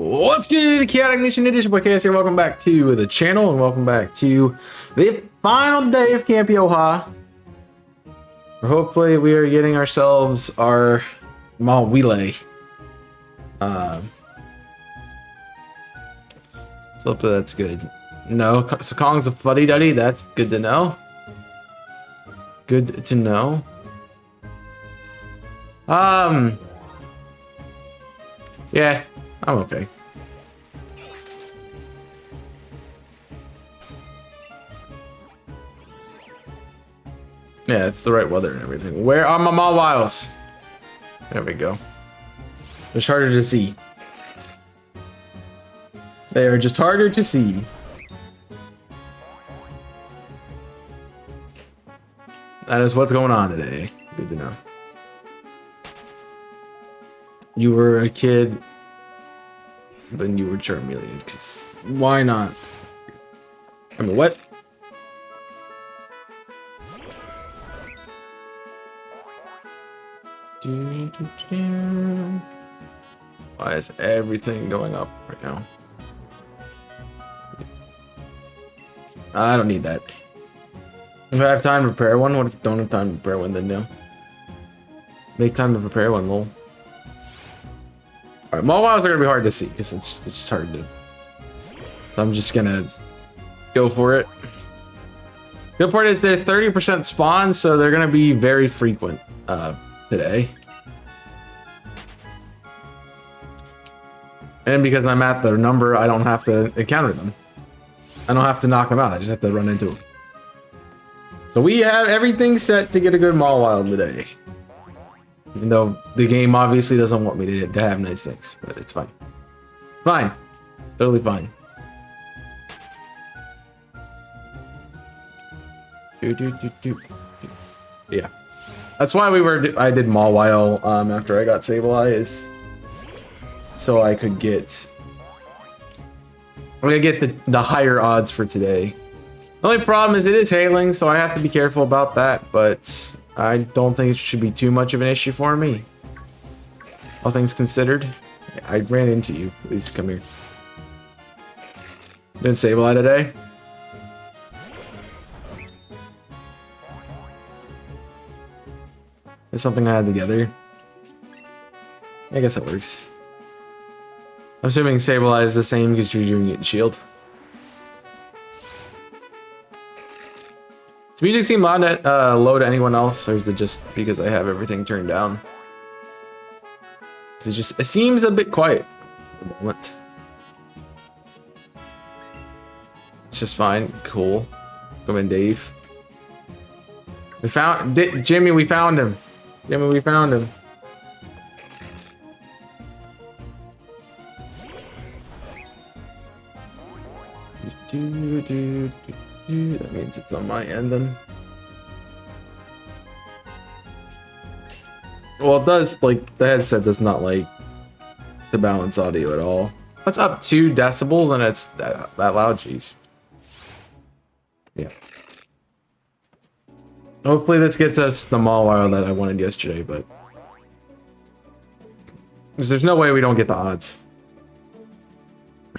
What's good, Chaotic Nation? It is your boy KS here. Welcome back to the channel and welcome back to the final day of Camp Yoha. Hopefully we are getting ourselves our Mal Relay. So hopefully that's good. No, so Kong's a fuddy-duddy. That's good to know. Good to know. Yeah, I'm okay. Yeah, it's the right weather and everything. Where are my Mawwiles? There we go. It's harder to see. They are just harder to see. That is what's going on today. Good to know. You were a kid, then you were Charmeleon, because why not? I mean, what? Why is everything going up right now? I don't need that. If I have time to prepare one, what if I don't have time to prepare one, then no? Make time to prepare one, lol. Alright, Mawwiles are gonna be hard to see, because it's just hard to do. So I'm just gonna go for it. Good part is they're 30% spawn, so they're gonna be very frequent today. And because I'm at their number, I don't have to encounter them. I don't have to knock them out, I just have to run into them. So we have everything set to get a good Mawwile today. Even though the game obviously doesn't want me to have nice things, but it's fine. Fine. Totally fine. Yeah. That's why I did Mawwile after I got Sableye, so I could get the higher odds for today. The only problem is it is hailing, so I have to be careful about that, but I don't think it should be too much of an issue for me. All things considered. I ran into you. Please come here. Been Sableye today? There's something I had together. I guess that works. I'm assuming Sableye is the same because you're doing it in Shield. Does music seem loud low to anyone else, or is it just because I have everything turned down? It seems a bit quiet at the moment. It's just fine. Cool. Come in, Dave. We found Jimmy. We found him. Jimmy, we found him. That means it's on my end then. Well, it does, like, the headset does not like to balance audio at all. That's up 2 decibels and it's that loud, jeez. Yeah. Hopefully this gets us the Mawwile that I wanted yesterday, but because there's no way we don't get the odds.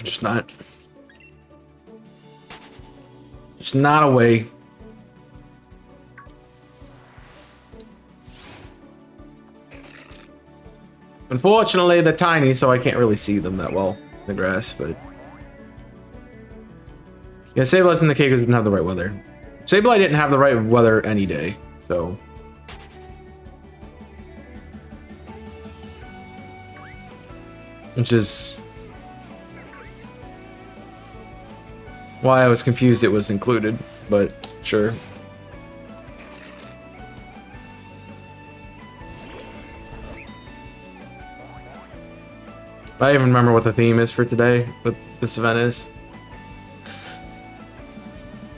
Just not. Just not a way. Unfortunately, they're tiny, so I can't really see them that well in the grass, but yeah, Sableye's in the cave because it didn't have the right weather. Sableye didn't have the right weather any day, so which is why I was confused it was included, but sure. I even remember what the theme is for today, what this event is.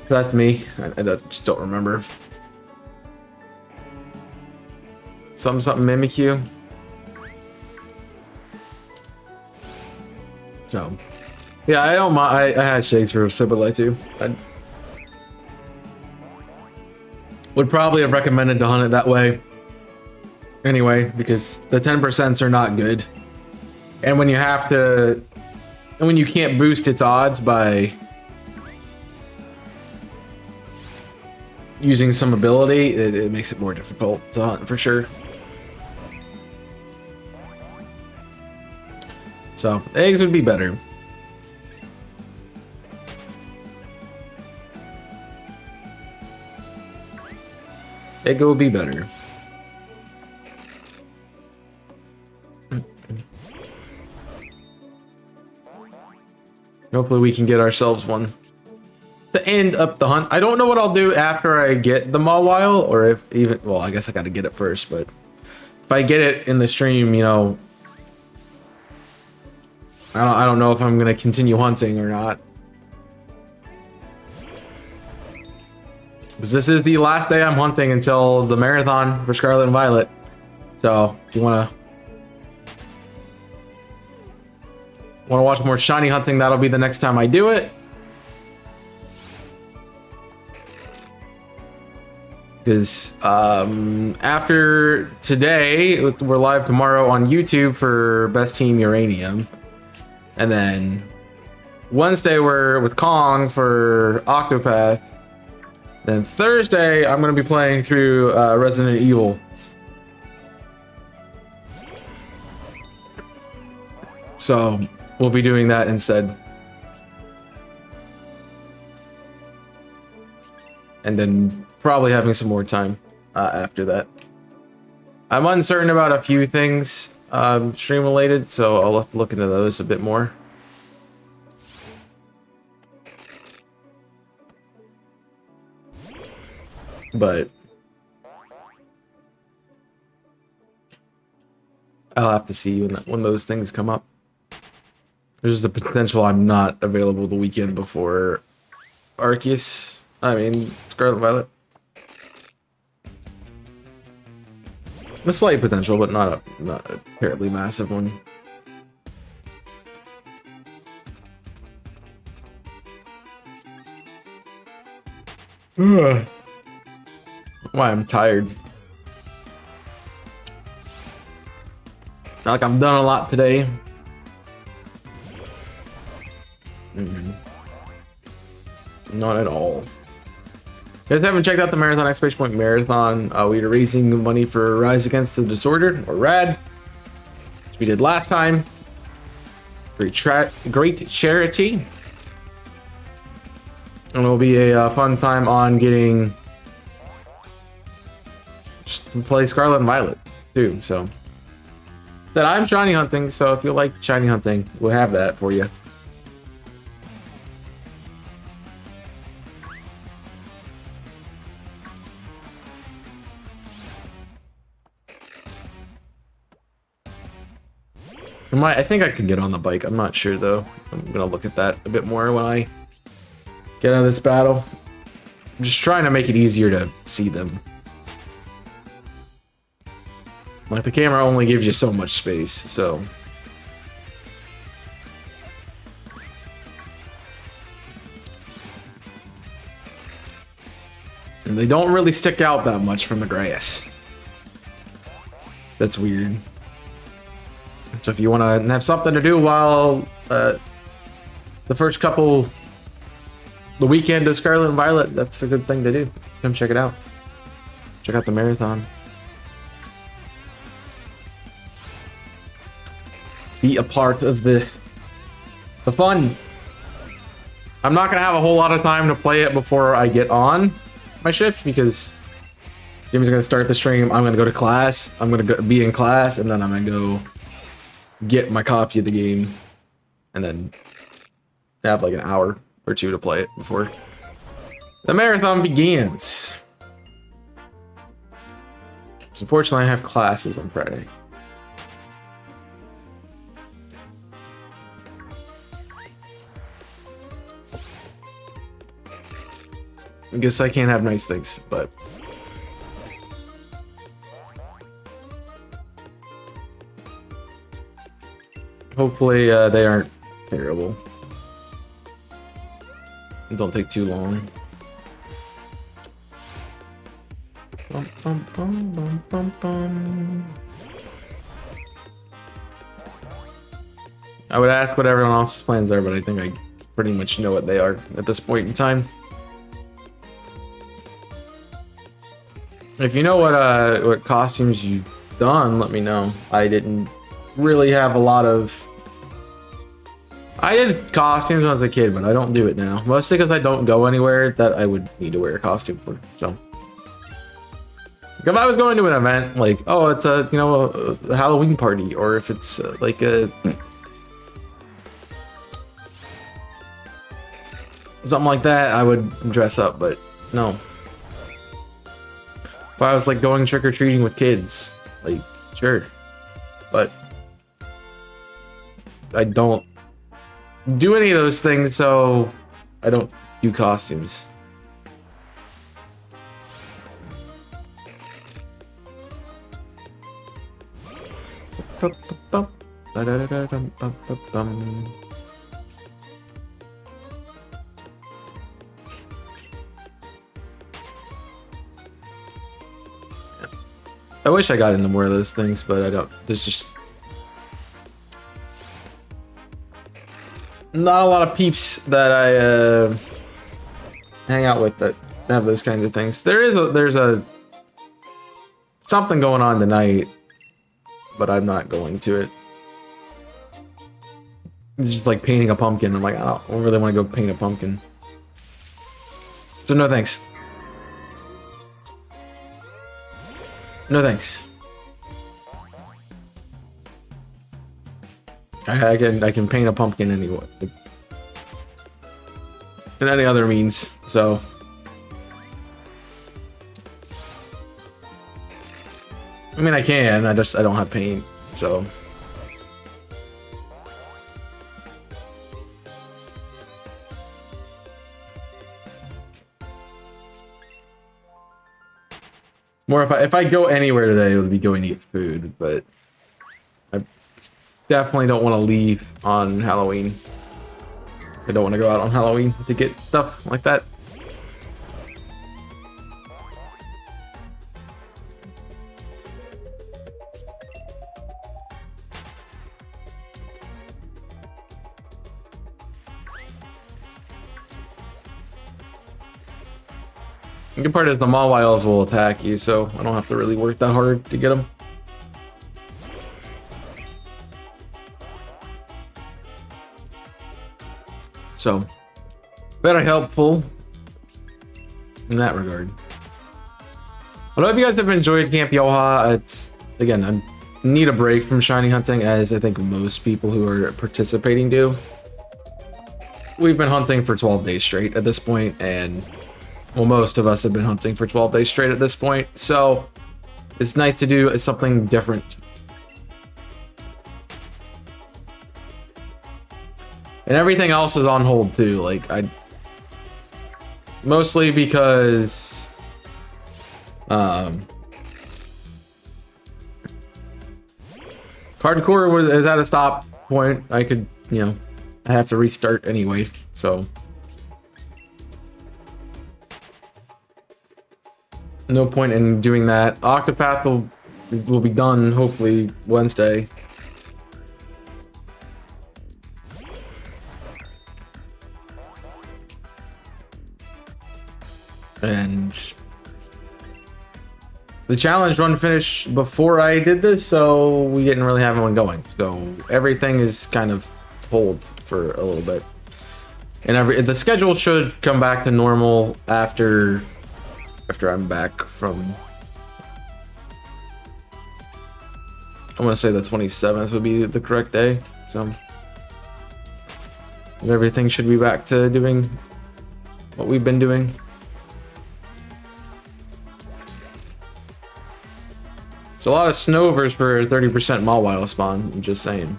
That's me. I just don't remember. Something Mimikyu. So, yeah, I don't mind. I had shakes for Sableye too. I would probably have recommended to hunt it that way. Anyway, because the 10% are not good. And when you have to And when you can't boost its odds by using some ability, it makes it more difficult to hunt for sure. So eggs would be better. Egg would be better. Hopefully we can get ourselves one to end up the hunt. I don't know what I'll do after I get the Mawile, or if even, well, I guess I got to get it first, but if I get it in the stream, you know, I don't know if I'm going to continue hunting or not. Because this is the last day I'm hunting until the marathon for Scarlet and Violet. So if you want to watch more shiny hunting, that'll be the next time I do it. Because after today, we're live tomorrow on YouTube for Best Team Uranium. And then Wednesday, we're with Kong for Octopath. Then Thursday, I'm going to be playing through Resident Evil. So we'll be doing that instead. And then probably having some more time after that. I'm uncertain about a few things stream related, so I'll have to look into those a bit more. But I'll have to see when those things come up. There's just a potential I'm not available the weekend before Arceus. I mean, Scarlet Violet. A slight potential, but not a terribly massive one. Why I'm tired. Not like I've done a lot today. Not at all. If you guys haven't checked out the Marathon Exclamation Point Marathon, we are raising money for Rise Against the Disorder, or RAD, which we did last time. Great charity. And it'll be a fun time on getting just to play Scarlet and Violet too. So that I'm shiny hunting, so if you like shiny hunting, we'll have that for you. I think I could get on the bike. I'm not sure though. I'm gonna look at that a bit more when I get out of this battle. I'm just trying to make it easier to see them. Like, the camera only gives you so much space, so. And they don't really stick out that much from the grass. That's weird. So if you want to have something to do while the first couple, the weekend of Scarlet and Violet, that's a good thing to do. Come check it out. Check out the marathon. Be a part of the fun. I'm not gonna have a whole lot of time to play it before I get on my shift, because Jimmy's gonna start the stream. I'm gonna go to class. I'm gonna be in class, and then I'm gonna go get my copy of the game, and then have like an hour or two to play it before the marathon begins. So unfortunately, I have classes on Friday. I guess I can't have nice things, but hopefully they aren't terrible. Don't take too long. Bum, bum, bum, bum, bum, bum. I would ask what everyone else's plans are, but I think I pretty much know what they are at this point in time. If you know what costumes you've done, let me know. I didn't really have a lot of... I did costumes when I was a kid, but I don't do it now. Mostly because I don't go anywhere that I would need to wear a costume for, so... If I was going to an event, like, oh, it's a, you know, a Halloween party, or if it's like a... something like that, I would dress up, but no. If I was like going trick-or-treating with kids, like, sure. But I don't do any of those things, so I don't do costumes. I wish I got into more of those things, but I don't. There's just not a lot of peeps that I hang out with that have those kinds of things. There's a something going on tonight, but I'm not going to it. It's just like painting a pumpkin. I'm like, I don't really want to go paint a pumpkin. So no thanks. No thanks. I can paint a pumpkin anyway. In any other means, so. I mean, I can, I don't have paint, so. More if I go anywhere today, it would be going to eat food, but I definitely don't want to leave on Halloween. I don't want to go out on Halloween to get stuff like that. The good part is the Mawailes will attack you, so I don't have to really work that hard to get them. So, very helpful in that regard. I hope you guys have enjoyed Camp Yoha. It's, again, I need a break from shiny hunting, as I think most people who are participating do. We've been hunting for 12 days straight at this point, and well, most of us have been hunting for 12 days straight at this point, so it's nice to do something different. And everything else is on hold too, like mostly because hardcore is at a stop point. I could, you know, I have to restart anyway, so no point in doing that. Octopath will be done hopefully Wednesday. And the challenge run finished before I did this, so we didn't really have one going. So everything is kind of hold for a little bit. And the schedule should come back to normal after I'm back from, I'm gonna say the 27th would be the correct day. So everything should be back to doing what we've been doing. It's a lot of Snovers for 30% Mawile spawn, I'm just saying.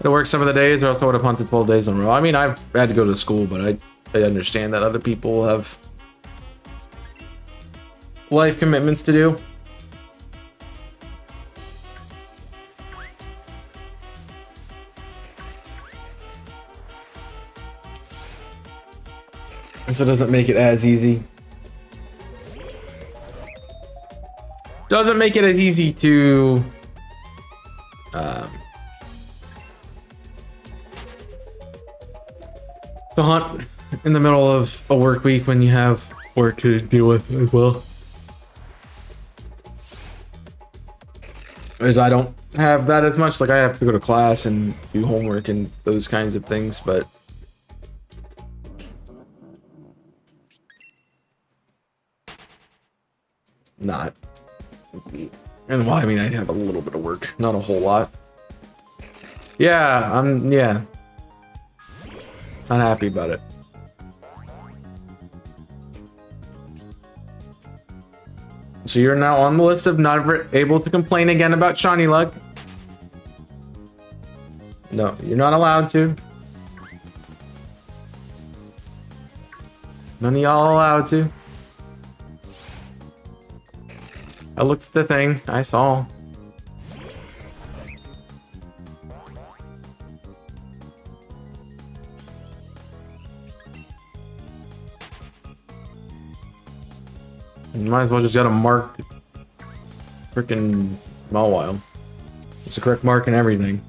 It worked some of the days, or else I would have hunted 12 days in a row. I mean, I've had to go to school, but I understand that other people have life commitments to do. So it doesn't make it as easy. Doesn't make it as easy to to hunt in the middle of a work week when you have work to deal with as well. Whereas I don't have that as much. Like I have to go to class and do homework and those kinds of things, but not. And well, I mean, I have a little bit of work, not a whole lot. Yeah, I'm not happy about it. So you're now on the list of not able to complain again about shiny luck. No, you're not allowed to. None of y'all allowed to. I looked at the thing. I saw. You might as well just got a marked freaking Mawile. It's the correct mark and everything.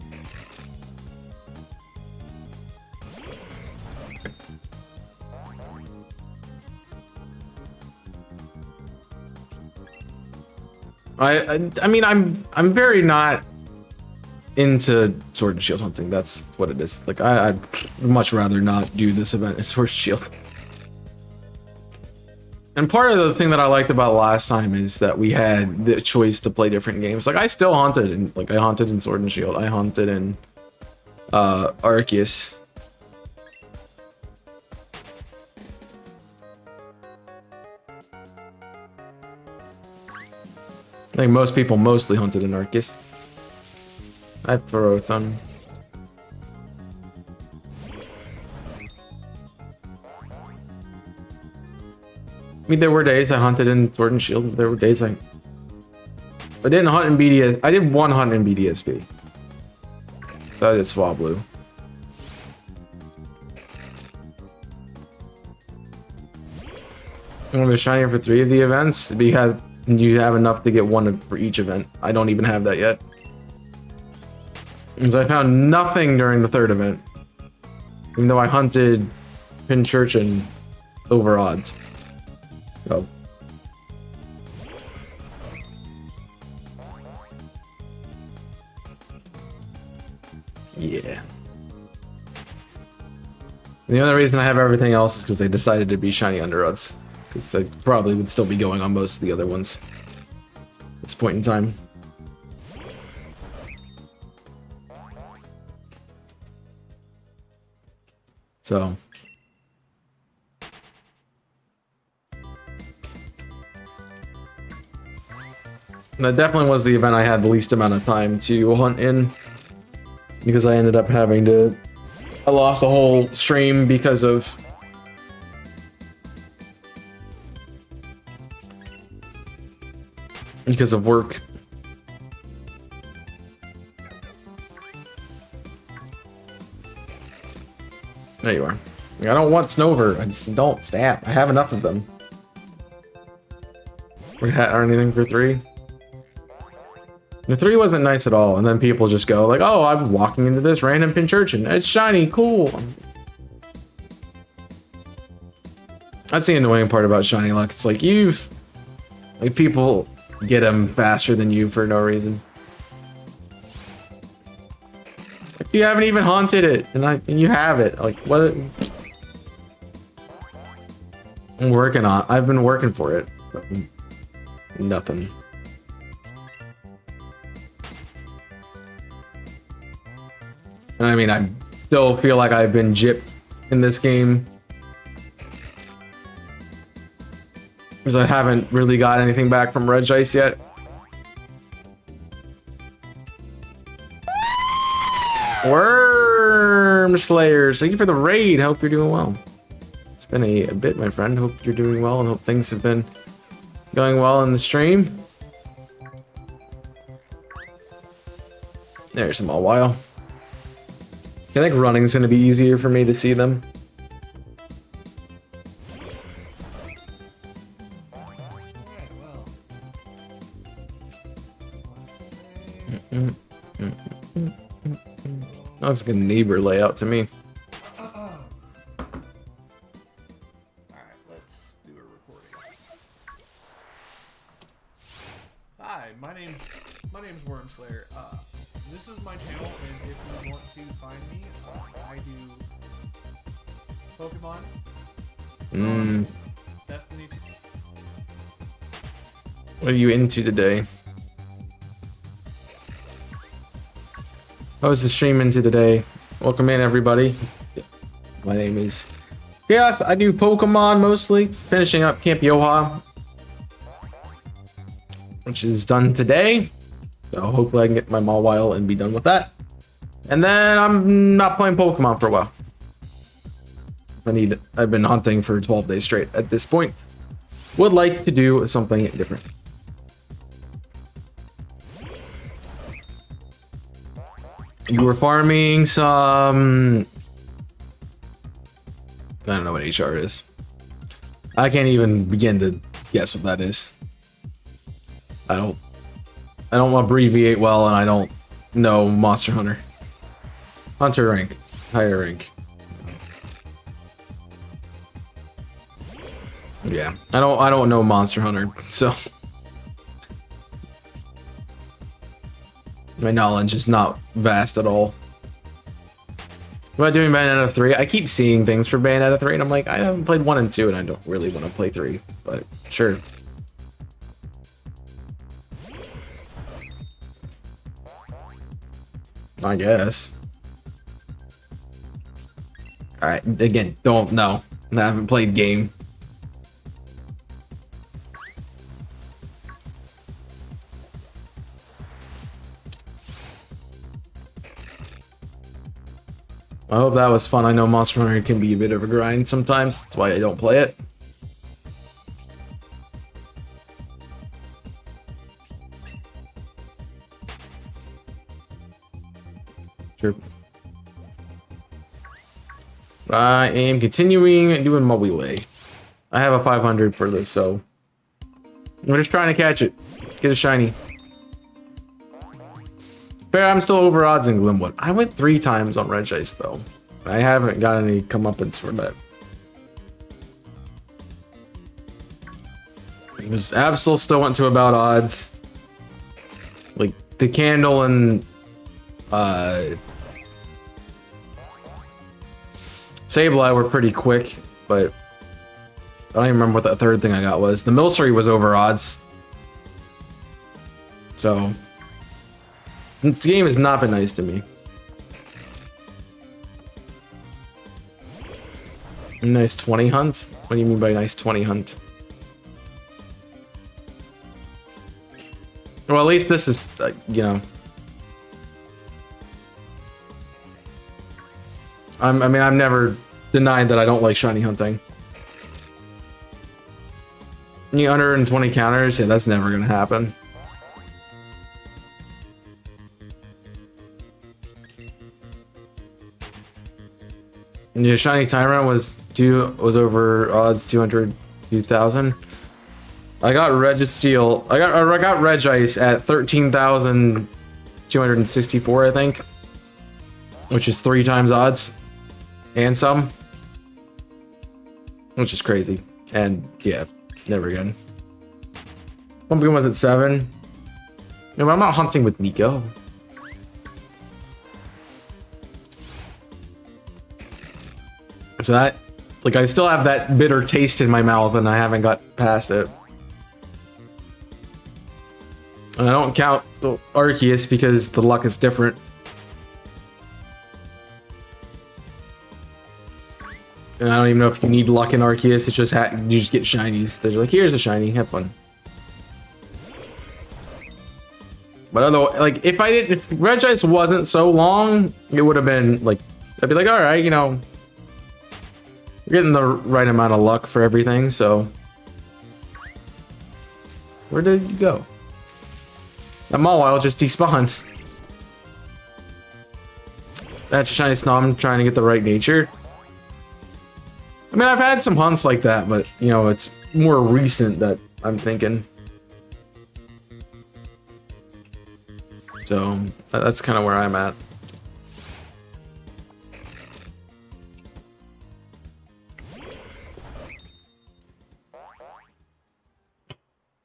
I mean I'm very not into Sword and Shield hunting. That's what it is. Like I'd much rather not do this event in Sword and Shield. And part of the thing that I liked about last time is that we had the choice to play different games. Like I still hunted and like I hunted in Sword and Shield. I hunted in Arceus. I think most people mostly hunted in Arceus. I have Ferrothon. I mean, there were days I hunted in Sword and Shield. There were days I didn't hunt in BDS. I did one hunt in BDSP. So I did Swablu. I'm gonna be shinier for 3 of the events because you have enough to get 1 for each event. I don't even have that yet. Because I found nothing during the 3rd event. Even though I hunted Pinchurch and over odds. So. Yeah. The only reason I have everything else is because they decided to be shiny under odds. Because I probably would still be going on most of the other ones at this point in time. So. That definitely was the event I had the least amount of time to hunt in. Because I ended up having to... I lost a whole stream because of... work. There you are. I don't want Snover. I don't. Stop. I have enough of them. Or anything for 3. The 3 wasn't nice at all, and then people just go like, oh, I'm walking into this random Pinchurch and it's shiny, cool. That's the annoying part about shiny luck. It's like like people get them faster than you for no reason. Like you haven't even haunted it, and you have it. Like what? I'm working on. I've been working for it. But nothing. I mean, I still feel like I've been gypped in this game. Because I haven't really got anything back from Regice yet. Worm Slayers, thank you for the raid. Hope you're doing well. It's been a bit, my friend. Hope you're doing well and hope things have been going well in the stream. There's some Mawile. I think running's gonna be easier for me to see them. That looks like a neighbor layout to me. my name's Wormslayer. This is my channel, and if you want to find me, I do Pokemon, Destiny. What are you into today? How was the stream into today? Welcome in, everybody. My name is Chaos. I do Pokemon mostly, finishing up Camp Yoha, which is done today. So hopefully I can get my Mawile and be done with that. And then I'm not playing Pokemon for a while. I've been hunting for 12 days straight at this point. Would like to do something different. You were farming some... I don't know what HR is. I can't even begin to guess what that is. I don't abbreviate well, and I don't know Monster Hunter. Hunter rank. Higher rank. Yeah. I don't know Monster Hunter, so my knowledge is not vast at all. What am I doing Bayonetta 3? I keep seeing things for Bayonetta 3, and I'm like, I haven't played 1 and 2, and I don't really want to play 3, but sure. I guess. Alright, again, don't know. I haven't played game. I hope that was fun. I know Monster Hunter can be a bit of a grind sometimes. That's why I don't play it. Sure. I am continuing doing Mobile. I have a 500 for this, so I'm just trying to catch it. Get a shiny. Fair, I'm still over odds in Glimwood. I went 3 times on Regice though. I haven't got any comeuppance for that. Because Absol still went to about odds. Like the candle and Sableye were pretty quick, but I don't even remember what that third thing I got was. The Milcery was over odds. So since the game has not been nice to me. Nice 20 hunt? What do you mean by nice 20 hunt? Well, at least this is, you know. I mean, I've never denied that I don't like shiny hunting. You 120 counters? Yeah, that's never gonna happen. Yeah, shiny Tyrant was over odds 200, 2000. I got Registeel. I got Regice at 13,264, I think, which is 3 times odds and some, which is crazy. And yeah, never again. Pumpkin was at 7. No, but I'm not hunting with Nico. So that, like, I still have that bitter taste in my mouth and I haven't got past it. And I don't count the Arceus because the luck is different. And I don't even know if you need luck in Arceus, it's just you just get shinies. They're like, here's a shiny, have fun. But although, like, if Regice wasn't so long, it would have been, like, I'd be like, alright, you know, you're getting the right amount of luck for everything, so. Where did you go? That Mawile just despawned. That's a shiny Snom. I'm trying to get the right nature. I mean, I've had some hunts like that, but, you know, it's more recent that I'm thinking. So, that's kind of where I'm at.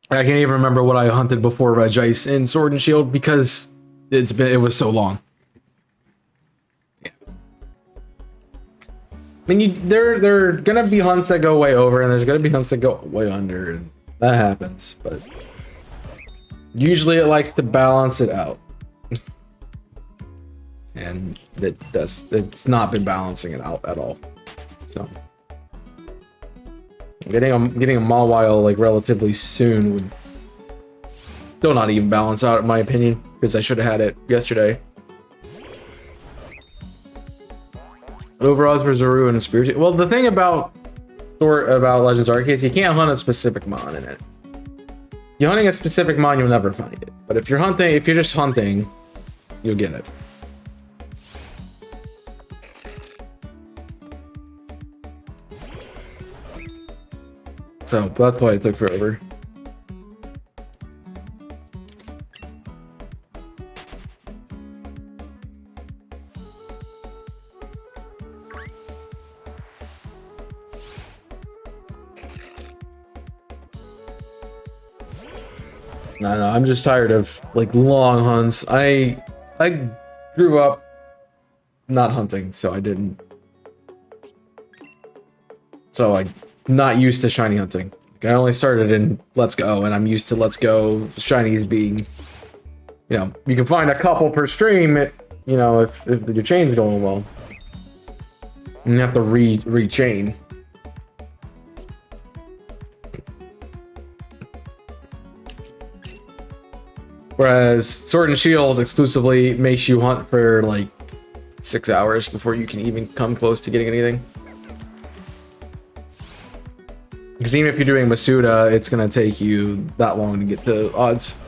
I can't even remember what I hunted before Regice in Sword and Shield because it was so long. Yeah. I mean, there are gonna be hunts that go way over, and there's gonna be hunts that go way under, and that happens. But usually, it likes to balance it out, and it's not been balancing it out at all. So. Getting a Mawile like relatively soon would still not even balance out, in my opinion, because I should have had it yesterday. Overalls for Zaru and Spirit. Well, the thing about Legends Arceus is you can't hunt a specific mon in it. You're hunting a specific mon, you'll never find it. But if you're just hunting, you'll get it. So that's why it took forever. No, I'm just tired of like long hunts. I grew up not hunting, so I didn't. So I'm not used to shiny hunting. Like, I only started in Let's Go, and I'm used to Let's Go shinies being, you know, you can find a couple per stream. You know, if your chain's going well, and you have to rechain. Whereas Sword and Shield exclusively makes you hunt for like 6 hours before you can even come close to getting anything. Because even if you're doing Masuda, it's gonna take you that long to get to odds.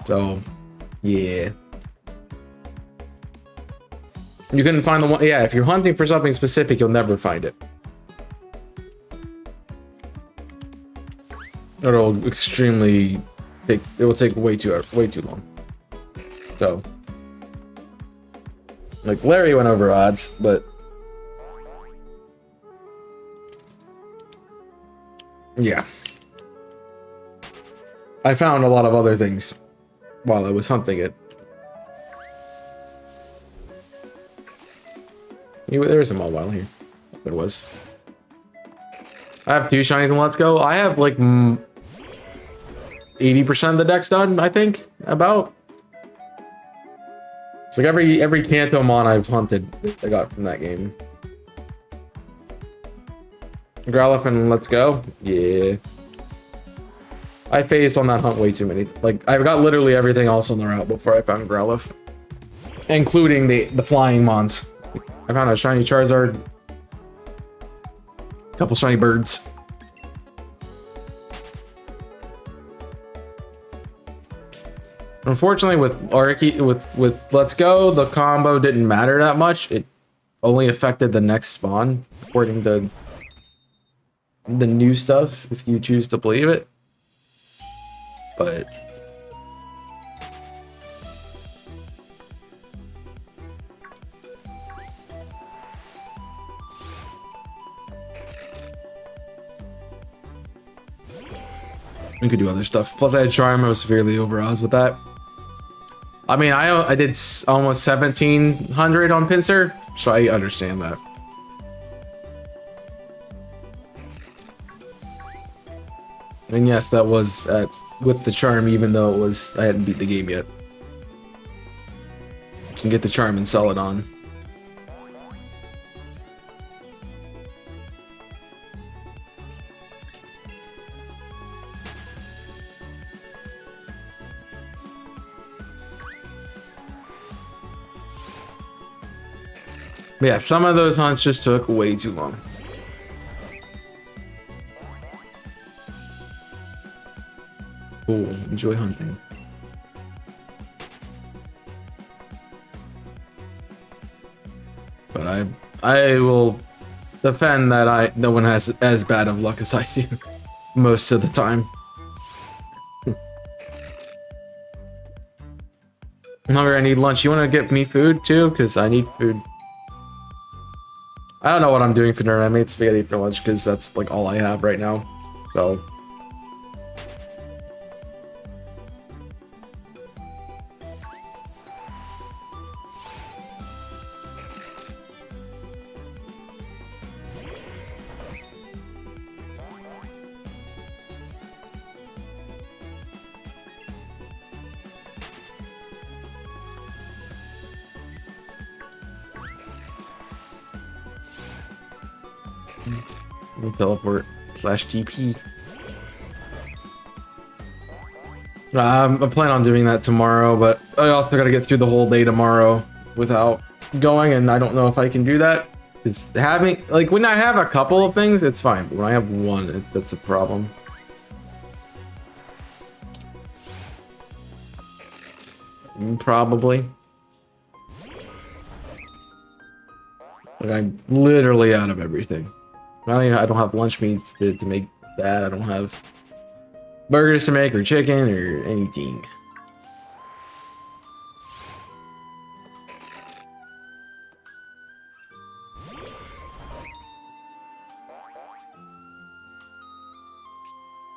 So, yeah. You couldn't find the one. Yeah, if you're hunting for something specific, you'll never find it. It'll extremely. It will take way too long. So, like Larry went over odds, but yeah, I found a lot of other things while I was hunting it. There is a mobile here. There was. I have 2 shinies in Let's Go. I have like 80% of the deck's done, I think, about. It's like every Kanto mon I've hunted, I got from that game. Growlithe and Let's Go? Yeah. I phased on that hunt way too many. Like, I've got literally everything else on the route before I found Growlithe. Including the flying mons. I found a shiny Charizard. A couple shiny birds. Unfortunately, with Let's Go, the combo didn't matter that much. It only affected the next spawn, according to the new stuff, if you choose to believe it. But we could do other stuff. Plus, I had Charm. I was severely over odds with that. I mean, I did almost 1700 on Pinsir, so I understand that. And yes, that was with the Charm, even though I hadn't beat the game yet. You can get the Charm and sell it on. But yeah, some of those hunts just took way too long. Cool, enjoy hunting. But I will defend that no one has as bad of luck as I do most of the time. I'm hungry, I need lunch. You want to get me food too? Because I need food. I don't know what I'm doing for dinner. I made spaghetti for lunch because that's like all I have right now. So Teleport slash GP. I plan on doing that tomorrow, but I also got to get through the whole day tomorrow without going, and I don't know if I can do that. Because having, like, when I have a couple of things, it's fine, but when I have one, that's a problem. Probably. Like, I'm literally out of everything. I don't have lunch meats to make that. I don't have burgers to make, or chicken, or anything.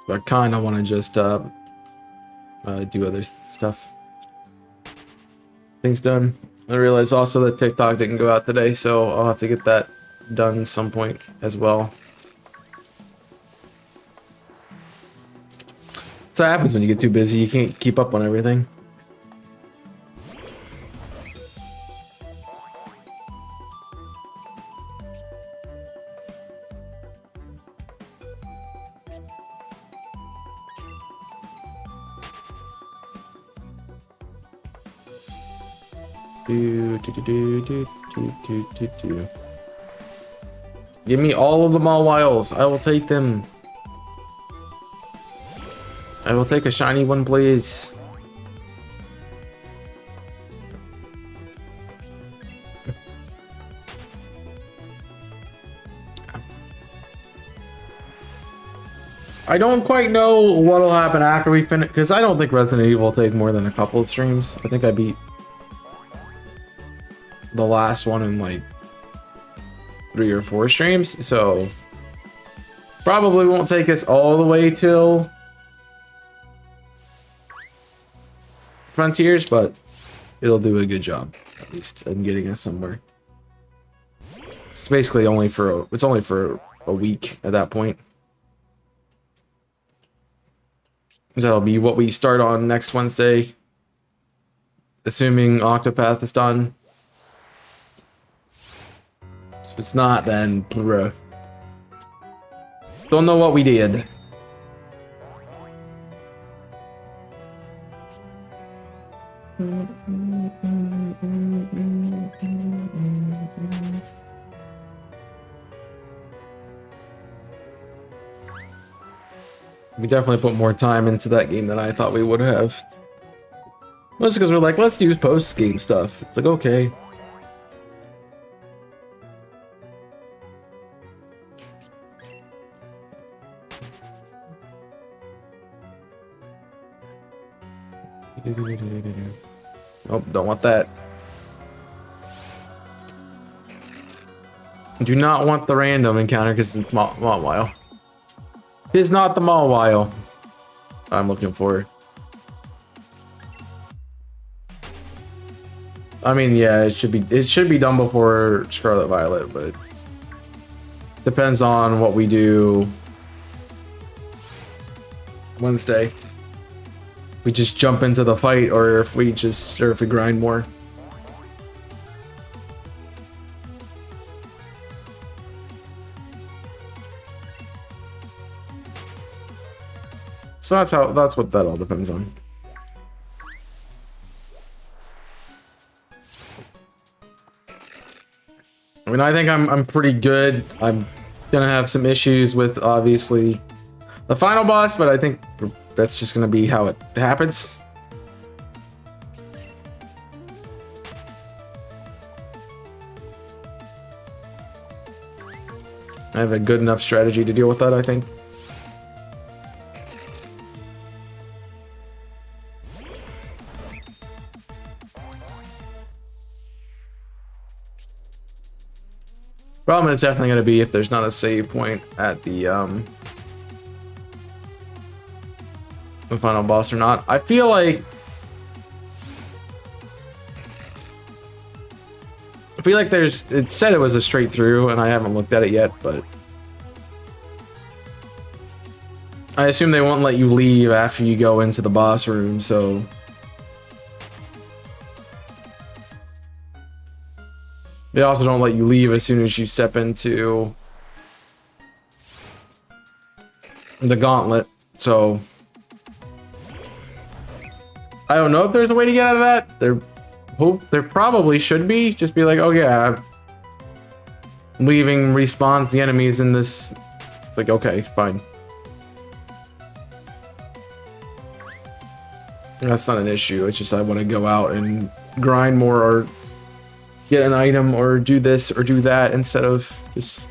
So I kind of want to just do other stuff. Things done. I realized also that TikTok didn't go out today, so I'll have to get that done at some point as well. That's what happens when you get too busy. You can't keep up on everything. Give me all of the Mawwiles. I will take them. I will take a shiny one, please. I don't quite know what'll happen after we finish, because I don't think Resident Evil will take more than a couple of streams. I think I beat the last one in like 3 or 4 streams, so probably won't take us all the way till Frontiers, but it'll do a good job at least in getting us somewhere. It's basically only for a week at that point. That'll be what we start on next Wednesday, assuming Octopath is done. If it's not, then bruh. Don't know what we did. We definitely put more time into that game than I thought we would have. Mostly because we're like, let's do post-game stuff. It's like, okay. Oh, don't want that. Do not want the random encounter because it's Mawile. It's not the Mawile I'm looking for. I mean, yeah, it should be done before Scarlet Violet, but depends on what we do Wednesday. We just jump into the fight, or if we grind more. So that's what that all depends on. I mean, I think I'm pretty good. I'm gonna have some issues with obviously the final boss, but I think that's just gonna be how it happens. I have a good enough strategy to deal with that, I think. Problem is definitely going to be if there's not a save point at the final boss or not. I feel like it said it was a straight through, and I haven't looked at it yet, but I assume they won't let you leave after you go into the boss room, so they also don't let you leave as soon as you step into the gauntlet. So I don't know if there's a way to get out of that. There probably should be. Just be like, oh yeah, leaving respawns the enemies in this. Like, okay, fine. That's not an issue. It's just I want to go out and grind more or get an item or do this or do that instead of just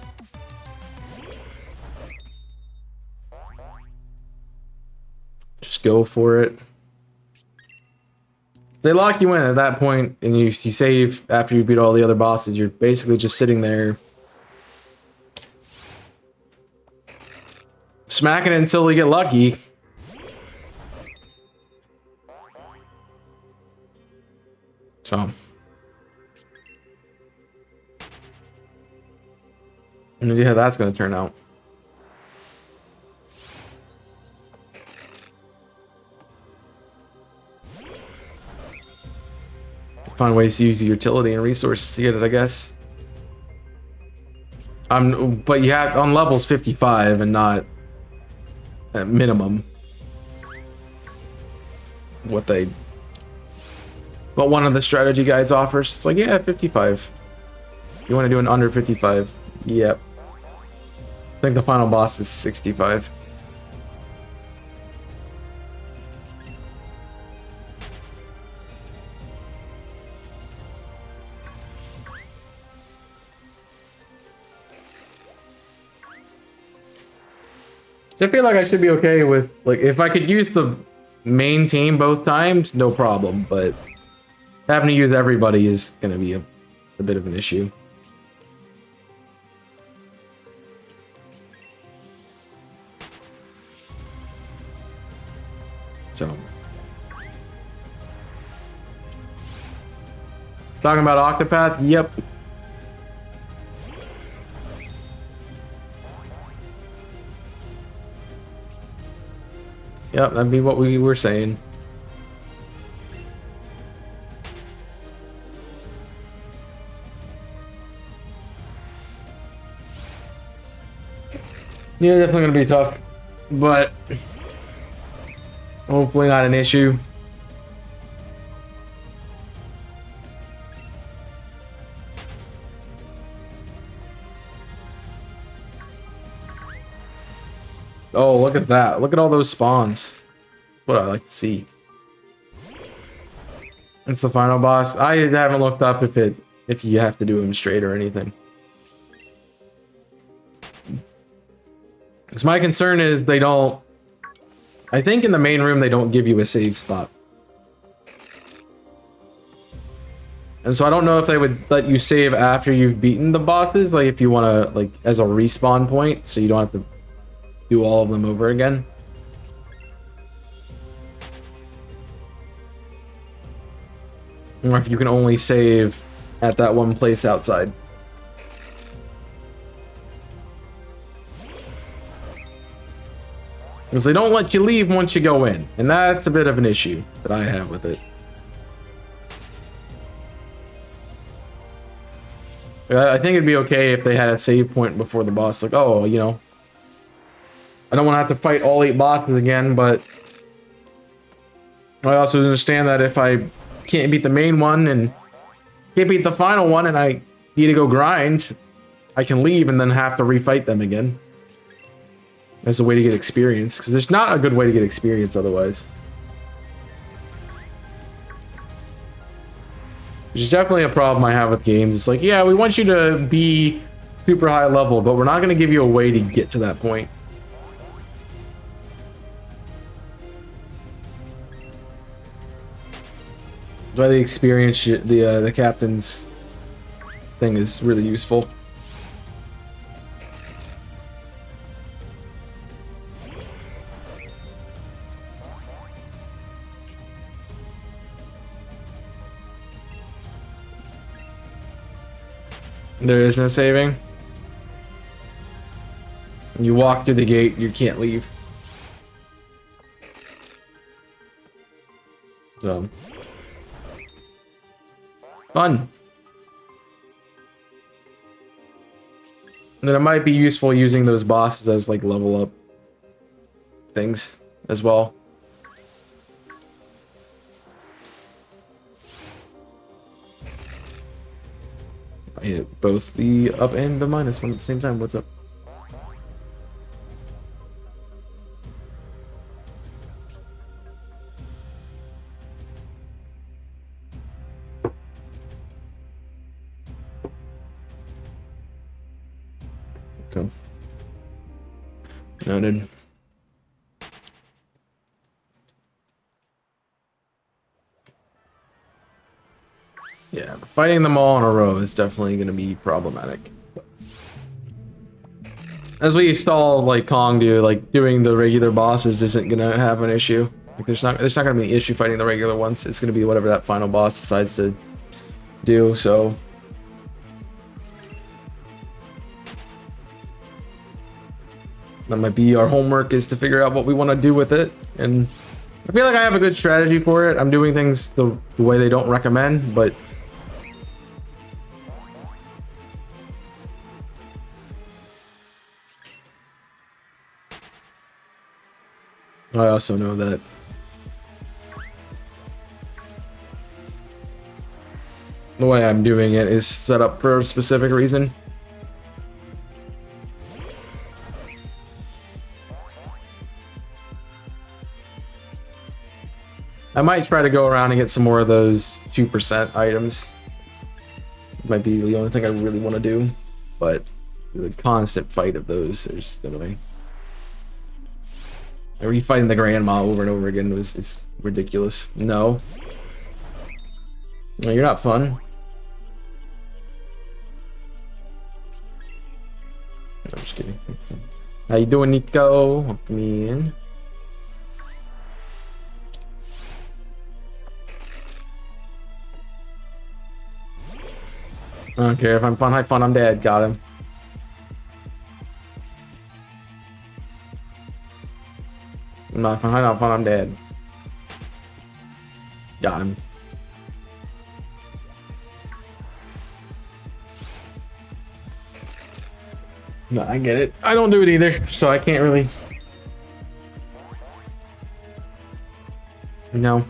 go for it. They lock you in at that point and you save after you beat all the other bosses. You're basically just sitting there smacking it until you get lucky. So and yeah, that's gonna turn out. Find ways to use your utility and resources to get it, I guess. But you have on levels 55 and not at minimum what one of the strategy guides offers. It's like, yeah, 55. You want to do an under 55? Yep. I think the final boss is 65. I feel like I should be okay with, like, if I could use the main team both times, no problem, but having to use everybody is going to be a bit of an issue. So, talking about Octopath, yep. Yep, that'd be what we were saying. Yeah, definitely gonna be tough, but hopefully not an issue. Oh, look at that. Look at all those spawns. What I like to see. It's the final boss. I haven't looked up if you have to do them straight or anything. Because my concern is they don't... I think in the main room they don't give you a save spot. And so I don't know if they would let you save after you've beaten the bosses. Like if you want to, like, as a respawn point, so you don't have to do all of them over again. Or if you can only save at that one place outside. Because they don't let you leave once you go in. And that's a bit of an issue that I have with it. I think it'd be okay if they had a save point before the boss. Like, oh, you know, I don't want to have to fight all 8 bosses again, but I also understand that if I can't beat the main one and can't beat the final one and I need to go grind, I can leave and then have to refight them again. As a way to get experience, because there's not a good way to get experience otherwise. Which is definitely a problem I have with games. It's like, yeah, we want you to be super high level, but we're not going to give you a way to get to that point. That's why the experience, the captain's thing is really useful. There is no saving. You walk through the gate, you can't leave. So fun. And then it might be useful using those bosses as like level up things as well. I hit both the up and the minus one at the same time. What's up? Okay. Noted. Yeah, fighting them all in a row is definitely going to be problematic. As we saw, like Kong do, like doing the regular bosses isn't going to have an issue. Like there's not going to be an issue fighting the regular ones. It's going to be whatever that final boss decides to do. So that might be our homework, is to figure out what we want to do with it. And I feel like I have a good strategy for it. I'm doing things the way they don't recommend, but I also know that the way I'm doing it is set up for a specific reason. I might try to go around and get some more of those 2% items. Might be the only thing I really want to do, but the constant fight of those is annoying. Refighting the grandma over and over again it's ridiculous. No. No, you're not fun. No, I'm just kidding. How you doing, Nico? Welcome in. I don't care if I'm fun, high fun, I'm dead. Got him. I'm not fun, I'm dead. Got him. No, I get it. I don't do it either, so I can't really. No.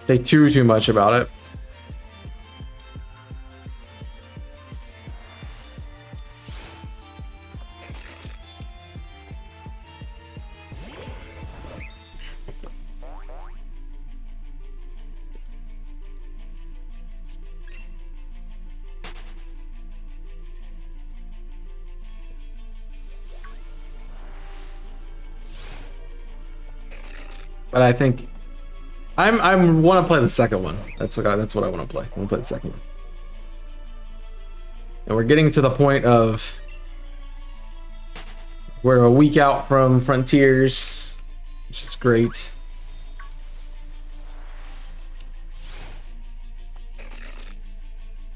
Say too much about it. But I think I want to play the second one. That's what I want to play. I want to play the second one. And we're getting to the point of we're a week out from Frontiers, which is great.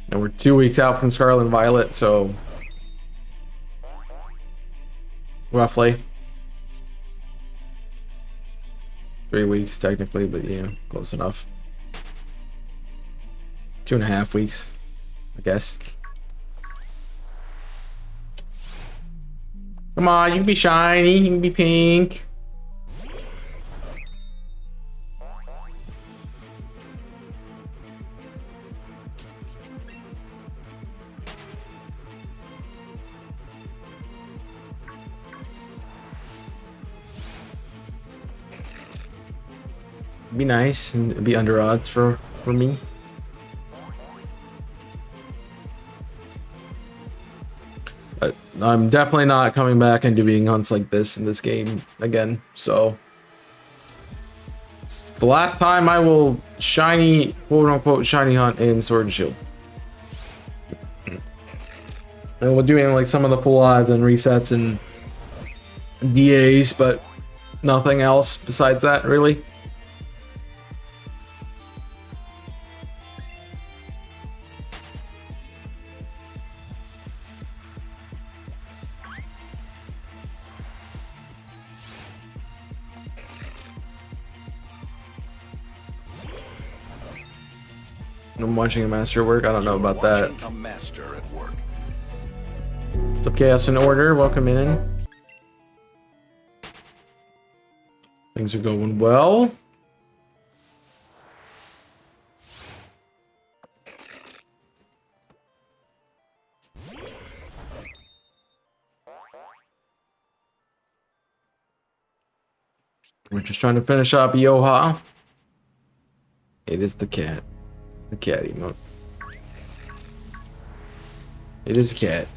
And we're 2 weeks out from Scarlet and Violet, so roughly 3 weeks technically, but yeah, close enough. 2.5 weeks, I guess. Come on, you can be shiny, you can be pink. Be nice and be under odds for me. But I'm definitely not coming back and doing hunts like this in this game again. So it's the last time I will shiny, quote unquote, shiny hunt in Sword and Shield. And we're doing like some of the full odds and resets and DAs, but nothing else besides that, really. I'm watching a master work. I don't know about that. A master at work. What's up, Chaos in Order? Welcome in. Things are going well. We're just trying to finish up Yoha. It is the cat. The cat emote. It is a cat.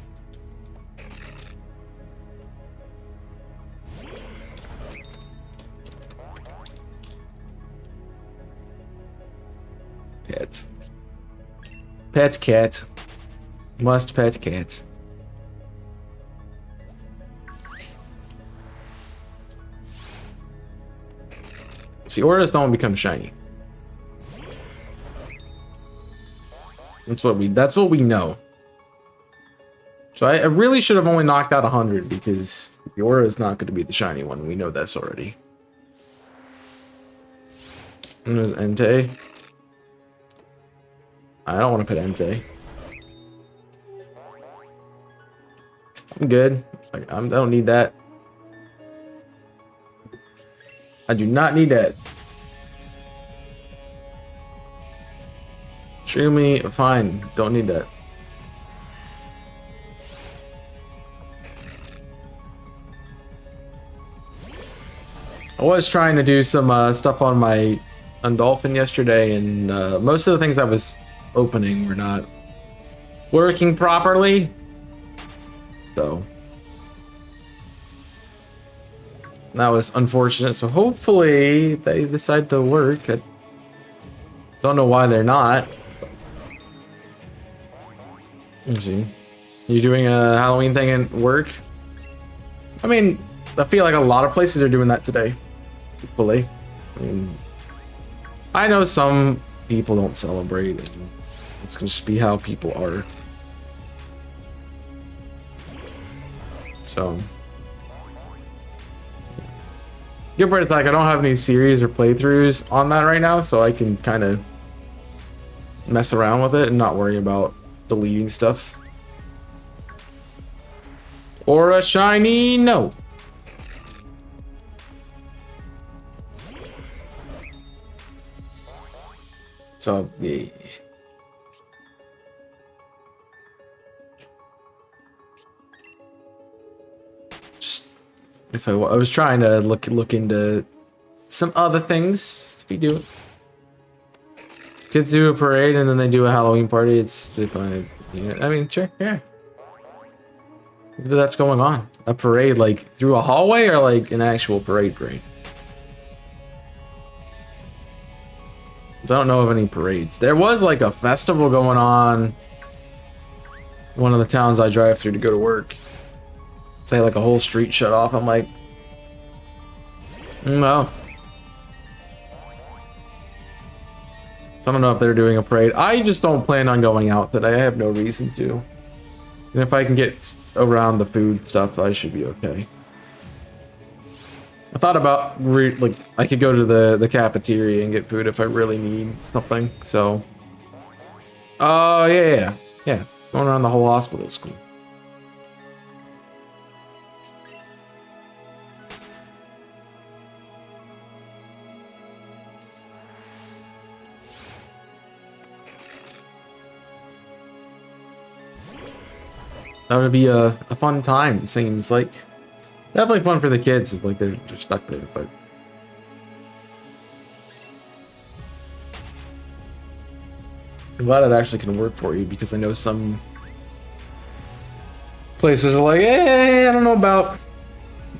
Pet. Pet cat. Must pet cat. See, auras don't become shiny. That's what we know. So I really should have only knocked out 100 because the aura is not going to be the shiny one. We know this already. And there's Entei. I don't want to put Entei. I'm good. I don't need that. I do not need that. Extremely fine. Don't need that. I was trying to do some stuff on my Dolphin yesterday, and most of the things I was opening were not working properly. So that was unfortunate. So hopefully they decide to work. I don't know why they're not. Let's see. You doing a Halloween thing at work? I mean, I feel like a lot of places are doing that today. Hopefully. I mean, I know some people don't celebrate, and it's just be how people are. So good part is like I don't have any series or playthroughs on that right now, so I can kind of mess around with it and not worry about deleting stuff. Or a shiny no. So yeah. Just if I was trying to look into some other things to be doing. Kids do a parade and then they do a Halloween party. It's fun. Yeah, I mean, sure, yeah. That's going on. A parade like through a hallway or like an actual parade. I don't know of any parades. There was like a festival going on in one of the towns I drive through to go to work. Say like a whole street shut off. I'm like, no. So I don't know if they're doing a parade. I just don't plan on going out today. I have no reason to. And if I can get around the food stuff, I should be okay. I thought about like I could go to the cafeteria and get food if I really need something. So, oh yeah, going around the whole hospital is cool. That would be a fun time. It seems like definitely fun for the kids if like they're stuck there, but. I'm glad it actually can work for you because I know some places are like, hey, I don't know about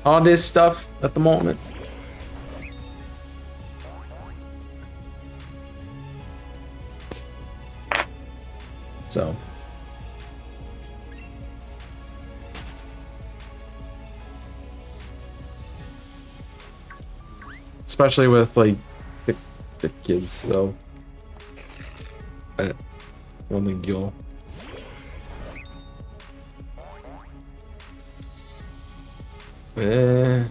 all this stuff at the moment. So. Especially with like the kids, so. I don't think you'll. I'm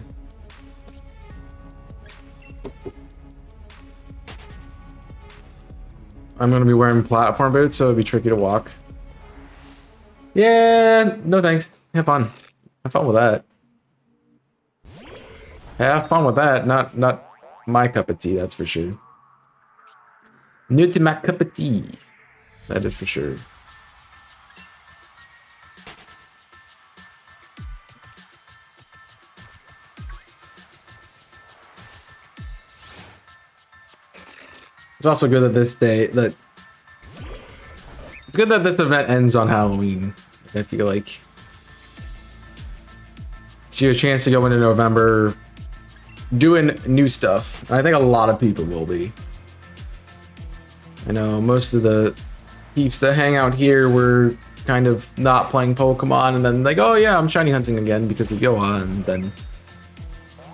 gonna be wearing platform boots, so it'd be tricky to walk. Yeah, no thanks. Have fun. Have fun with that. Have fun with that. Not my cup of tea, that's for sure. New to my cup of tea. That is for sure. It's also good that this event ends on Halloween. I feel like you have a chance to go into November doing new stuff. I think a lot of people will be. I know most of the peeps that hang out here were kind of not playing Pokemon, and then like, oh yeah, I'm shiny hunting again because of Yoha, and then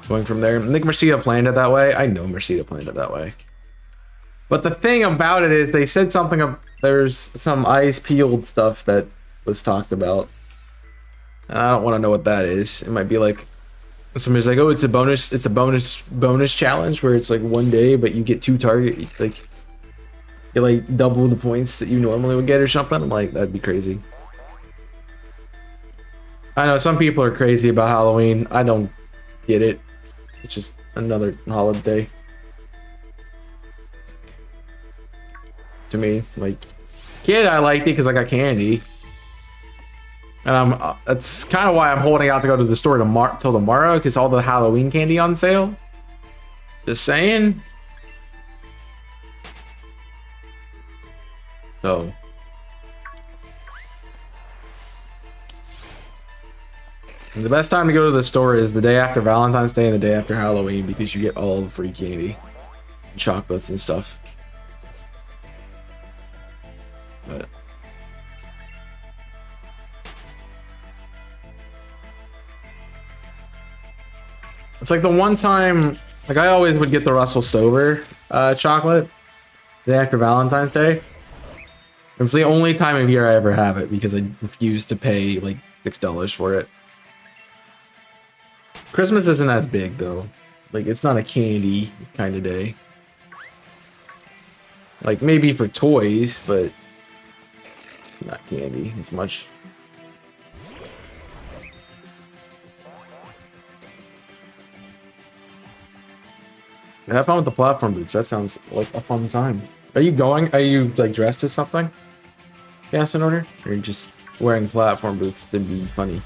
going from there. I think Mercida planned it that way. I know Mercida planned it that way. But the thing about it is they said something of there's some ice peeled stuff that was talked about. And I don't want to know what that is. It might be like somebody's like, oh, it's a bonus challenge where it's like 1 day, but you get 2 target, like you like double the points that you normally would get or something. I'm like, that'd be crazy. I know some people are crazy about Halloween. I don't get it. It's just another holiday. To me, like, kid, I liked it because I got candy, and that's kind of why I'm holding out to go to the store till tomorrow, because all the Halloween candy on sale. Just saying. So, the best time to go to the store is the day after Valentine's Day and the day after Halloween, because you get all the free candy, and chocolates and stuff. But it's like the one time, like I always would get the Russell Stover chocolate the day after Valentine's Day. It's the only time of year I ever have it because I refuse to pay like $6 for it. Christmas isn't as big though. Like it's not a candy kind of day. Like maybe for toys, but not candy as much. Have fun with the platform boots. That sounds like a fun time. Are you like dressed as something? Yes, in order? Or are you just wearing platform boots to be funny?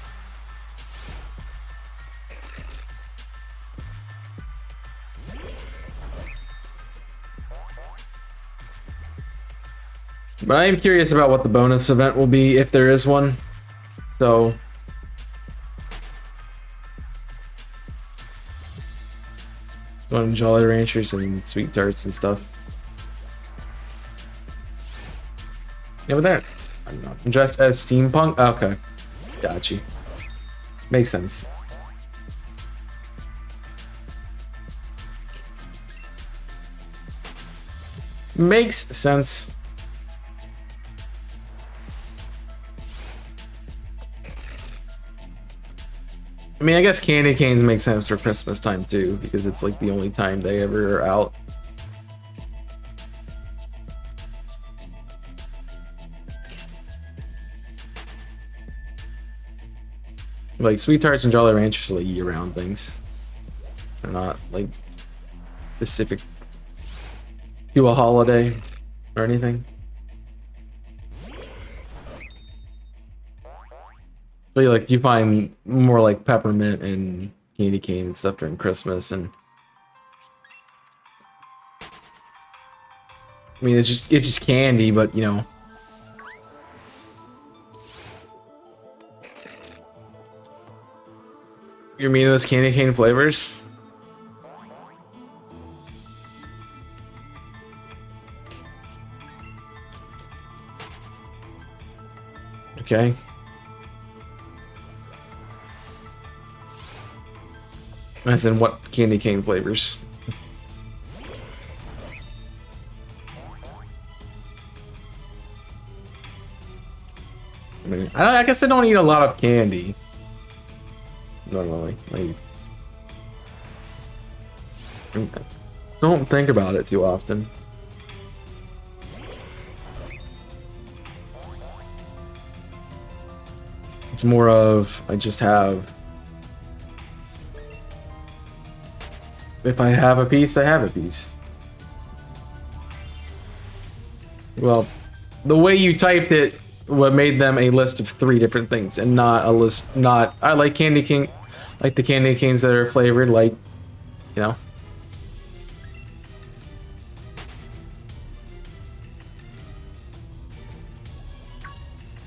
But I am curious about what the bonus event will be, if there is one. So going Jolly Ranchers and Sweet Tarts and stuff. Yeah, but that I'm not dressed as steampunk. Okay, got you. Makes sense. Makes sense. I mean, I guess candy canes make sense for Christmas time too, because it's like the only time they ever are out. Like Sweet Tarts and Jolly Ranchers are like year-round things. They're not like specific to a holiday or anything. So you find more like peppermint and candy cane and stuff during Christmas, and I mean it's just candy, but you know. You mean those candy cane flavors? Okay. As in what candy cane flavors? I mean, I guess I don't eat a lot of candy. Normally, like, don't think about it too often. It's more of I just have If I have a piece, I have a piece. Well, the way you typed it, what made them a list of 3 different things, and not a list. Not I like candy cane, like the candy canes that are flavored, like, you know.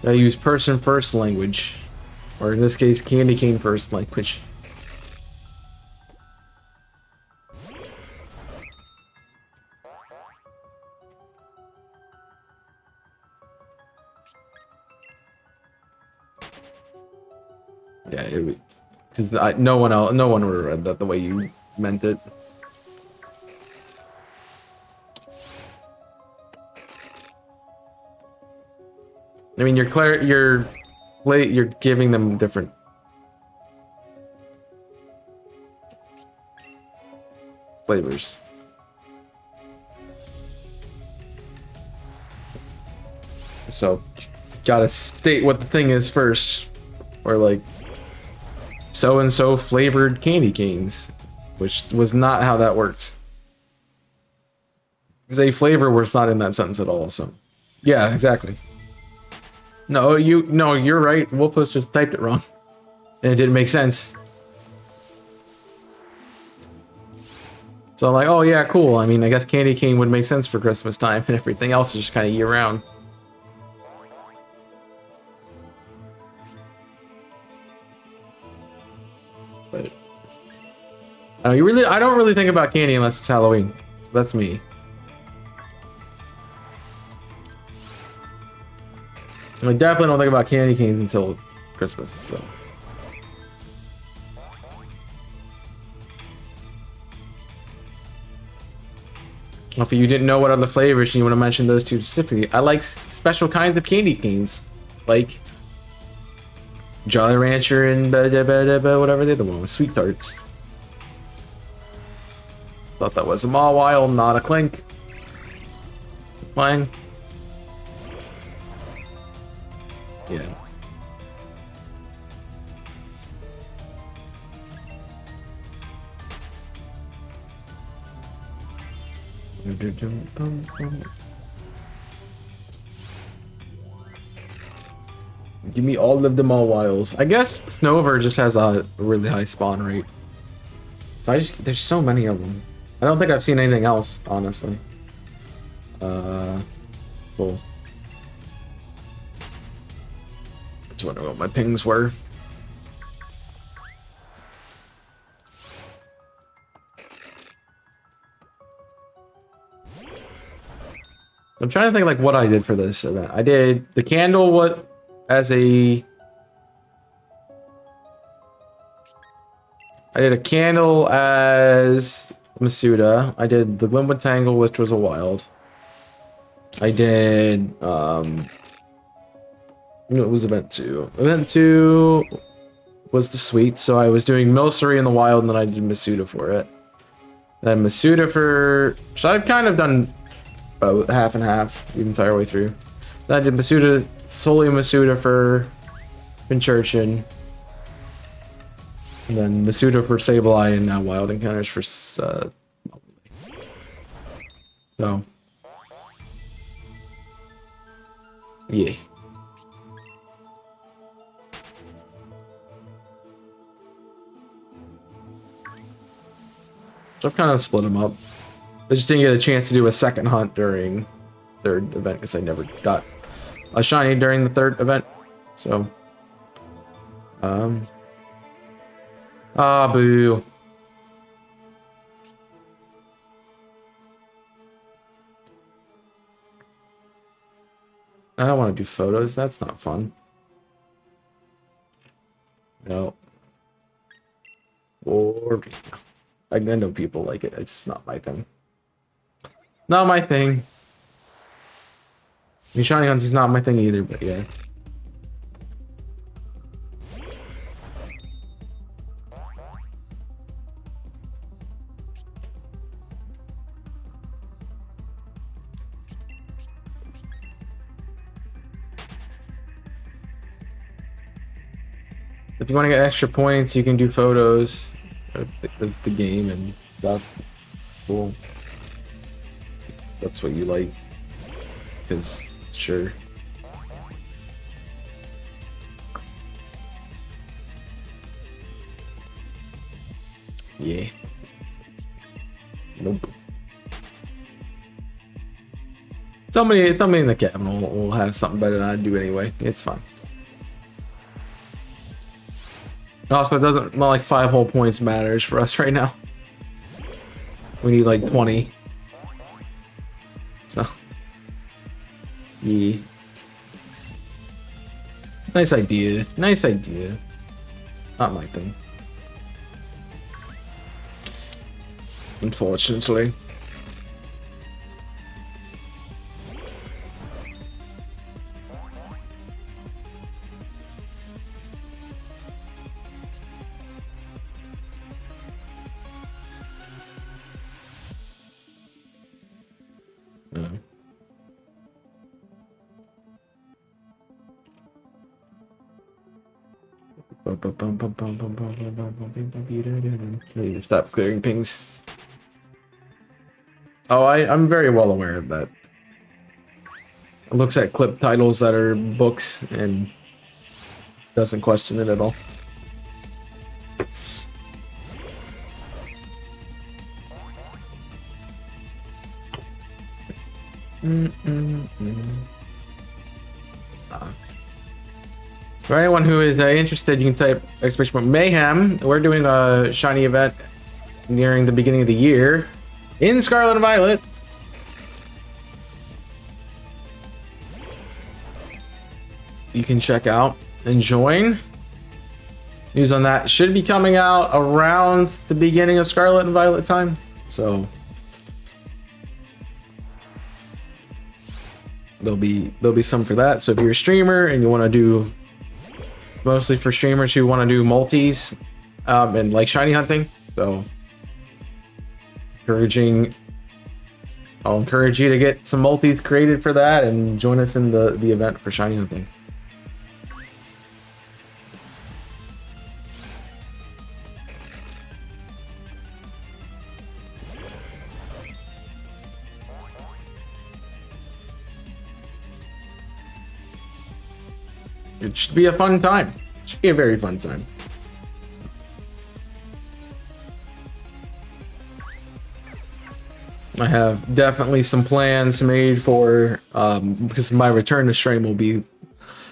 I use person first language, or in this case, candy cane first language. Yeah, it because no one would have read that the way you meant it. I mean, you're giving them different. Flavors. So, gotta state what the thing is first, or like so and so flavored candy canes, which was not how that worked. Because a flavor was not in that sentence at all. So, yeah, exactly. No, you're right. Wolfos just typed it wrong, and it didn't make sense. So I'm like, oh yeah, cool. I mean, I guess candy cane would make sense for Christmas time, and everything else is just kind of year round. But I don't really think about candy unless it's Halloween. So that's me. I definitely don't think about candy canes until it's Christmas. So. If you didn't know what other flavors and you want to mention those 2 specifically, I like special kinds of candy canes, like Jolly Rancher and whatever the other one was, Sweet Tarts. Thought that was a Mawile, not a Clink. Fine. Yeah. Give me all of the Mawiles. I guess Snover just has a really high spawn rate. So there's so many of them. I don't think I've seen anything else, honestly. Cool. Just wondering what my pings were. I'm trying to think like what I did for this event. I did the candle I did a candle as Masuda. I did the Glimwood Tangle, which was a wild. I did it was event 2. Event 2 was the sweet, so I was doing Milcery in the wild, and then I did Masuda for it. Then Masuda for... So I've kind of done half and half the entire way through. Then I did Masuda, solely Masuda for Pincurchin. And then Masuda for Sableye, and now Wild Encounters for so... Yeah. So I've kind of split them up. I just didn't get a chance to do a second hunt during third event because I never got a shiny during the third event. So, boo. I don't want to do photos. That's not fun. No. Or I know people like it. It's just not my thing. Not my thing. I mean, shiny hunts is not my thing either, but yeah. If you want to get extra points, you can do photos of the game and stuff. Cool. That's what you like. Because, sure. Yeah. Nope. Somebody in the cabin will have something better than I do anyway. It's fine. Also, it doesn't, well, like 5 whole points matters for us right now. We need like 20. So, yeah. Nice idea. Nice idea. Not my thing. Unfortunately. I need to stop clearing pings. Oh, I'm very well aware of that. It looks at clip titles that are books and doesn't question it at all. For anyone who is interested, you can type exclamation mayhem. We're doing a shiny event nearing the beginning of the year in Scarlet and Violet. You can check out and join. News on that should be coming out around the beginning of Scarlet and Violet time. So there'll be some for that. So if you're a streamer and you want to do, mostly for streamers who want to do multis and like shiny hunting, so I'll encourage you to get some multis created for that and join us in the event for shiny hunting. It should be a fun time. It should be a very fun time. I have definitely some plans made for, because my return to stream will be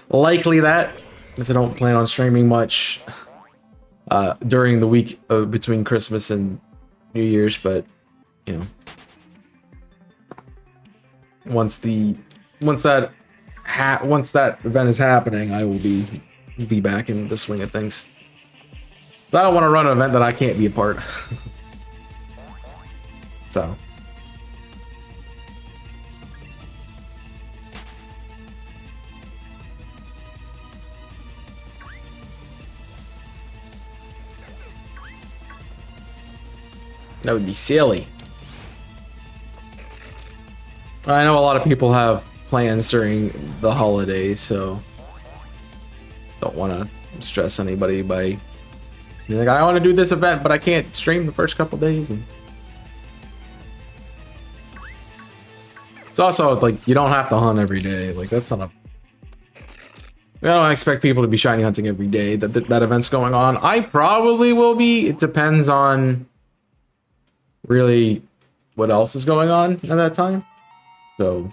likely that, because I don't plan on streaming much during the week between Christmas and New Year's, but, you know, once that event is happening, I will be back in the swing of things. But I don't want to run an event that I can't be a part. So. That would be silly. I know a lot of people have plans during the holidays, so don't want to stress anybody by being like, I want to do this event, but I can't stream the first couple days. And it's also like you don't have to hunt every day. Like that's not a. I don't expect people to be shiny hunting every day that event's going on. I probably will be. It depends on really what else is going on at that time. So.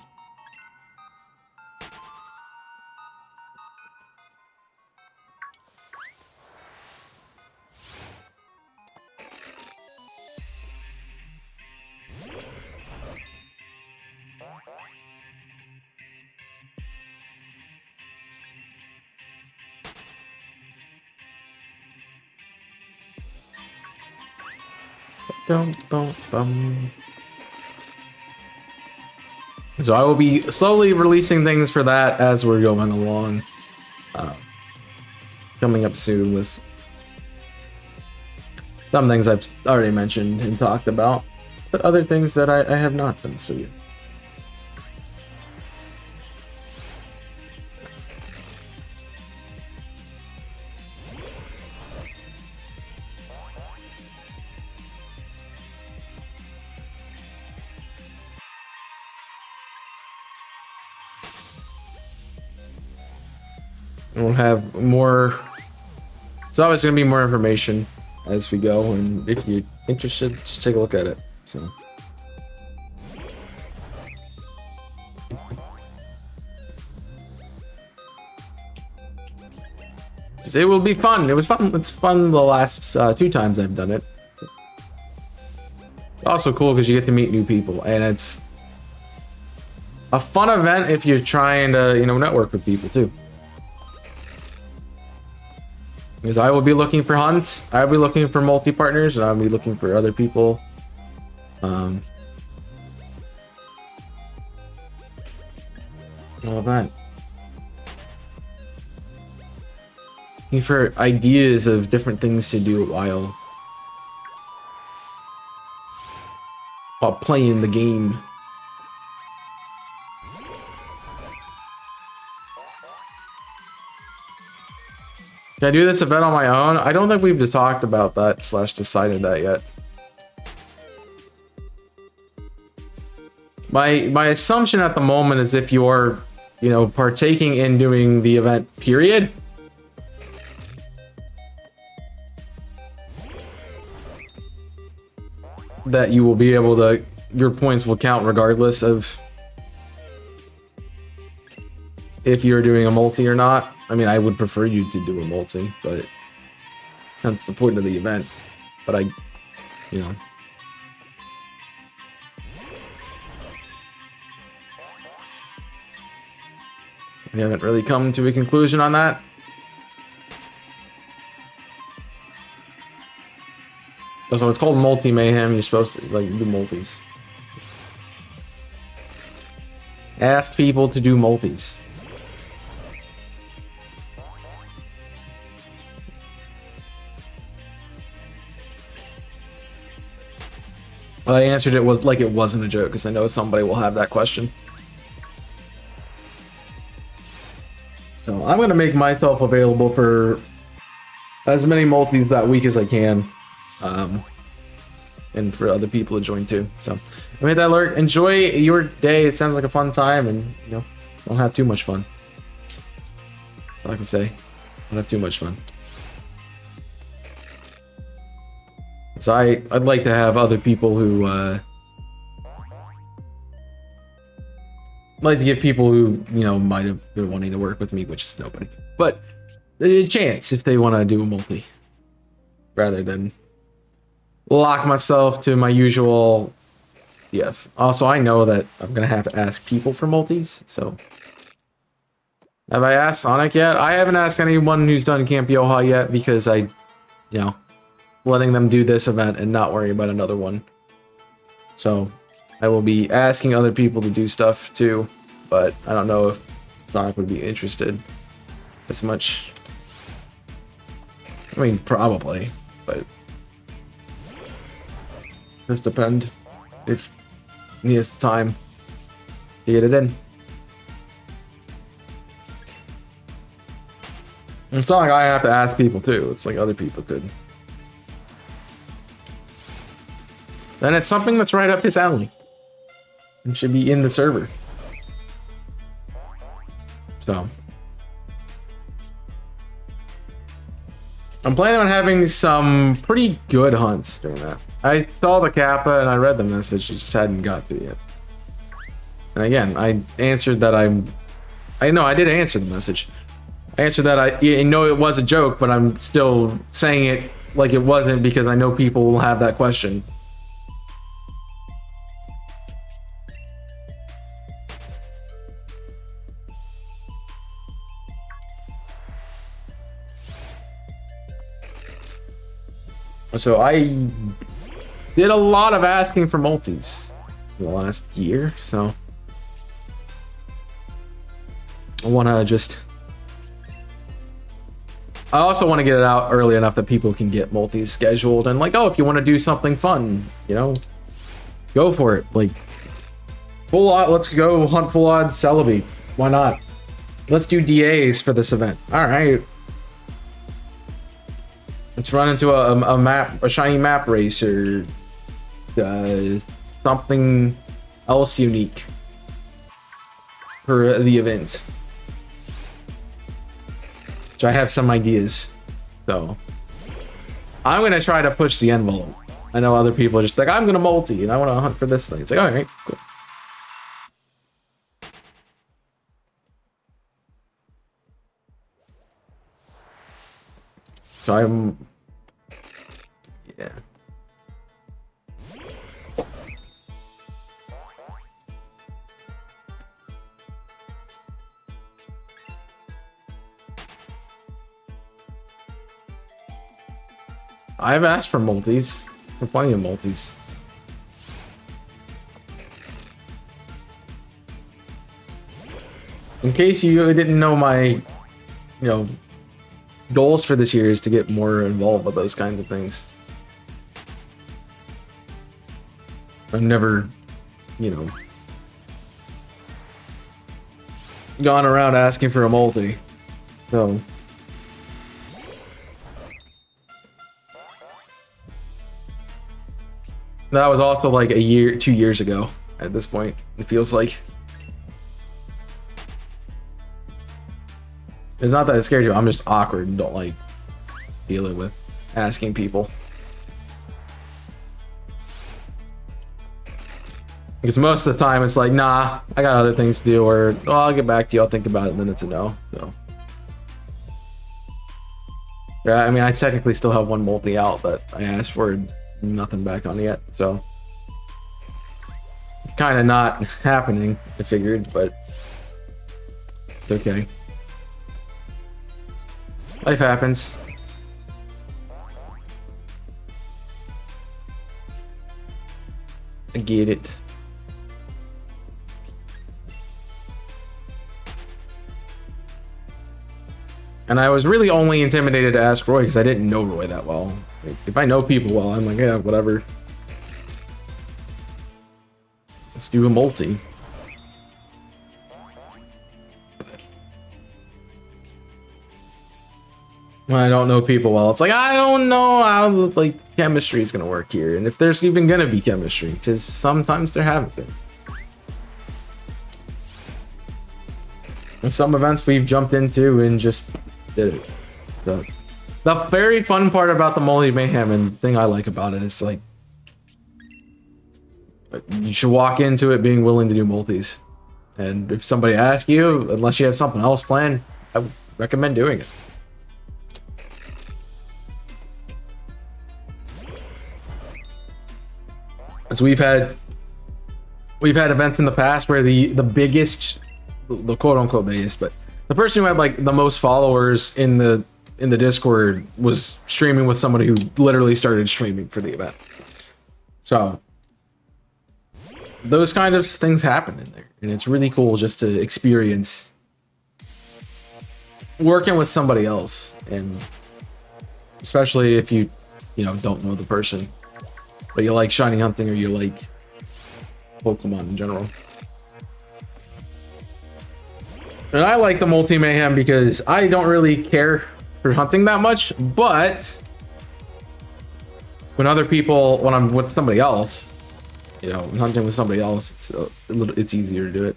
So I will be slowly releasing things for that as we're going along. Coming up soon with some things I've already mentioned and talked about, but other things that I have not done so yet. We'll have more. There's always going to be more information as we go, and if you're interested, just take a look at it. So. It will be fun. It was fun. It's fun the last 2 times I've done it. Also cool because you get to meet new people, and it's a fun event if you're trying to, you know, network with people too. Because I will be looking for hunts, I'll be looking for multi-partners, and I'll be looking for other people. All that. Looking for ideas of different things to do while playing the game. Can I do this event on my own? I don't think we've just talked about that / decided that yet. My assumption at the moment is if you're, you know, partaking in doing the event, period, that you will be able to, your points will count regardless of if you're doing a multi or not. I mean, I would prefer you to do a multi, but that's the point of the event. But you know. We haven't really come to a conclusion on that. That's what it's called, multi-mayhem. You're supposed to, like, do multis. Ask people to do multis. Well, I answered it like it wasn't a joke, because I know somebody will have that question. So I'm going to make myself available for as many multis that week as I can. And for other people to join too. So I made that alert. Enjoy your day. It sounds like a fun time, and you know, don't have too much fun. That's all I can say. Don't have too much fun. So I'd like to have other people who like to give people who, you know, might have been wanting to work with me, which is nobody, but a chance if they want to do a multi, rather than lock myself to my usual. Yeah. Also, I know that I'm gonna have to ask people for multis. So, have I asked Sonic yet? I haven't asked anyone who's done Camp Yoha yet, because you know, letting them do this event and not worry about another one. So, I will be asking other people to do stuff too, but I don't know if Sonic would be interested as much. I mean, probably, but. Just depend if he has time to get it in. It's not like I have to ask people too. It's like other people could. Then it's something that's right up his alley and should be in the server. So I'm planning on having some pretty good hunts during that. I saw the Kappa and I read the message, it just hadn't got to it yet. And again, I answered that I know I did answer the message. I answered that I know it was a joke, but I'm still saying it like it wasn't, because I know people will have that question. So I did a lot of asking for multis in the last year, so I also want to get it out early enough that people can get multis scheduled, and like, oh, if you want to do something fun, you know, go for it. Like, let's go hunt full odd Celebi. Why not? Let's do DAs for this event. All right. Let's run into a shiny map race, or something else unique for the event. which I have some ideas. So I'm gonna try to push the envelope. I know other people are just like, I'm gonna multi and I want to hunt for this thing. It's like, all right, cool. So yeah. I've asked for multis. For plenty of multis. In case you didn't know, my, goals for this year is to get more involved with those kinds of things. I've never, gone around asking for a multi. So that was also like 2 years ago at this point, it feels like. It's not that it scares you, I'm just awkward and don't like dealing with asking people. Because most of the time it's like, nah, I got other things to do, or oh, I'll get back to you, I'll think about it, and then it's a no. So yeah, I mean, I technically still have one multi out that I asked for, nothing back on yet, so kind of not happening, I figured, but it's okay. Life happens. I get it. And I was really only intimidated to ask Roy because I didn't know Roy that well. Like, if I know people well, I'm like, yeah, whatever. Let's do a multi. When I don't know people well, it's like, I don't know how like chemistry is gonna work here, and if there's even gonna be chemistry, because sometimes there haven't been. And some events we've jumped into and just did it. So the very fun part about the multi mayhem and thing I like about it is like you should walk into it being willing to do multis, and if somebody asks you, unless you have something else planned, I would recommend doing it. So we've had events in the past where the biggest, the quote unquote biggest, but the person who had like the most followers in the Discord was streaming with somebody who literally started streaming for the event. So those kind of things happen in there, and it's really cool just to experience working with somebody else, and especially if you don't know the person, but you like shiny hunting or you like Pokemon in general. And I like the multi mayhem because I don't really care for hunting that much, but when I'm with somebody else, when hunting with somebody else, it's easier to do it.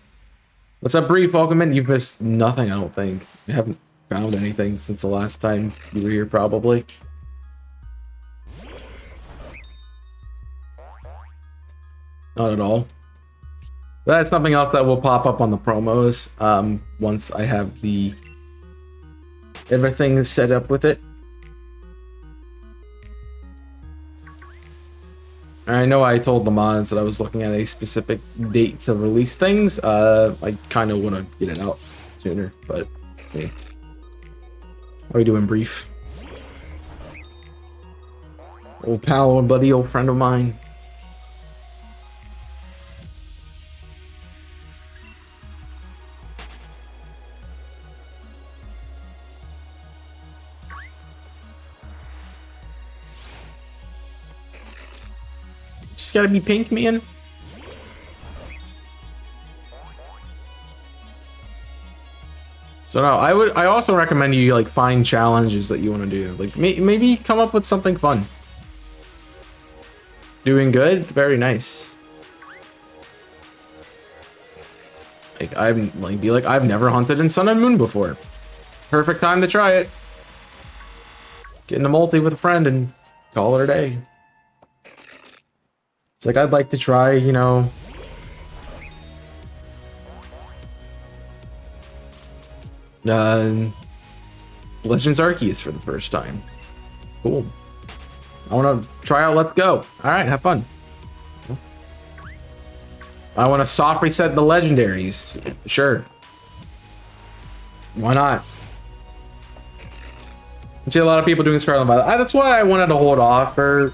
What's up, Bree? Welcome in. You've missed nothing, I don't think. You haven't found anything since the last time you were here, probably. Not at all. That's something else that will pop up on the promos once I have everything set up with it. I know I told the mods that I was looking at a specific date to release things. I kind of want to get it out sooner, but hey. How are we doing, Brief? Old pal, old buddy, old friend of mine. Gotta be pink, man. So no, I also recommend you like find challenges that you want to do. Like maybe come up with something fun. Doing good, very nice. Like I've never hunted in Sun and Moon before. perfect time to try it. Get into multi with a friend and call it a day. It's like I'd like to try, you know, Legends Arceus for the first time. Cool. I want to try out Let's Go. All right, have fun. I want to soft reset the legendaries. Sure. Why not? I see a lot of people doing Scarlet and Violet. That's why I wanted to hold off for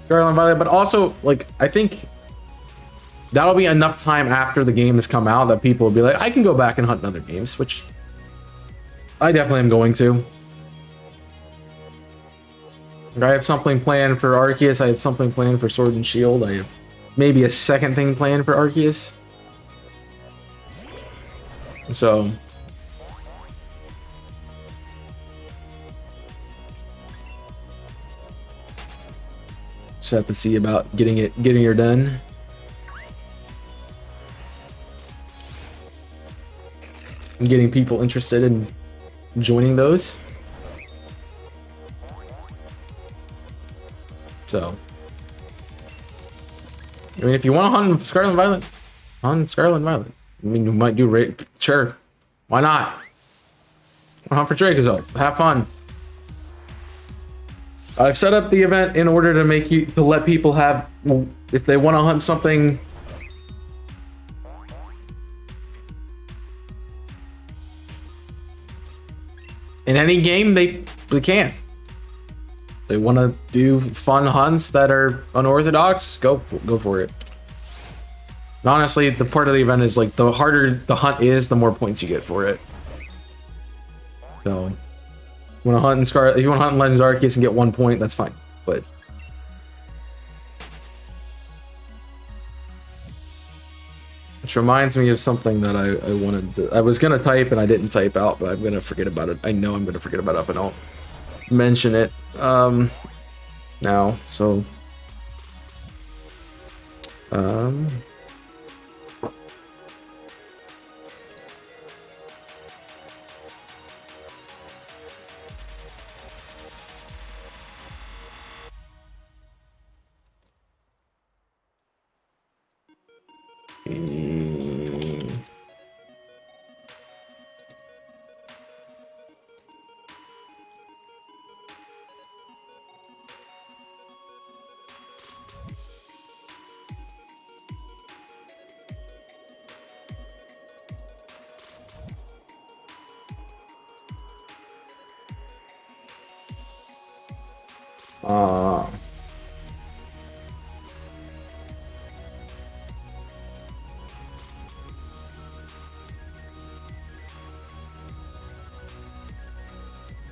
Scarlet and Violet, but also, like, I think that'll be enough time after the game has come out that people will be like, I can go back and hunt in other games, which I definitely am going to. I have something planned for Arceus. I have something planned for Sword and Shield. I have maybe a second thing planned for Arceus. So just have to see about getting her done. And getting people interested in joining those. So, I mean, if you want to hunt Scarlet and Violet, hunt Scarlet and Violet. I mean, you might do raid. Sure, why not? Hunt for Dracozolt. Have fun. I've set up the event in order to let people have, if they want to hunt something in any game, they can. They want to do fun hunts that are unorthodox, go for it. And honestly, the part of the event is like the harder the hunt is, the more points you get for it. So, if you want to hunt in Scarlet, if you want to hunt in Legends Arceus and get 1 point, that's fine. But which reminds me of something that I wanted to. I was gonna type and I didn't type out, but I'm gonna forget about it. I know I'm gonna forget about it if I don't mention it now. So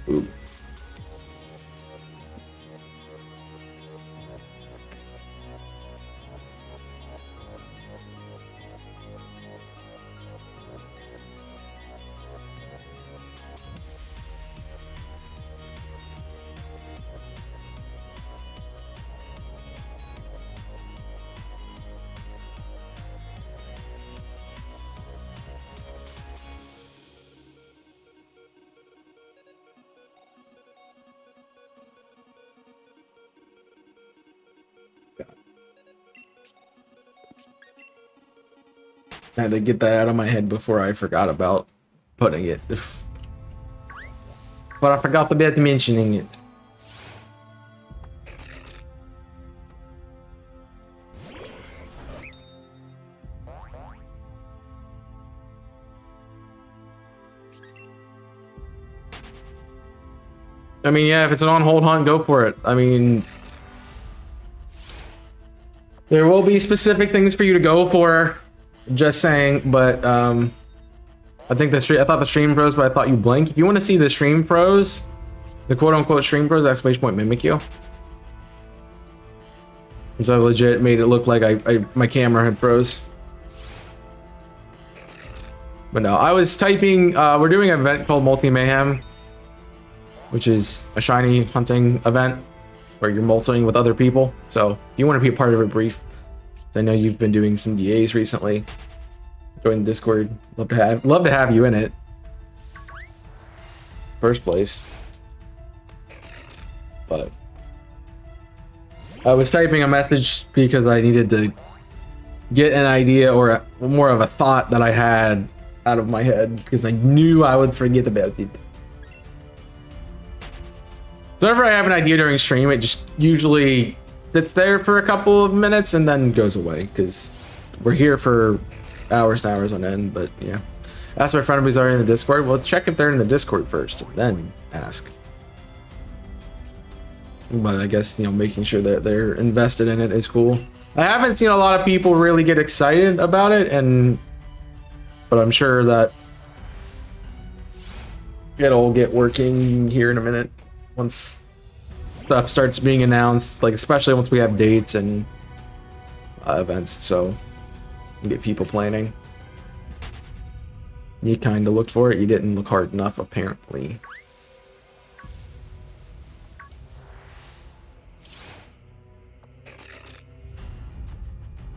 ooh. I had to get that out of my head before I forgot about putting it. But I forgot about mentioning it. I mean, yeah, if it's an on-hold hunt, go for it. I mean, there will be specific things for you to go for. Just saying, but I think I thought the stream pros, but I thought you blink. If you want to see the stream pros, the quote-unquote stream pros, exclamation point Mimikyu. So I legit made it look like my camera had froze. But no, I was typing, we're doing an event called Multi Mayhem, which is a shiny hunting event where you're multing with other people. So if you want to be a part of it, brief. I know you've been doing some DAs recently. Join the Discord. Love to have you in it. first place. But I was typing a message because I needed to get an idea or more of a thought that I had out of my head because I knew I would forget about it. So whenever I have an idea during stream, it just usually sits there for a couple of minutes and then goes away because we're here for hours and hours on end. But yeah, ask my friend if he's already in the Discord. Well, check if they're in the Discord first, then ask. But I guess, you know, making sure that they're invested in it is cool. I haven't seen a lot of people really get excited about it, but I'm sure that it'll get working here in a minute once stuff starts being announced, like especially once we have dates and events, so you get people planning. You kind of looked for it. You didn't look hard enough, apparently.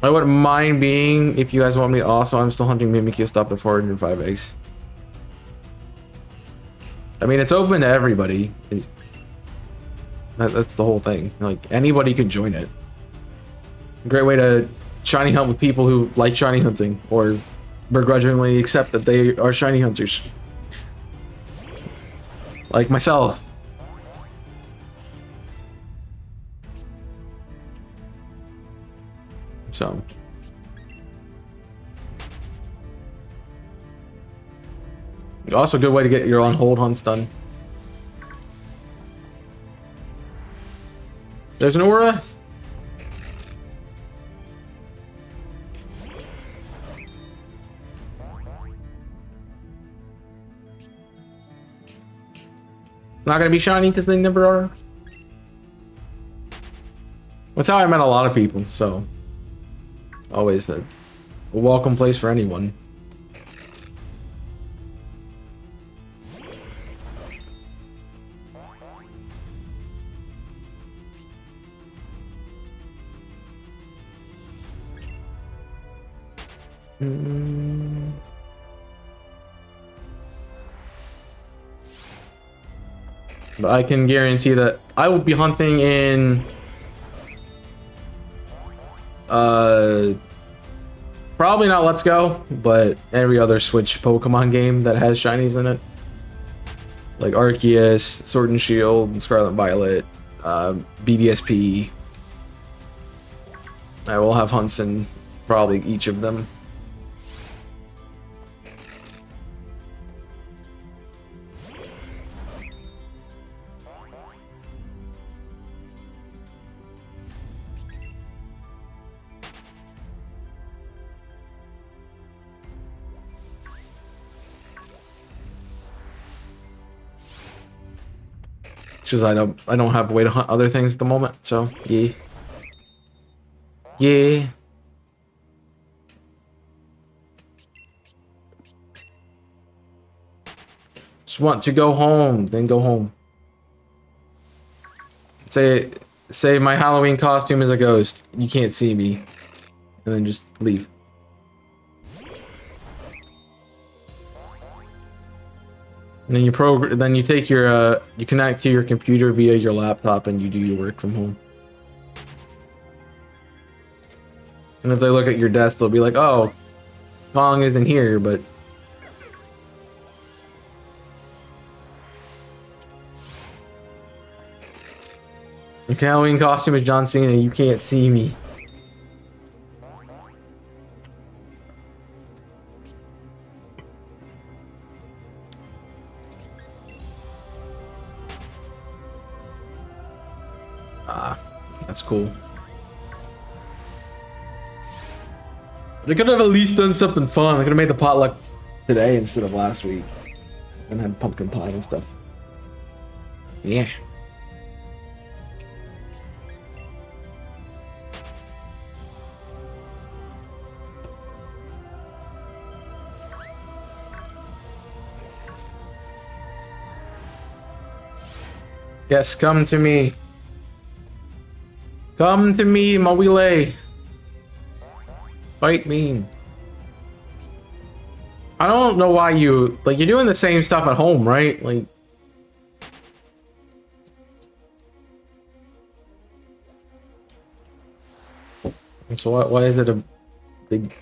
I wouldn't mind being, if you guys want me to also, I'm still hunting Mimikyu stop at 405 eggs. I mean, it's open to everybody. That's the whole thing. Like, anybody could join it. A great way to shiny hunt with people who like shiny hunting, or begrudgingly accept that they are shiny hunters. Like myself. So. Also a good way to get your on hold hunts done. There's an aura. Not gonna be shiny because they never are. That's how I met a lot of people, so always a welcome place for anyone. But I can guarantee that I will be hunting in probably not Let's Go, but every other Switch Pokemon game that has shinies in it. Like Arceus, Sword and Shield, and Scarlet and Violet, BDSP. I will have hunts in probably each of them. Because I don't have a way to hunt other things at the moment, so yeah. Yeah. Just want to go home, then go home. Say my Halloween costume is a ghost. You can't see me. And then just leave. And then you take your you connect to your computer via your laptop and you do your work from home. And if they look at your desk, they'll be like, "Oh, Kong isn't here," but the Halloween costume is John Cena. You can't see me. That's cool. They could have at least done something fun. They could have made the potluck today instead of last week. And had pumpkin pie and stuff. Yeah. Yes, come to me. Come to me, Mawile. Fight me. I don't know why you're doing the same stuff at home, right? Like, So why is it a big...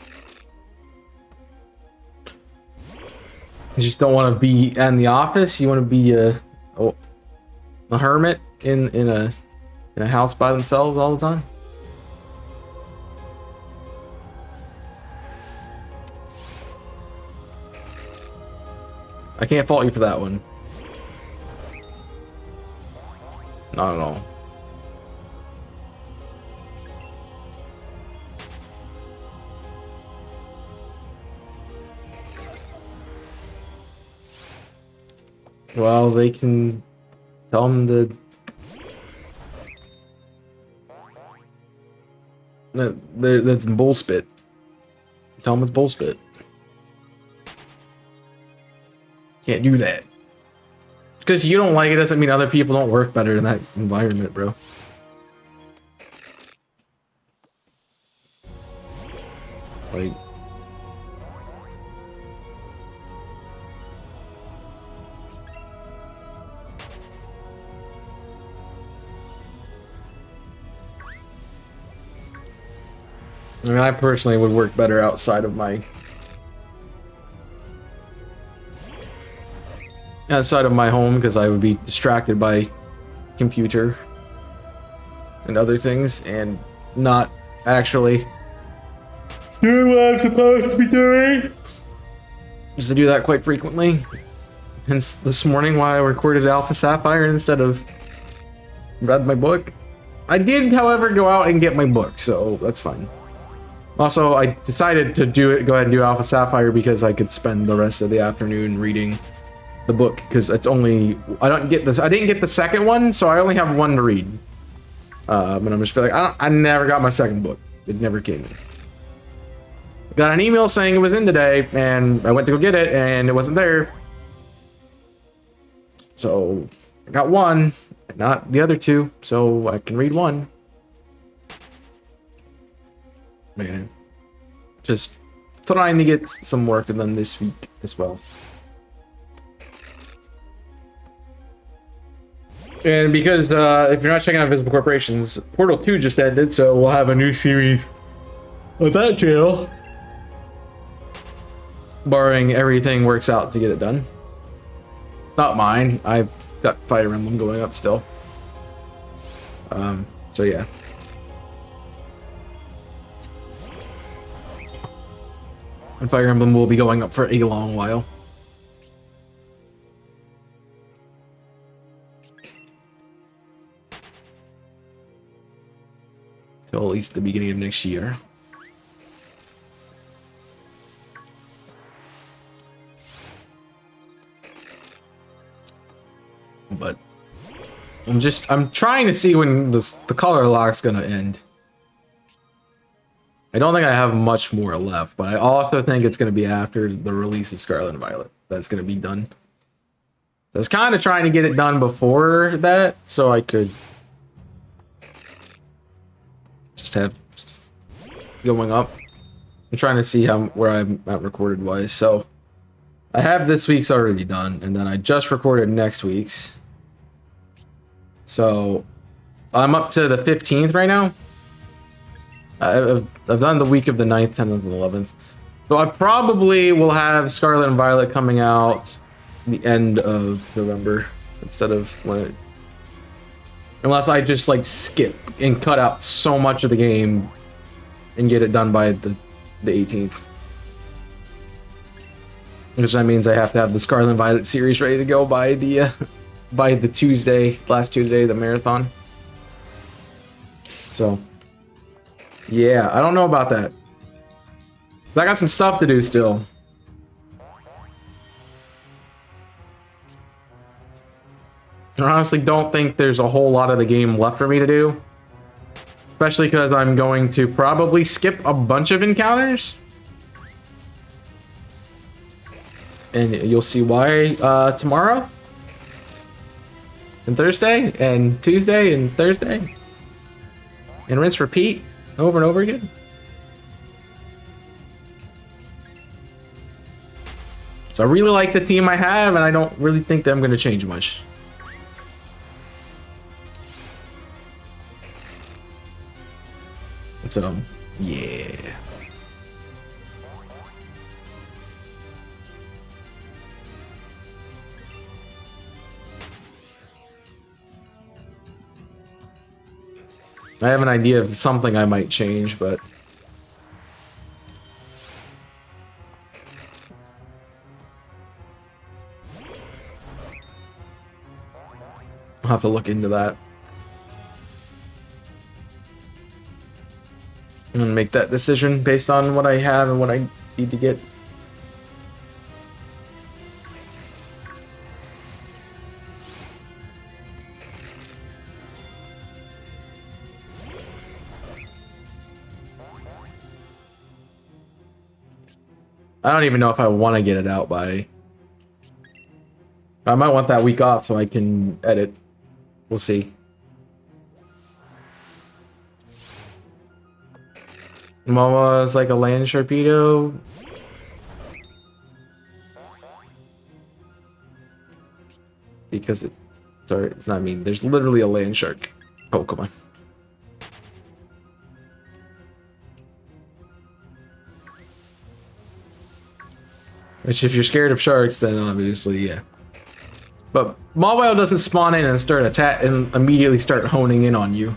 You just don't want to be in the office? You want to be a hermit in a house by themselves all the time? I can't fault you for that one. Not at all. Well, they can tell them to... That's bullspit. Tell them it's bullspit. Can't do that. Because you don't like it doesn't mean other people don't work better in that environment, bro. Like... I mean, I personally would work better outside of my home because I would be distracted by computer and other things and not actually doing what I'm supposed to be doing. Just to do that quite frequently. Hence this morning why I recorded Alpha Sapphire instead of read my book. I did, however, go out and get my book, so that's fine. Also, I decided to go ahead and do Alpha Sapphire because I could spend the rest of the afternoon reading the book because it's only I didn't get the second one, so I only have one to read. But I'm just like I never got my second book. It never came in. Got an email saying it was in today, and I went to go get it, and it wasn't there. So I got one, not the other two, so I can read one. Man, just trying to get some work done this week as well. And because if you're not checking out Visible Corporations, Portal 2 just ended, so we'll have a new series on that channel. Barring everything works out to get it done. Not mine. I've got Fire Emblem going up still. So yeah. And Fire Emblem will be going up for a long while. Till at least the beginning of next year. But I'm trying to see when the color lock's gonna end. I don't think I have much more left, but I also think it's going to be after the release of Scarlet and Violet. That's going to be done. I was kind of trying to get it done before that, so I could just have going up. I'm trying to see where I'm at recorded wise. So I have this week's already done, and then I just recorded next week's. So I'm up to the 15th right now. I've done the week of the 9th, 10th, and 11th. So I probably will have Scarlet and Violet coming out the end of November instead of when it... Unless I just like skip and cut out so much of the game and get it done by the 18th. Which that means I have to have the Scarlet and Violet series ready to go by the Tuesday, last Tuesday, the marathon. So... yeah, I don't know about that. I got some stuff to do still. I honestly don't think there's a whole lot of the game left for me to do. Especially because I'm going to probably skip a bunch of encounters. And you'll see why tomorrow. And Thursday, and Tuesday, and Thursday. And rinse repeat. Over and over again. So I really like the team I have, and I don't really think that I'm going to change much. So Yeah. I have an idea of something I might change, but I'll have to look into that. I'm gonna make that decision based on what I have and what I need to get. I don't even know if I want to get it out by... I might want that week off so I can edit. We'll see. Momo is like a land sharpedo. Because it... Sorry, I mean, there's literally a land shark Pokemon. Which, if you're scared of sharks, then obviously, yeah. But Mawile doesn't spawn in and start attack and immediately start honing in on you.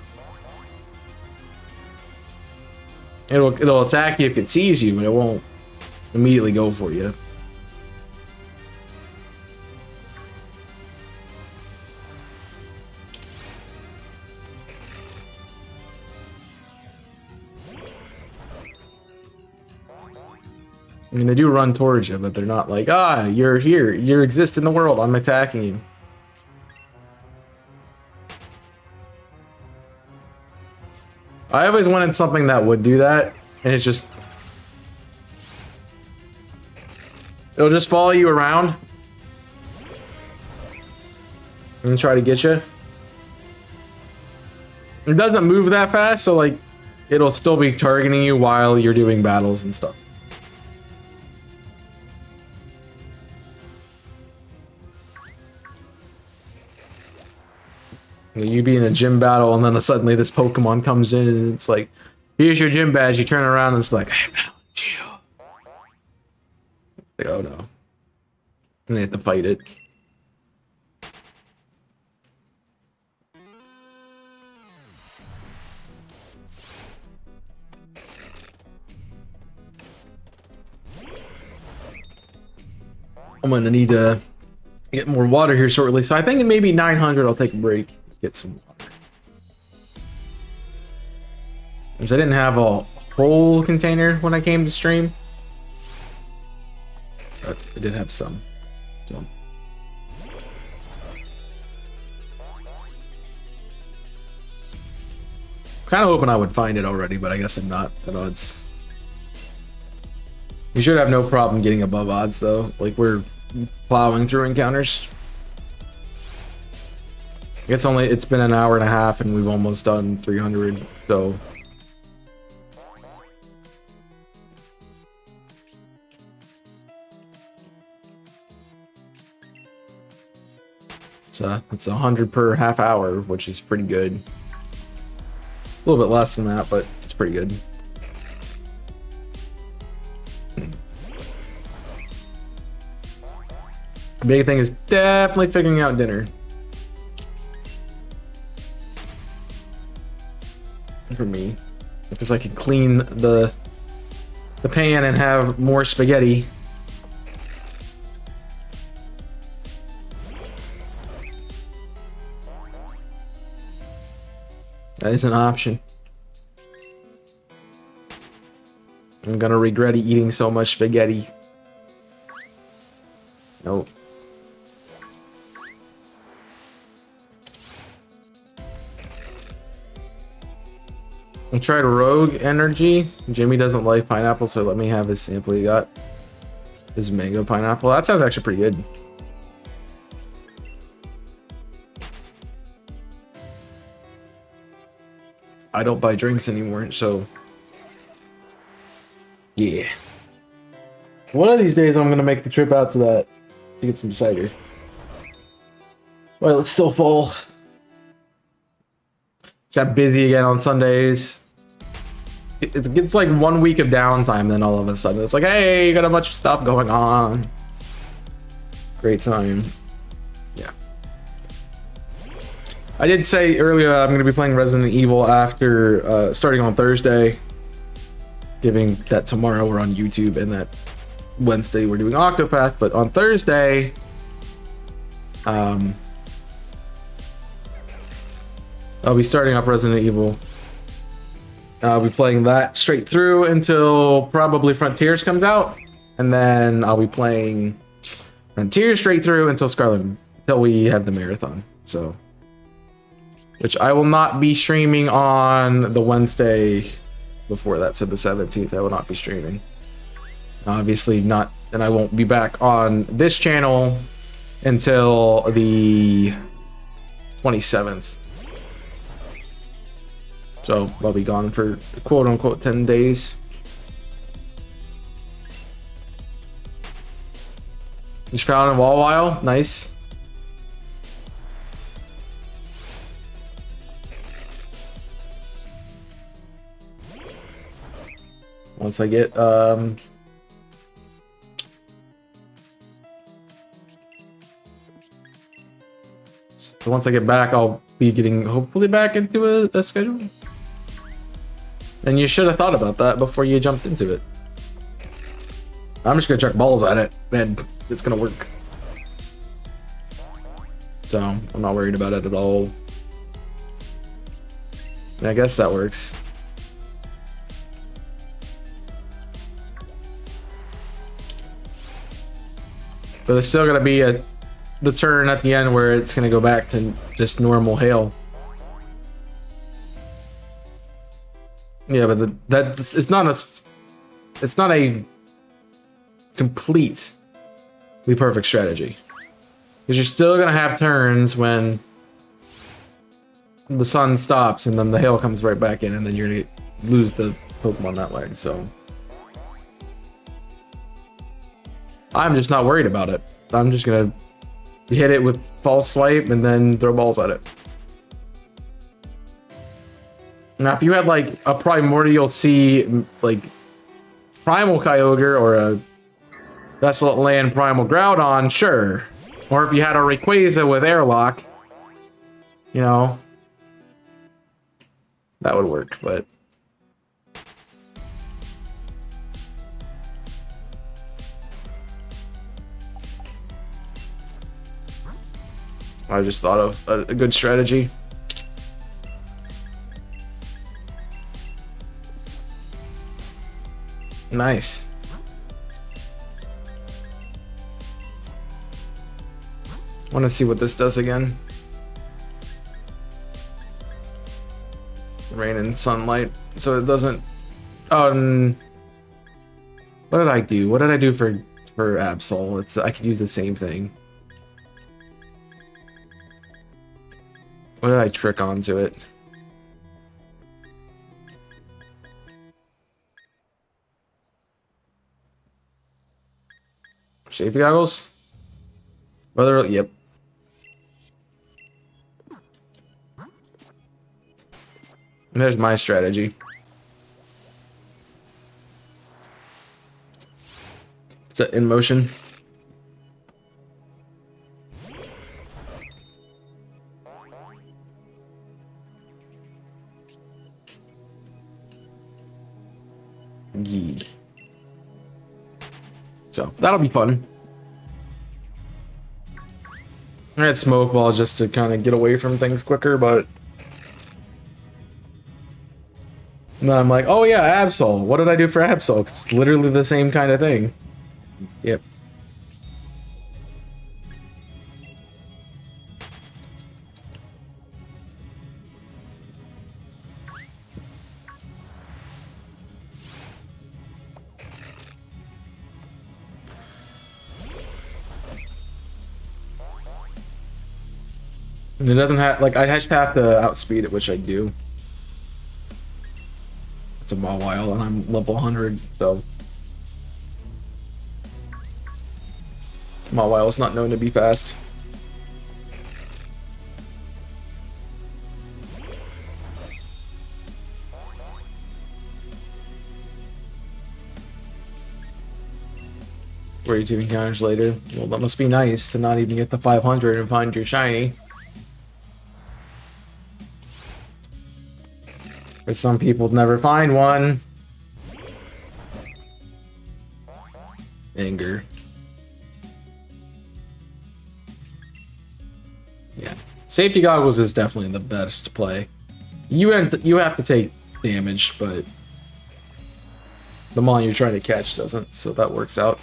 It'll attack you if it sees you, but it won't immediately go for you. I mean, they do run towards you, but they're not like, ah, you're here, you exist in the world, I'm attacking you. I always wanted something that would do that, and it's just... It'll just follow you around and try to get you. It doesn't move that fast, so like, it'll still be targeting you while you're doing battles and stuff. You be in a gym battle, and then suddenly this Pokemon comes in, and it's like, here's your gym badge. You turn around, and it's like, I found you. Like, oh no. And they have to fight it. I'm gonna need to get more water here shortly, so I think in maybe 900 I'll take a break. Get some water. Because I didn't have a whole container when I came to stream. But I did have some. So. Kind of hoping I would find it already, but I guess I'm not at odds. We should have no problem getting above odds though. Like, we're plowing through encounters. It's been an hour and a half and we've almost done 300, so. It's 100 per half hour, which is pretty good. A little bit less than that, but it's pretty good. The big thing is definitely figuring out dinner. For me, because I could clean the pan and have more spaghetti. That is an option. I'm gonna regret eating so much spaghetti. Nope. I tried Rogue Energy. Jimmy doesn't like pineapple, so let me have his sample. He got his mango pineapple. That sounds actually pretty good. I don't buy drinks anymore, so yeah. One of these days I'm gonna make the trip out to that to get some cider. Well, it's still full. Got busy again on Sundays. it gets like 1 week of downtime, then all of a sudden it's like, hey, you got a bunch of stuff going on. Great time. Yeah. I did say earlier I'm going to be playing Resident Evil after starting on Thursday, giving that tomorrow we're on YouTube and that Wednesday we're doing Octopath, but on Thursday I'll be starting up Resident Evil. I'll be playing that straight through until probably Frontiers comes out, and then I'll be playing Frontiers straight through until until we have the marathon. So, which I will not be streaming on the Wednesday before that, so the 17th. I will not be streaming. Obviously not, and I won't be back on this channel until the 27th. So I'll be gone for quote unquote 10 days. Just found a wall while. Nice. Once I get once I get back, I'll be getting hopefully back into a schedule. And you should have thought about that before you jumped into it. I'm just gonna chuck balls at it, and it's gonna work. So I'm not worried about it at all. And I guess that works. But there's still gonna be the turn at the end where it's gonna go back to just normal hail. Yeah, but it's not a completely perfect strategy, because you're still gonna have turns when the sun stops and then the hail comes right back in, and then you're gonna lose the Pokemon that way. So I'm just not worried about it. I'm just gonna hit it with false swipe and then throw balls at it. Now, if you had like a Primordial Sea, like Primal Kyogre, or a Desolate Land Primal Groudon, sure. Or if you had a Rayquaza with Airlock, you know, that would work, but I just thought of a good strategy. Nice. Want to see what this does again. Rain and sunlight, so it doesn't. What did I do? What did I do for Absol? I could use the same thing. What did I trick onto it? Safety goggles? Brother, yep. And there's my strategy. Set in motion. Yee. So that'll be fun. I had smoke balls just to kind of get away from things quicker, but then I'm like, oh yeah, Absol. What did I do for Absol? 'Cause it's literally the same kind of thing. Yep. And it doesn't have, like, I just have to outspeed it, which I do. It's a Mawile, and I'm level 100, so Mawile is not known to be fast. for YouTube encounters later. Well, that must be nice to not even get the 500 and find your shiny. But some people never find one. Anger. Yeah. Safety goggles is definitely the best play. You have to take damage, but the mon you're trying to catch doesn't, so that works out.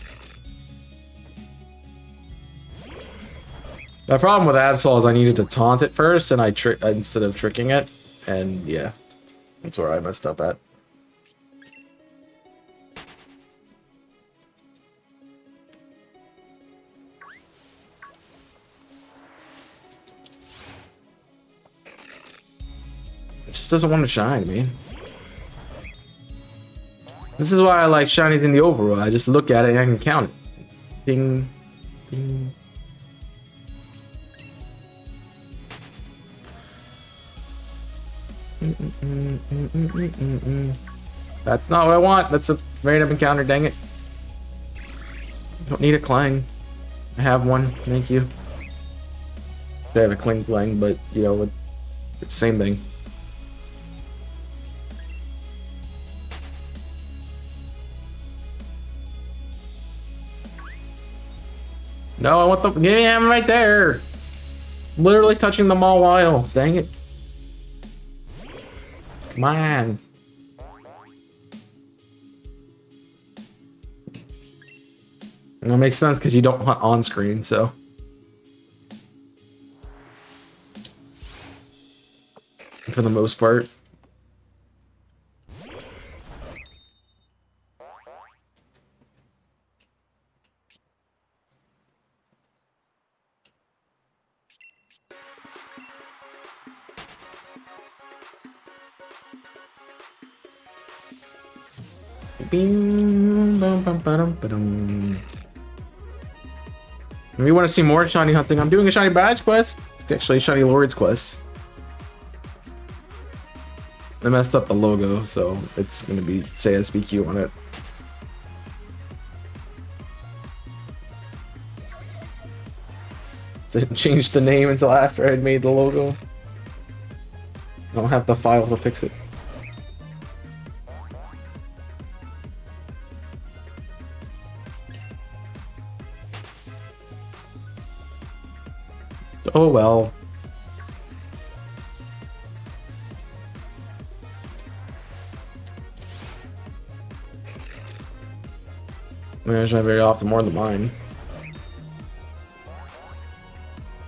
The problem with Absol is I needed to taunt it first, and I instead of tricking it, and yeah, that's where I messed up at. It just doesn't want to shine, man. This is why I like shinies in the overworld. I just look at it and I can count it. Ding, ding. That's not what I want. That's a random encounter, dang it. Don't need a clang. I have one, thank you. I have a clang, but you know, it's the same thing. No, I want the... Yeah, I'm right there. Literally touching them all while. Dang it. Come on. Well, it makes sense because you don't hunt on screen, so. For the most part. If you want to see more shiny hunting, I'm doing a shiny badge quest. It's actually a shiny lords quest. I messed up the logo, so it's gonna be say SBQ on it. So I didn't change the name until after I had made the logo. I don't have the file to fix it. Oh well. It's not very often, more than mine.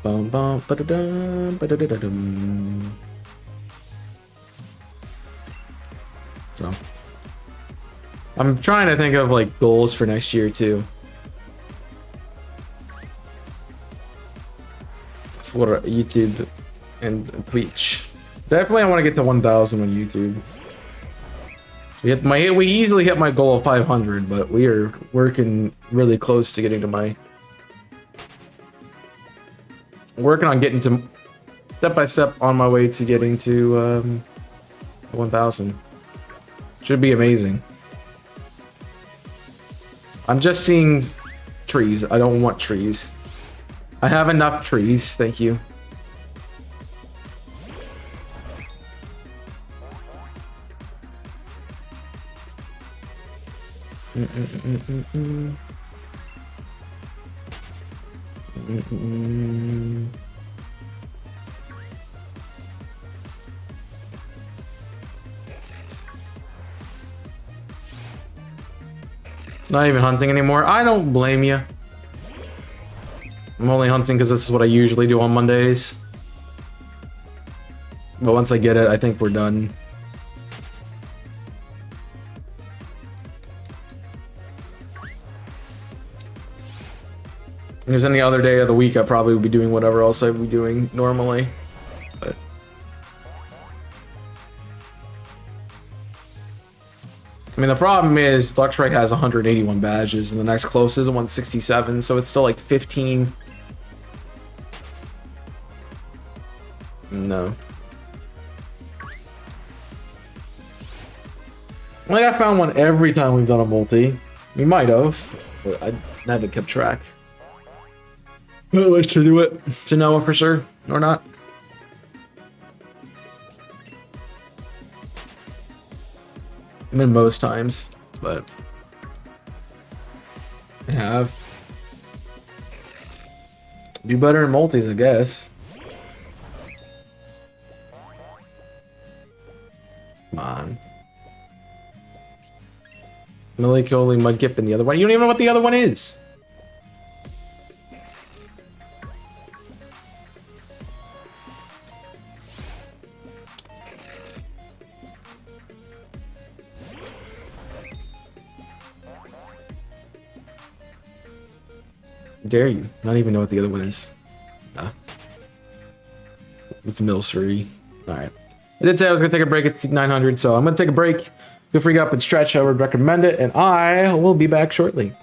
Bum bum ba-da-dum, ba-da-da-da-dum. So I'm trying to think of like goals for next year too. For YouTube and Twitch. Definitely I want to get to 1,000 on YouTube. We easily hit my goal of 500, but we are working really close to getting to my... Working on getting to... Step by step on my way to getting to 1,000. Should be amazing. I'm just seeing trees. I don't want trees. I have enough trees, thank you. Not even hunting anymore. I don't blame you. I'm only hunting because this is what I usually do on Mondays. But once I get it, I think we're done. If there's any other day of the week, I probably would be doing whatever else I'd be doing normally. But I mean, the problem is Luxray has 181 badges, and the next closest is 167, so it's still like 15. No. Like, I found one every time we've done a multi. We might have. But I haven't kept track. How much to do it to know for sure or not. I mean, most times, but I have. Do better in multis, I guess. Come on. Malik only Mudkip and the other one. You don't even know what the other one is. Dare you not even know what the other one is? Nah. It's Milcery. All right. I did say I was gonna take a break at 900, so I'm gonna take a break. Feel free to go up and stretch. I would recommend it, and I will be back shortly.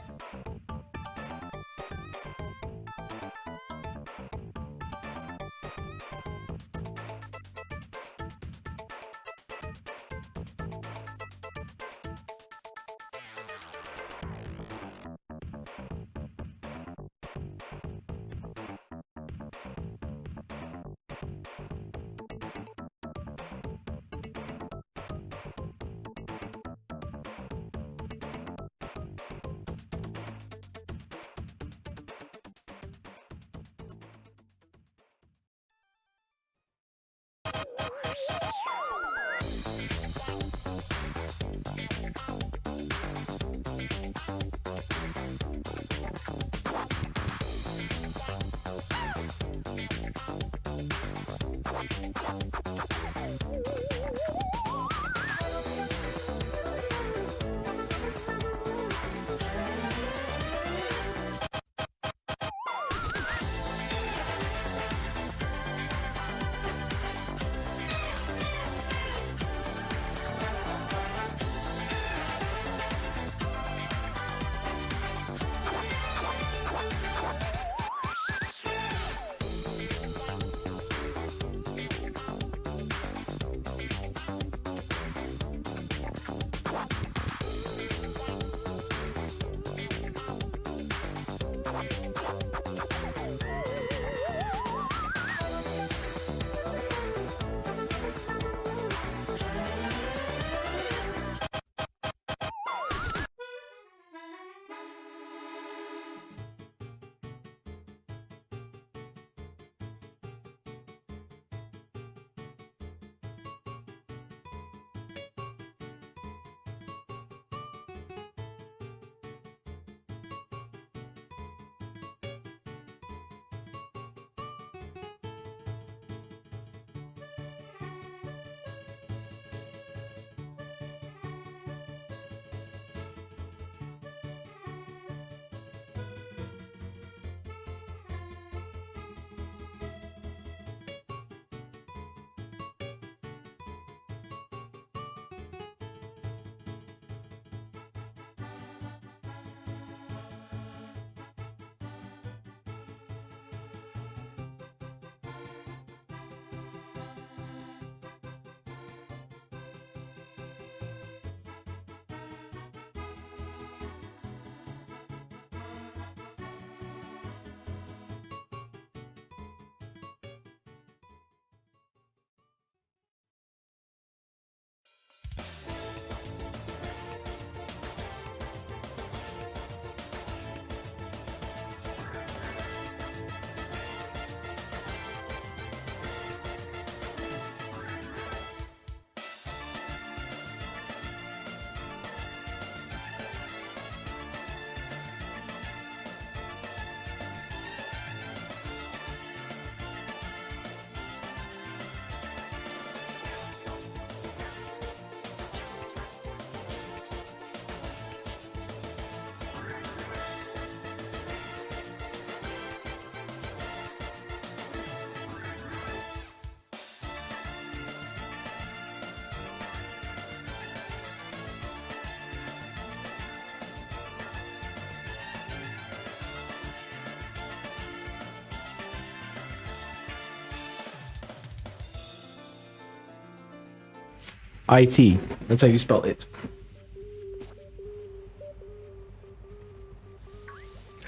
IT. That's how you spell it.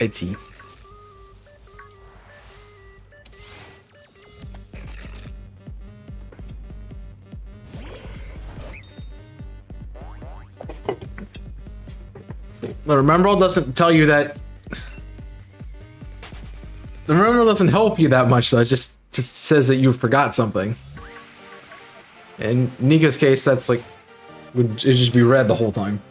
IT. The remember doesn't tell you that. The remember doesn't help you that much, though. It just says that you forgot something. In Nico's case, that's like would just be red the whole time.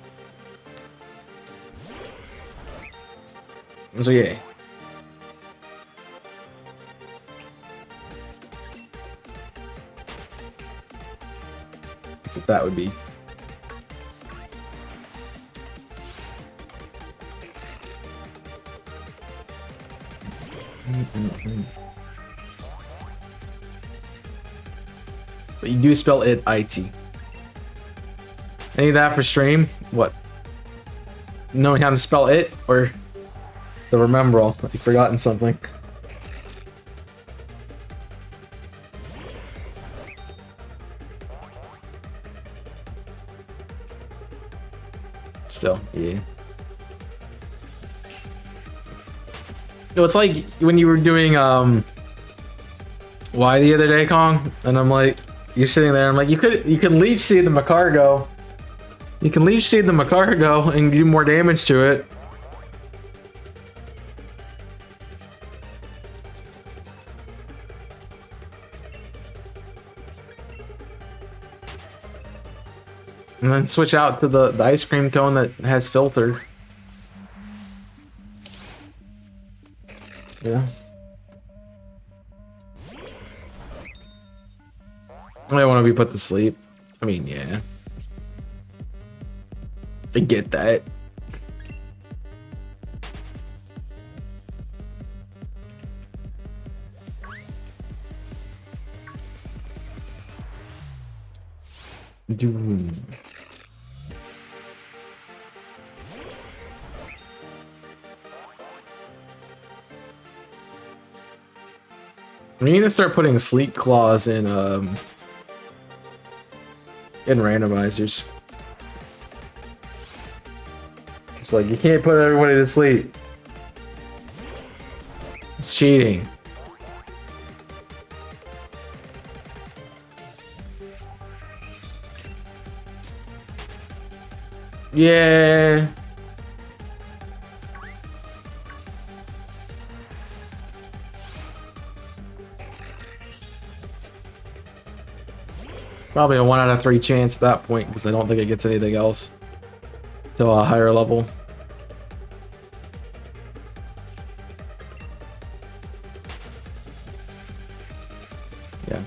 So yeah. That's what that would be. But you do spell it IT. Any of that for stream? What? Knowing how to spell it or the remember all? You've forgotten something. Still, yeah. No, it's like when you were doing why the other day, Kong, and I'm like, you're sitting there. I'm like, you can leech seed the Macargo. You can leech seed the Macargo and do more damage to it. And then switch out to the ice cream cone that has filter. Yeah. I don't want to be put to sleep. I mean, yeah. I get that. Doom. We need to start putting sleep claws in randomizers. It's like you can't put everybody to sleep. It's cheating. Yeah. Probably a 1 out of 3 chance at that point because I don't think it gets anything else till a higher level. Yeah.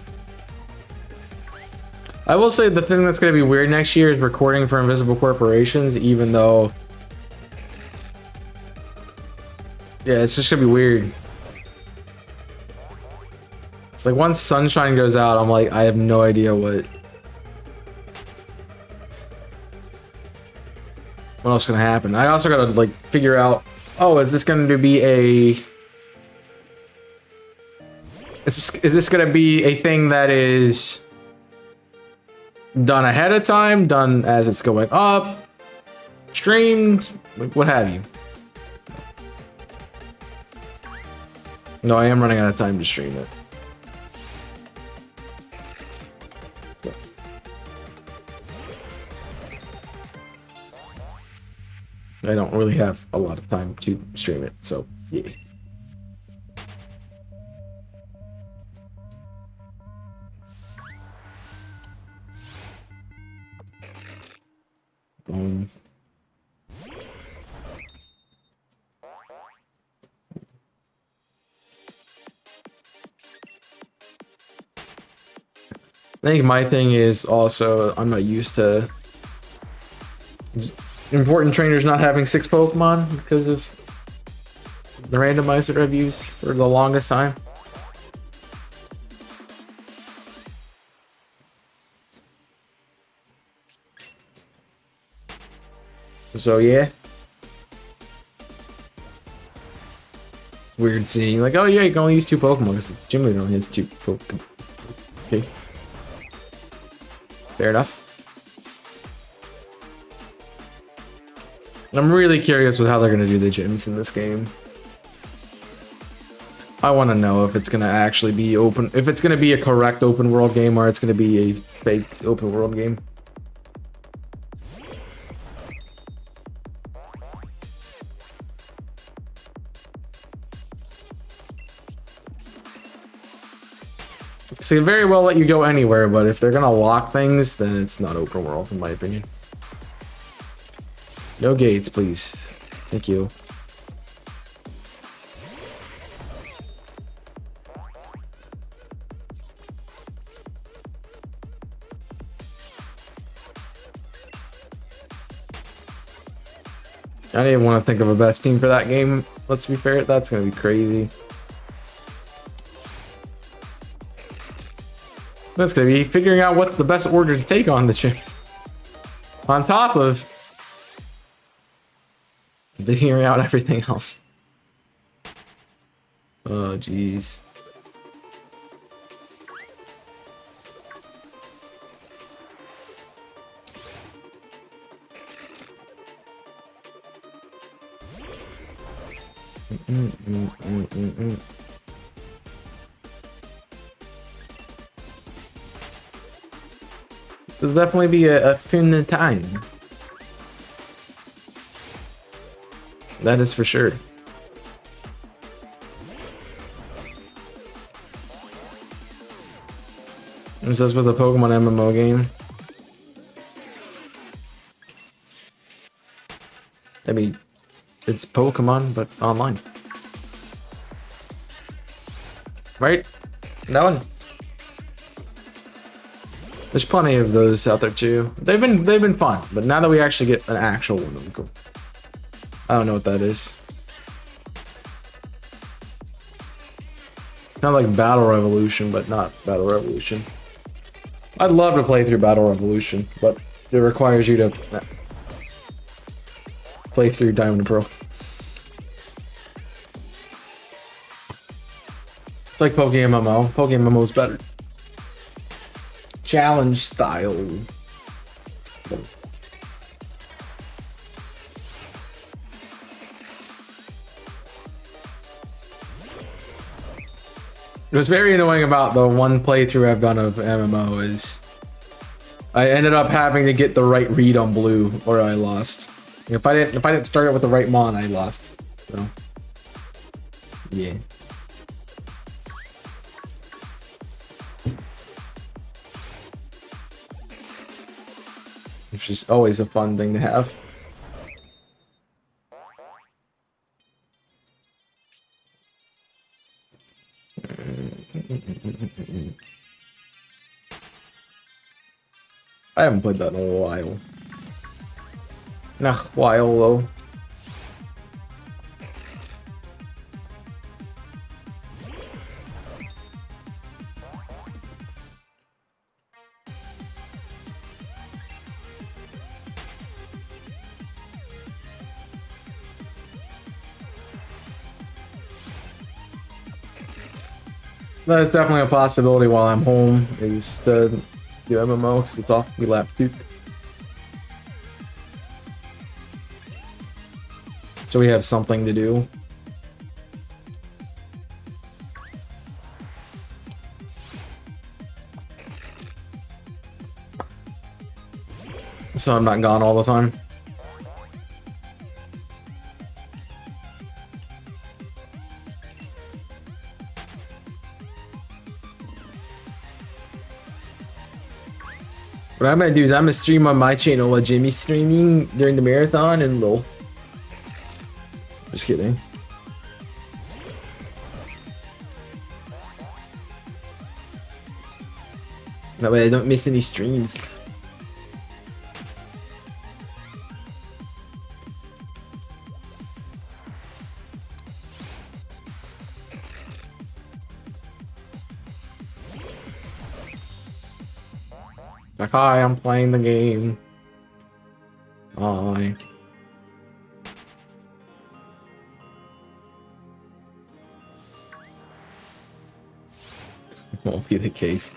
I will say the thing that's going to be weird next year is recording for invisible corporations, even though... Yeah, it's just going to be weird. It's like once Sunshine goes out, I'm like, I have no idea what else is gonna happen. I also gotta like figure out, oh, is this gonna be a is this gonna be a thing that is done ahead of time, done as it's going up, streamed, like what have you. No, I am running out of time to stream it. I don't really have a lot of time to stream it, so yeah. I think my thing is also I'm not used to important trainers not having 6 Pokemon because of the randomizer I've used for the longest time. So yeah. Weird seeing like, oh yeah, you can only use 2 Pokemon because Gym Leader only has 2 Pokemon. Okay. Fair enough. I'm really curious with how they're gonna do the gyms in this game. I want to know if it's gonna actually be open, if it's gonna be a correct open world game or it's gonna be a fake open world game. So they very well let you go anywhere, but if they're gonna lock things, then it's not open world, in my opinion. No gates, please. Thank you. I didn't even want to think of a best team for that game. Let's be fair, that's gonna be crazy. That's gonna be figuring out what's the best order to take on the ships. On top of figuring out everything else. Oh, jeez. There'll definitely be a fun time. That is for sure. This is with a Pokemon MMO game. I mean, it's Pokemon, but online. Right? That one. There's plenty of those out there too. They've been fun, but now that we actually get an actual one of them, I don't know what that is. Kind of like Battle Revolution, but not Battle Revolution. I'd love to play through Battle Revolution, but it requires you to play through Diamond and Pearl. It's like PokeMMO. PokeMMO is better. Challenge style. What's very annoying about the one playthrough I've done of MMO is I ended up having to get the right read on blue or I lost. If I didn't start it with the right mon, I lost. So yeah. Which is always a fun thing to have. I haven't played that in a while. Nah, while though. That's definitely a possibility while I'm home, is to do MMO, because it's off me lap too. So we have something to do. So I'm not gone all the time. What I'm gonna do is I'm gonna stream on my channel while Jimmy's streaming during the marathon and lol. Just kidding. That way I don't miss any streams. Like, hi, I'm playing the game. Hi. Won't be the case.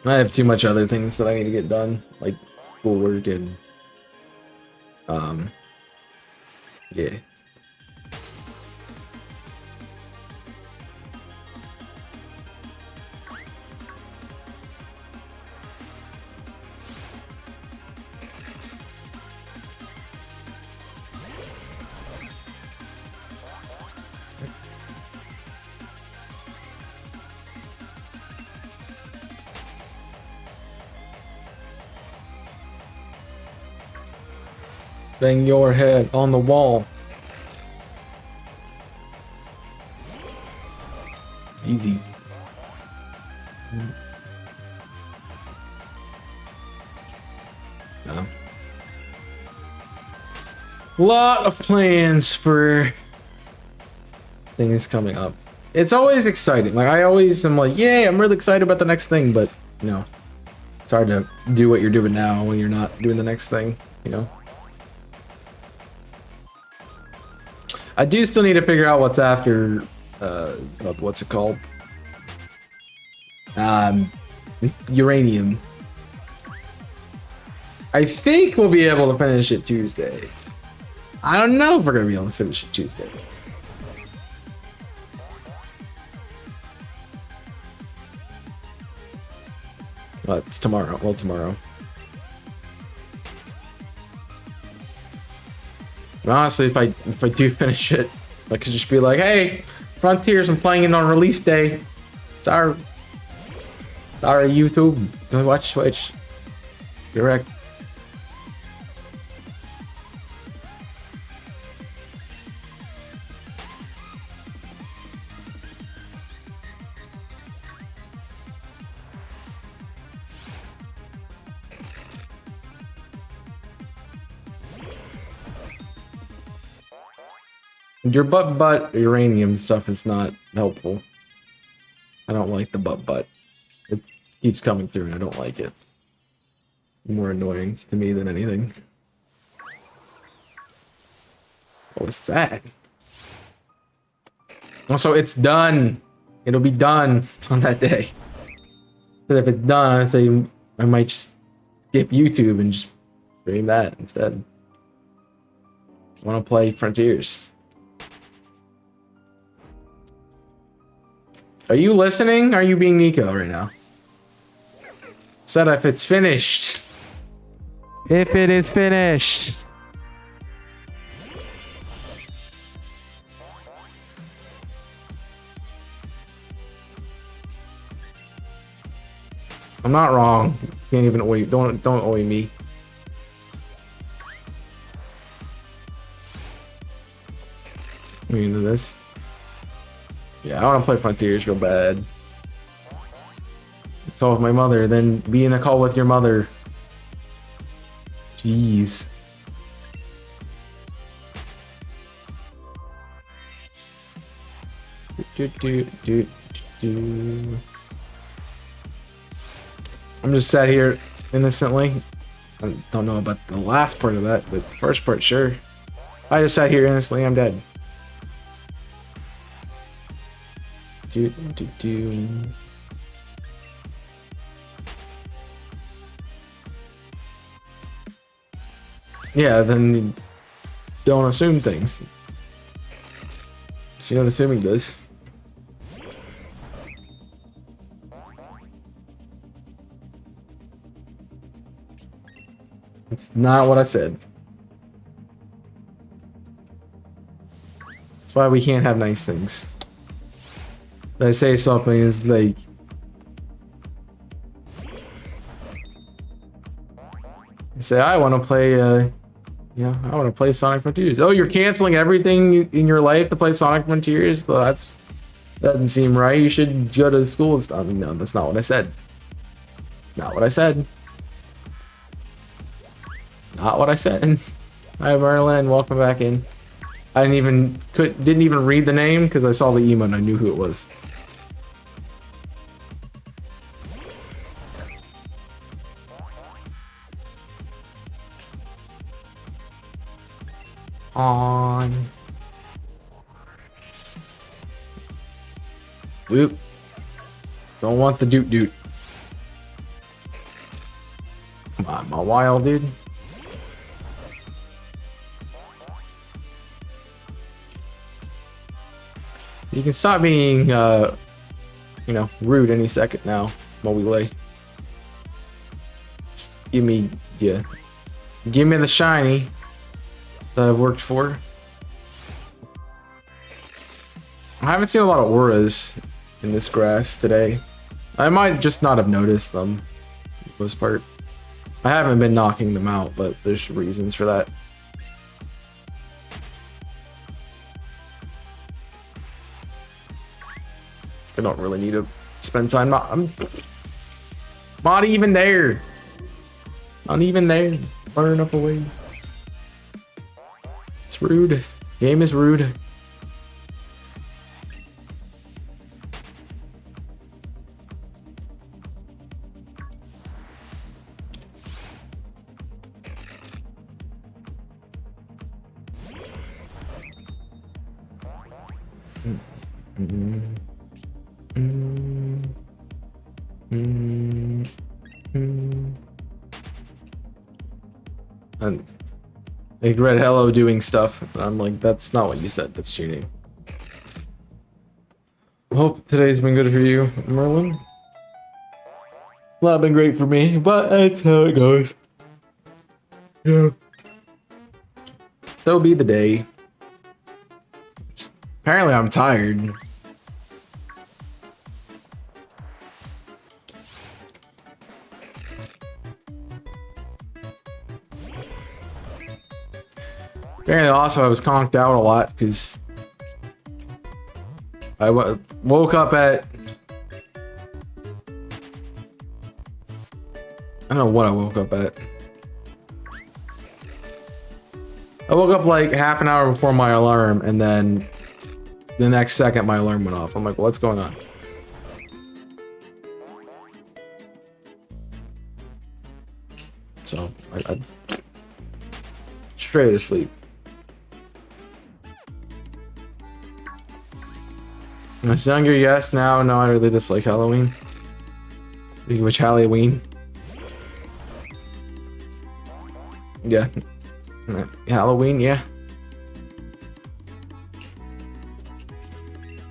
I have too much other things that I need to get done, like schoolwork and yeah. Bang your head on the wall. Easy. No. Lot of plans for things coming up. It's always exciting. Like, I always am like, yay, I'm really excited about the next thing, but, you know, it's hard to do what you're doing now when you're not doing the next thing, you know? I do still need to figure out what's after, what's it called? Uranium. I think we'll be able to finish it Tuesday. I don't know if we're gonna be able to finish it Tuesday. Well, it's tomorrow. Well, tomorrow. And honestly, if I do finish it, I could just be like, hey, Frontiers, I'm playing it on release day. Sorry, YouTube. Don't watch Twitch. Direct. Your butt uranium stuff is not helpful. I don't like the butt. It keeps coming through and I don't like it. More annoying to me than anything. What was that? Also, it's done. It'll be done on that day. But if it's done, I say I might just skip YouTube and just stream that instead. I want to play Frontiers. Are you listening? Are you being Nico right now? Said if it's finished. If it is finished. I'm not wrong. Can't even wait. Don't owe me. We into this. Yeah, I want to play Frontiers real bad. Call with my mother, then be in a call with your mother. Jeez. I'm just sat here innocently. I don't know about the last part of that, but the first part, sure. I just sat here innocently, I'm dead. Yeah, then don't assume things. You're not assuming this. It's not what I said. That's why we can't have nice things. I say something is like, say I want to play I want to play Sonic Frontiers. Oh, you're canceling everything in your life to play Sonic Frontiers? Well, that doesn't seem right. You should go to school and stuff. No, that's not what I said. It's not what I said. Not what I said. Hi Merlin, welcome back in. I didn't even read the name because I saw the email and I knew who it was. On. Whoop. Don't want the doot. Come on, my wild dude. You can stop being, rude any second now while we lay. Just give me the shiny that I've worked for. I haven't seen a lot of auras in this grass today. I might just not have noticed them, for the most part. I haven't been knocking them out, but there's reasons for that. I don't really need to spend time. I'm not even there. Not even there. Far enough away. It's rude. Game is rude. And I read hello doing stuff. I'm like, that's not what you said. That's cheating. Hope today's been good for you, Merlin. Not been great for me, but that's how it goes. Yeah. So be the day. Apparently I'm tired. Apparently also I was conked out a lot because I woke up at... I don't know what I woke up at. I woke up like half an hour before my alarm, and then the next second my alarm went off. I'm like, what's going on? So I straight asleep. When I was younger, yes. Now, no, I really dislike Halloween. Which Halloween? Yeah. Halloween, yeah.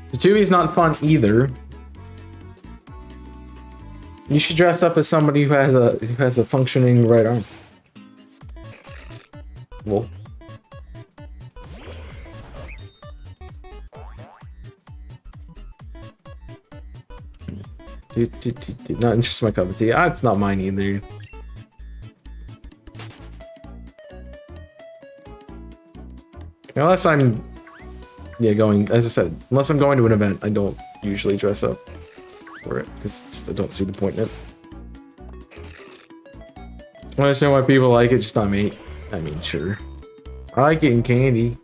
So Tubi's not fun either. You should dress up as somebody who has a functioning right arm. Well. Not just my cup of tea. It's not mine either. Unless I'm, going, as I said, unless I'm going to an event, I don't usually dress up for it, because I don't see the point in it. I understand why people like it, just not me. I mean, sure. I like eating candy.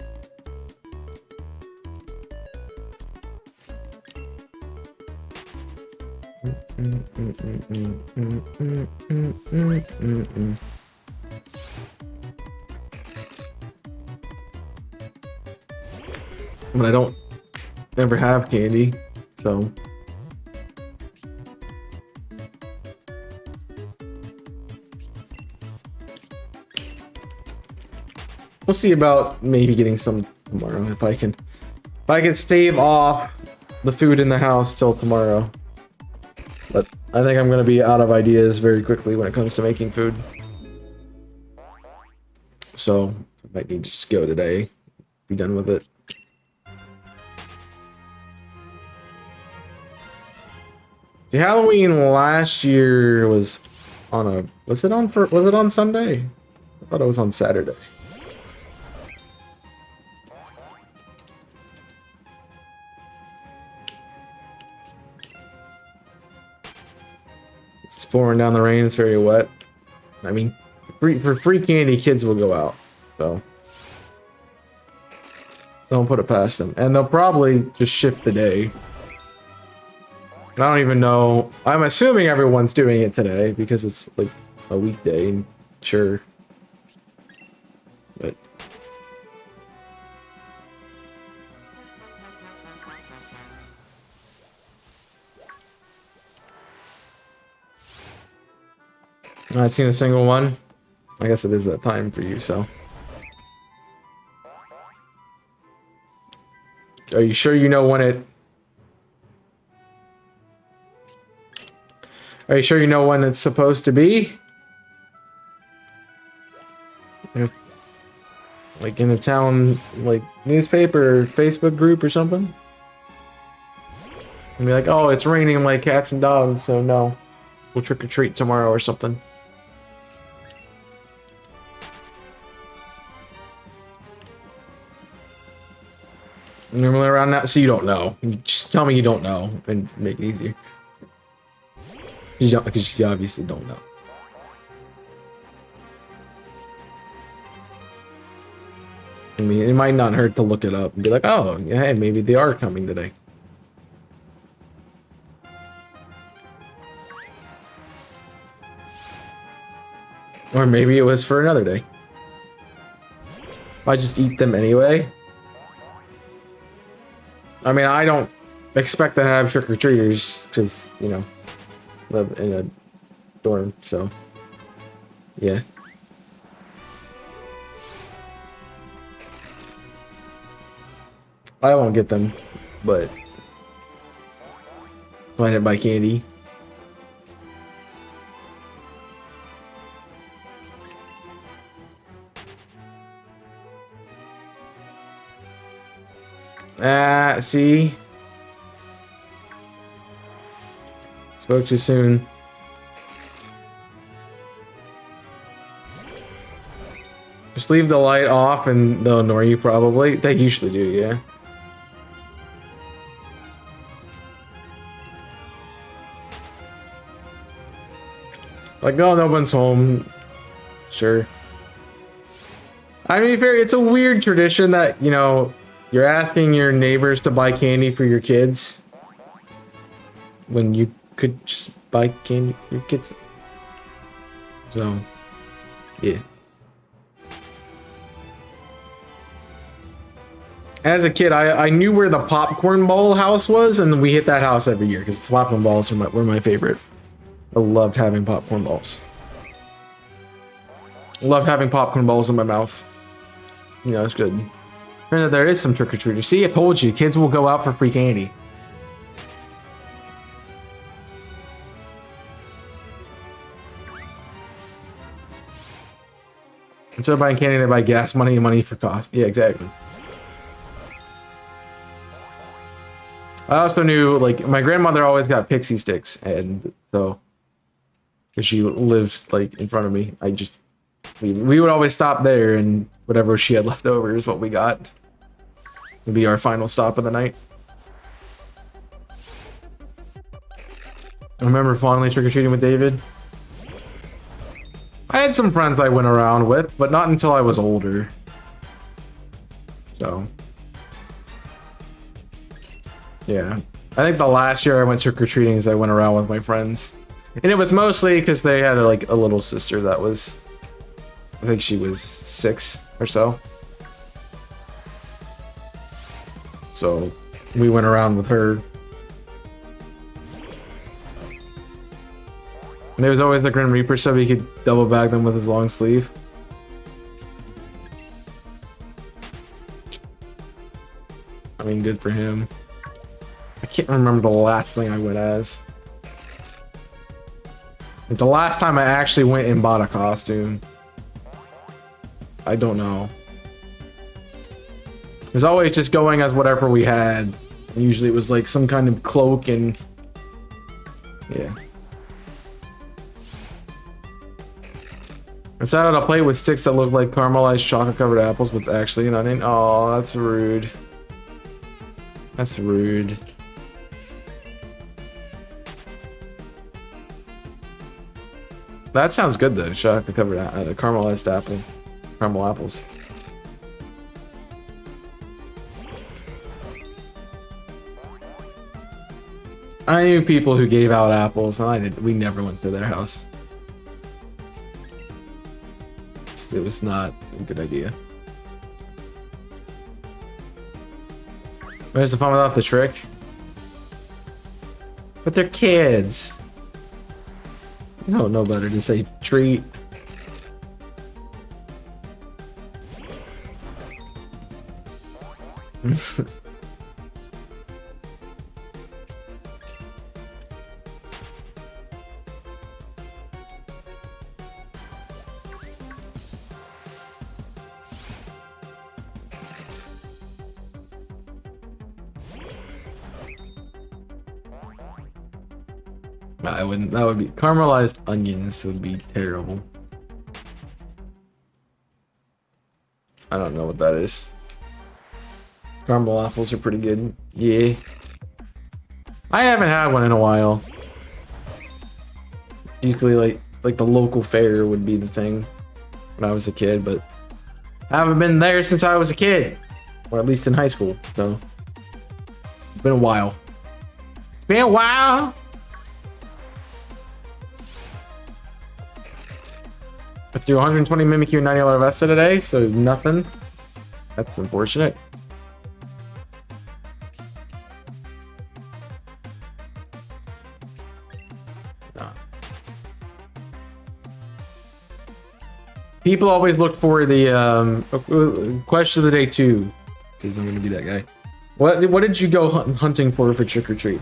But I don't ever have candy, so we'll see about maybe getting some tomorrow if I can stave off the food in the house till tomorrow. But I think I'm gonna be out of ideas very quickly when it comes to making food. So I might need to just go today, be done with it. The Halloween last year was on a... Was it on Sunday? I thought it was on Saturday. It's pouring down the rain. It's very wet. I mean, for free candy, kids will go out. So don't put it past them. And they'll probably just shift the day. I don't even know. I'm assuming everyone's doing it today because it's like a weekday, and sure. But I've not seen a single one. I guess it is that time for you, so. Are you sure you know when it... Are you sure you know when it's supposed to be? Like in a town, like newspaper or Facebook group or something? And be like, oh, it's raining like cats and dogs, so no. We'll trick or treat tomorrow or something. Normally around that, so you don't know. You just tell me you don't know and make it easier. Because you obviously don't know. I mean, it might not hurt to look it up and be like, oh, yeah, hey, maybe they are coming today. Or maybe it was for another day. I just eat them anyway. I mean, I don't expect to have trick-or-treaters because, you know, live in a dorm, so yeah. I won't get them, but I didn't buy candy. See? Spoke too soon. Just leave the light off and they'll ignore you probably. They usually do, yeah. Like, oh, no one's home. Sure. I mean, fair, it's a weird tradition that, you know, you're asking your neighbors to buy candy for your kids when you could just buy candy for your kids. So, yeah. As a kid, I knew where the popcorn ball house was, and we hit that house every year because popcorn balls were my favorite. I loved having popcorn balls. Loved having popcorn balls in my mouth. You know, it's good. There is some trick-or-treaters. See, I told you, kids will go out for free candy. Instead of buying candy, they buy gas money and money for cost. Yeah, exactly. I also knew, like, my grandmother always got pixie sticks, and so, because she lived, like, in front of me, we would always stop there, and whatever she had left over is what we got. It'd be our final stop of the night. I remember fondly trick-or-treating with David. I had some friends I went around with, but not until I was older. So, yeah. I think the last year I went trick-or-treating is I went around with my friends. And it was mostly because they had like a little sister that was, I think she was 6 or so. So we went around with her. And there was always the Grim Reaper so he could double bag them with his long sleeve. I mean, good for him. I can't remember the last thing I went as. Like, the last time I actually went and bought a costume. I don't know. It was always just going as whatever we had. Usually it was like some kind of cloak and... yeah. I sat on a plate with sticks that looked like caramelized chocolate-covered apples with actually an onion. Oh, that's rude. That's rude. That sounds good though. Chocolate-covered caramelized apple. Caramel apples. I knew people who gave out apples, and we never went to their house. It was not a good idea. Where's the fun without the trick? But they're kids. You don't know better than say treat. I wouldn't. That would be caramelized onions would be terrible. I don't know what that is. Caramel apples are pretty good. Yeah. I haven't had one in a while. Usually like the local fair would be the thing when I was a kid, but I haven't been there since I was a kid. Or at least in high school, so it's been a while. Been a while. Let's do 120 Mimikyu and $90 Vesta today, so nothing. That's unfortunate. No. People always look for the question of the day too, because I'm gonna be that guy. What did you go hunting for trick or treat?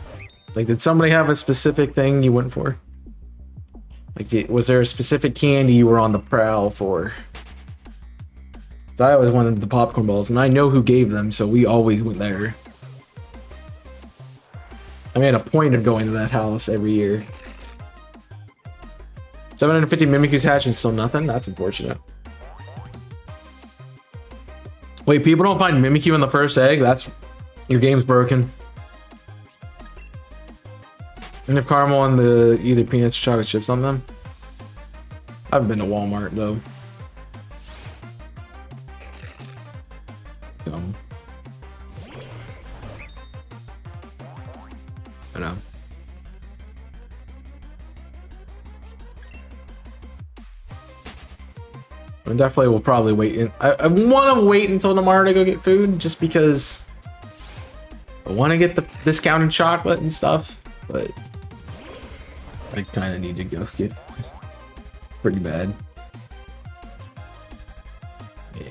Like, did somebody have a specific thing you went for? Like, was there a specific candy you were on the prowl for? I always wanted the popcorn balls, and I know who gave them, so we always went there. I made a point of going to that house every year. 750 Mimikyu's hatch and still nothing? That's unfortunate. Wait, people don't find Mimikyu in the first egg? That's... your game's broken. And if caramel and the either peanuts or chocolate chips on them. I haven't been to Walmart though. So. I know. I definitely will probably wait. I want to wait until tomorrow to go get food, just because I want to get the discounted chocolate and stuff, but I kind of need to go get pretty bad. Yeah.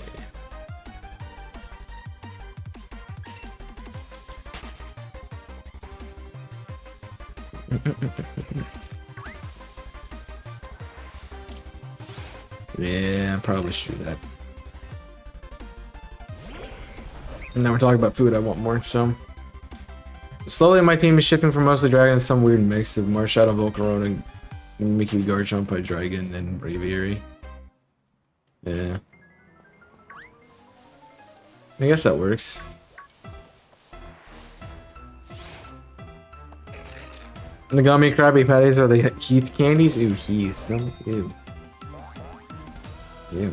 Yeah, I probably should do that. And now we're talking about food, I want more, so. Slowly my team is shifting from mostly dragons to some weird mix of Marshadow, Volcarona, Mickey, Garchomp, Dragon, and Braviary. Yeah. I guess that works. The gummy Krabby Patties are the Heath candies? Ooh, Heath. No, ew. Ew.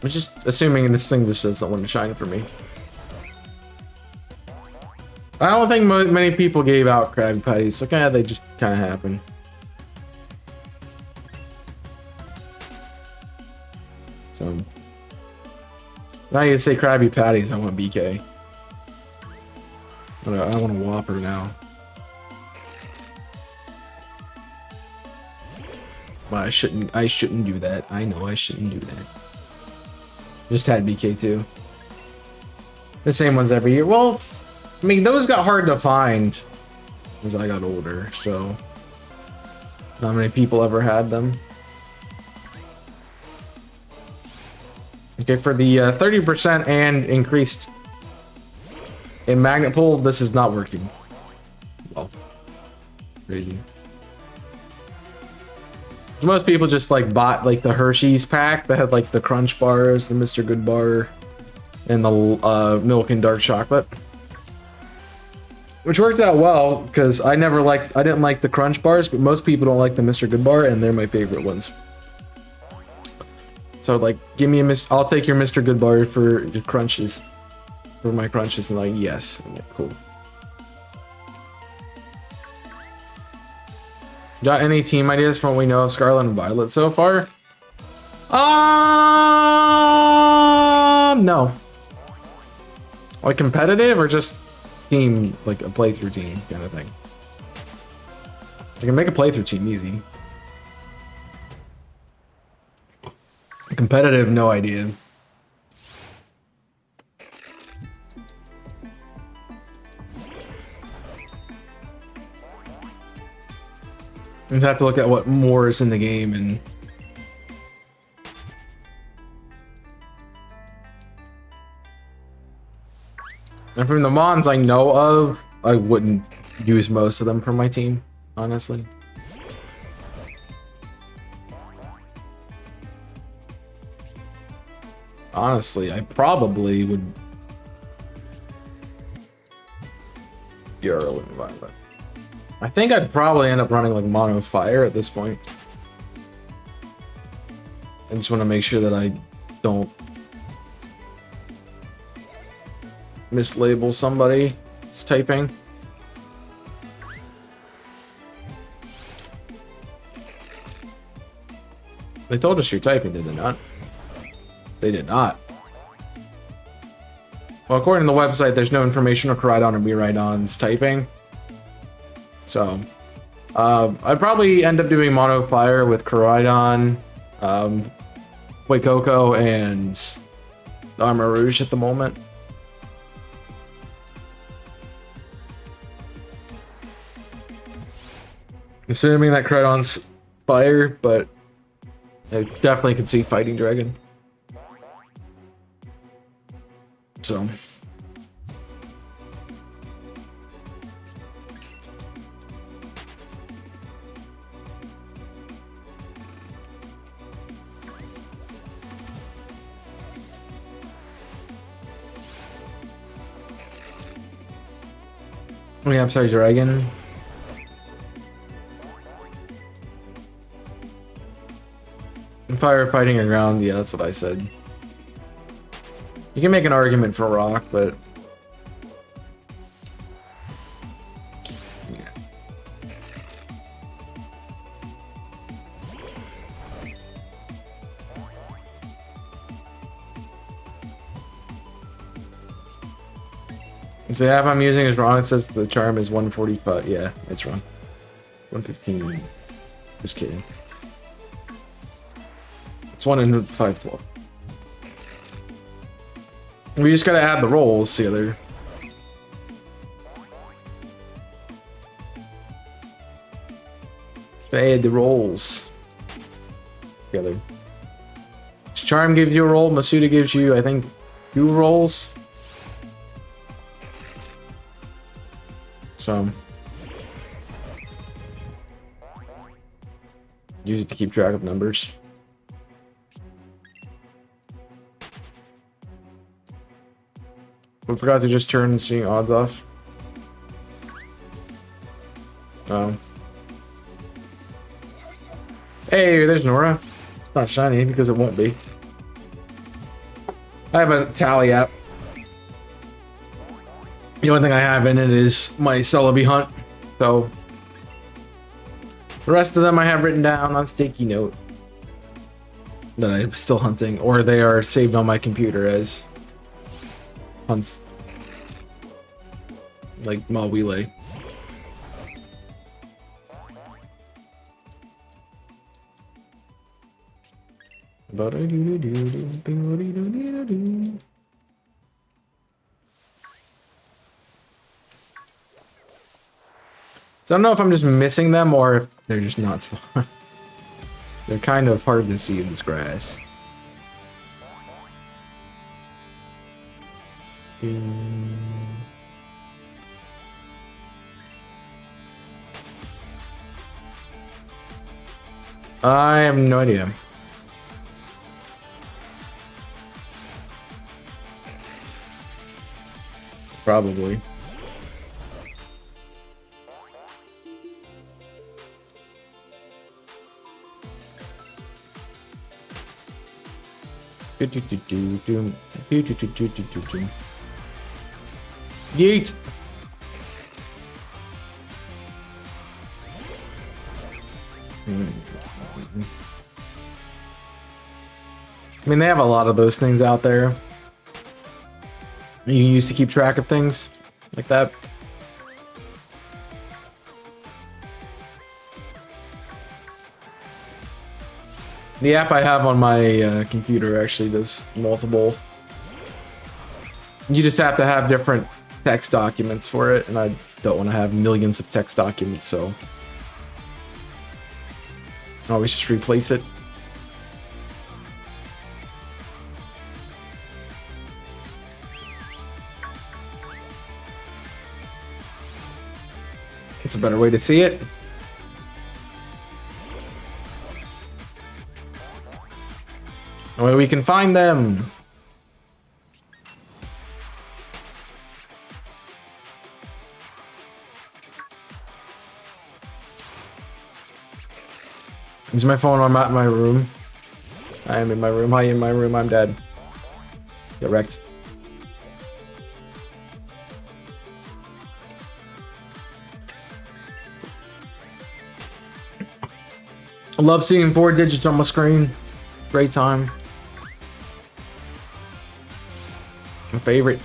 I'm just assuming this thing just doesn't want to shine for me. I don't think many people gave out Krabby Patties, so kind of they just kind of happen. So now you say Krabby Patties, I want BK. I want a Whopper now. But I shouldn't do that. I know I shouldn't do that. Just had BK too. The same ones every year. Well, I mean, those got hard to find as I got older, so not many people ever had them. Okay, for the 30% and increased in magnet pull, this is not working. Well, crazy. Most people just like bought like the Hershey's pack that had like the Crunch bars, the Mr. Good bar, and the milk and dark chocolate, which worked out well because I didn't like the Crunch bars, but most people don't like the Mr. Good bar, and they're my favorite ones. So like, give me I'll take your Mr. Good bar for your crunches, for my crunches, and like, yes, I'm like, cool. Got any team ideas from what we know of Scarlet and Violet so far? No. Like competitive or just team, like a playthrough team kind of thing? I can make a playthrough team easy. Competitive, no idea. I just have to look at what more is in the game and And from the Mons I know of, I wouldn't use most of them for my team, honestly. Honestly, I probably would. Euro environment. I think I'd probably end up running like mono fire at this point. I just want to make sure that I don't mislabel somebody that's typing. They told us you're typing, did they not? They did not. Well, according to the website, there's no information on Koraidon or Miraidon's typing. So, I'd probably end up doing mono fire with Koraidon, Waikoko, and Armor Rouge at the moment. Assuming that Koraidon's fire, but I definitely could see Fighting Dragon. So. Oh yeah, I'm sorry, Dragon. Firefighting and ground, yeah, that's what I said. You can make an argument for rock, but yeah. So the app I'm using is wrong. It says the charm is 145. Yeah, it's wrong. 115. Just kidding. It's 1 in 512. We just gotta add the rolls together. Add the rolls together. Charm gives you a roll. Masuda gives you, I think, 2 rolls. So use it to keep track of numbers. We forgot to just turn seeing odds off. Hey, there's Nora. It's not shiny because it won't be. I have a tally app. The only thing I have in it is my Celebi hunt. So the rest of them I have written down on sticky note that I'm still hunting, or they are saved on my computer as hunts like Mawile. So I don't know if I'm just missing them or if they're just not spawned. They're kind of hard to see in this grass. I have no idea. Probably. Yeet. I mean, they have a lot of those things out there you can use to keep track of things like that. The app I have on my computer actually does multiple. You just have to have different text documents for it, and I don't want to have millions of text documents, so I always just replace it. That's a better way to see it. Where we can find them. Is my phone on my room? I am in my room. I am in my room. I'm dead. Get wrecked. I love seeing 4 digits on my screen. Great time. My favorite.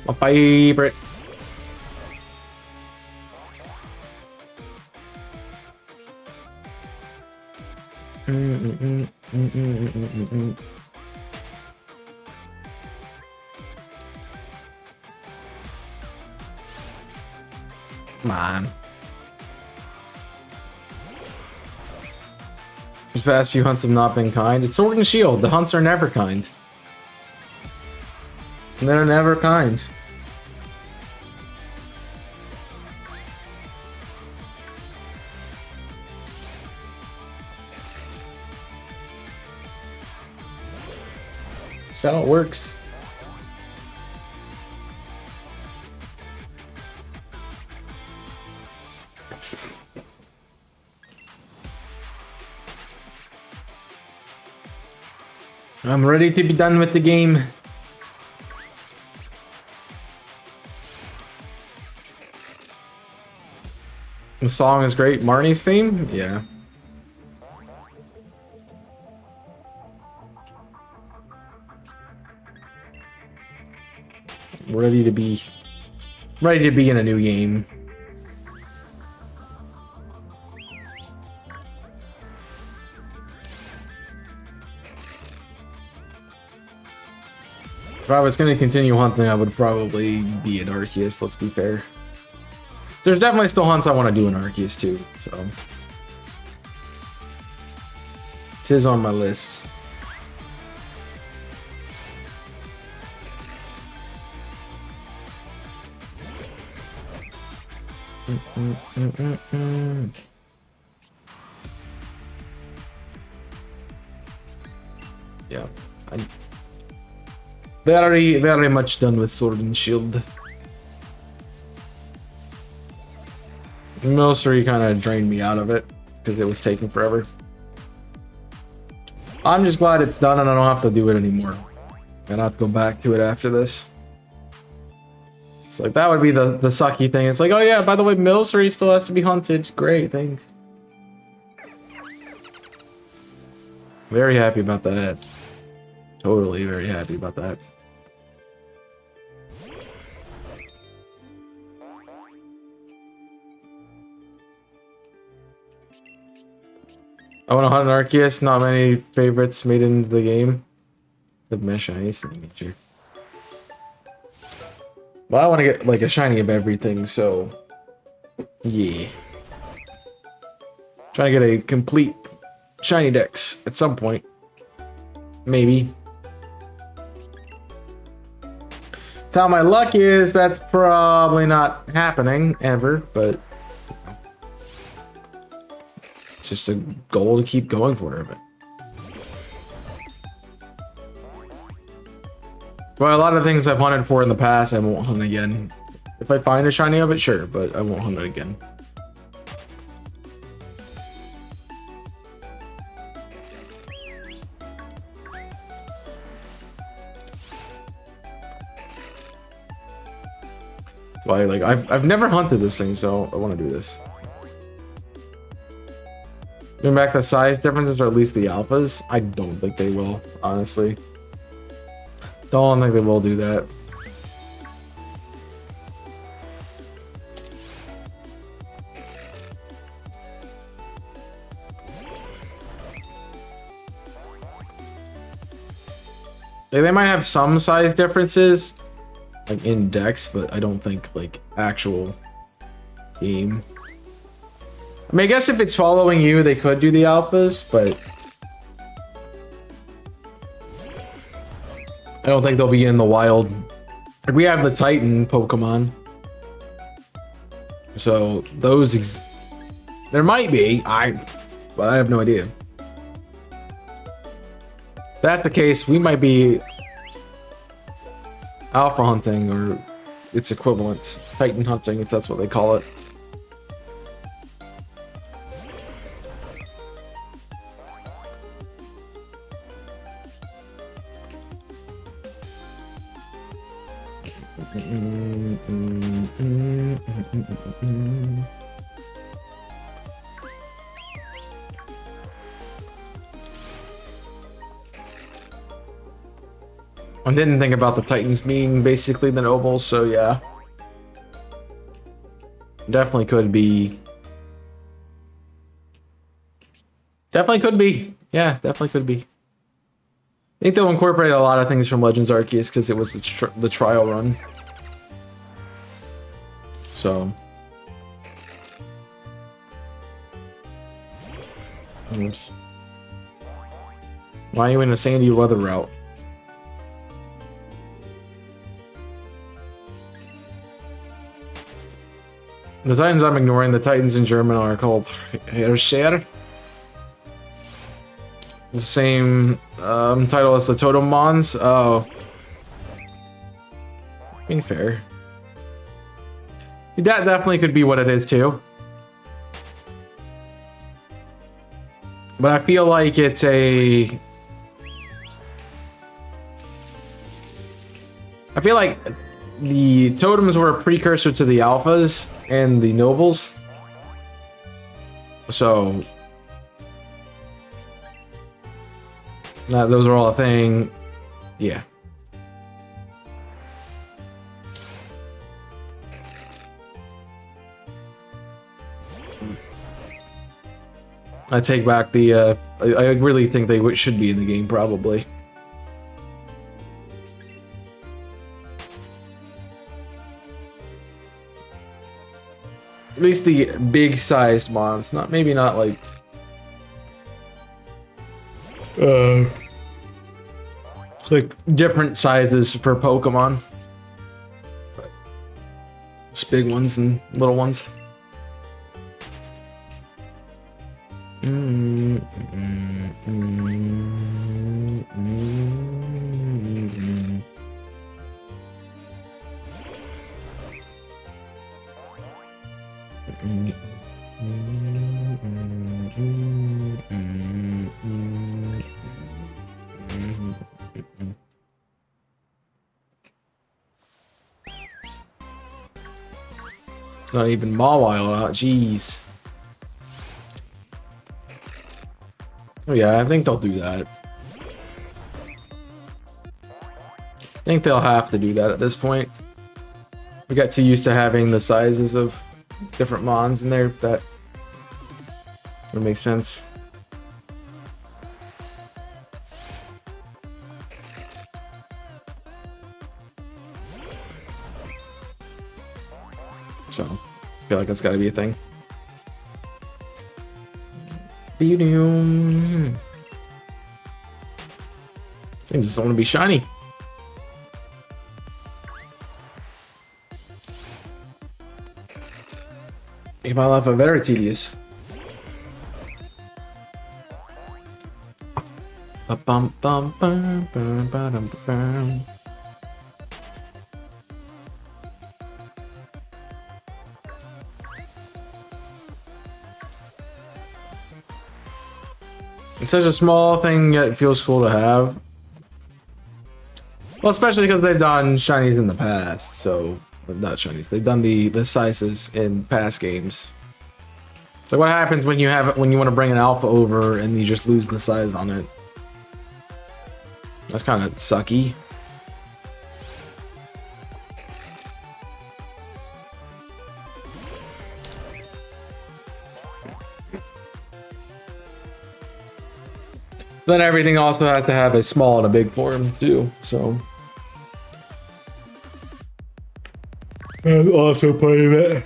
My favorite. Come on. These past few hunts have not been kind. It's Sword and Shield. The hunts are never kind. They're never kind. That's how it works. I'm ready to be done with the game. The song is great. Marnie's theme? Yeah. Ready to be in a new game. If I was going to continue hunting, I would probably be an Arceus, let's be fair. There's definitely still hunts I want to do in Arceus too, so. It is on my list. Yeah. Very much done with Sword and Shield. Milcery kind of drained me out of it because it was taking forever. I'm just glad it's done and I don't have to do it anymore. I don't have to go back to it after this. It's like that would be the sucky thing. It's like, oh yeah, by the way, Milcery still has to be hunted. Great, thanks. Very happy about that. Totally very happy about that. I want to hunt an Arceus. Not many favorites made into the game. The mesh shiny signature. Well, I want to get like a shiny of everything, so yeah. Trying to get a complete shiny dex at some point. Maybe. How my luck is, that's probably not happening ever, but it's just a goal to keep going for it. Well, a lot of things I've hunted for in the past, I won't hunt again. If I find a shiny of it, sure, but I won't hunt it again. That's why, like, I've never hunted this thing, so I want to do this. Bring back the size differences, or at least the alphas? I don't think they will, honestly. Don't think they will do that. They might have some size differences, like in decks, but I don't think like actual game. I mean, I guess if it's following you, they could do the alphas, but I don't think they'll be in the wild. We have the Titan Pokemon. So those there might be, but I have no idea. If that's the case, we might be alpha hunting or its equivalent, Titan hunting, if that's what they call it. I didn't think about the Titans being basically the nobles, so yeah. Definitely could be. Definitely could be. Yeah, definitely could be. I think they'll incorporate a lot of things from Legends Arceus because it was the trial run. So. Oops. Why are you in a sandy weather route? The Titans I'm ignoring, the Titans in German are called Herrscher. The same title as the Totem Mons. Oh. Being fair. That definitely could be what it is too. But I feel like it's a... I feel like the totems were a precursor to the alphas and the nobles. So... those are all a thing. Yeah. I take back the, I really think they should be in the game, probably. At least the big-sized mons, maybe not like... like different sizes per Pokemon. But just big ones and little ones. It's not even Mawile out, jeez. Oh yeah, I think they'll do that. I think they'll have to do that at this point. We got too used to having the sizes of different mons in there, that would make sense. So, I feel like that's gotta be a thing. Things just don't want to be shiny. Make my life very tedious. Bum bum bum bum bum bum. It's such a small thing, yet it feels cool to have. Well, especially because they've done shinies in the past, so... Not shinies, they've done the sizes in past games. So what happens when you want to bring an alpha over and you just lose the size on it? That's kind of sucky. Then everything also has to have a small and a big form too, so. That's also part of it.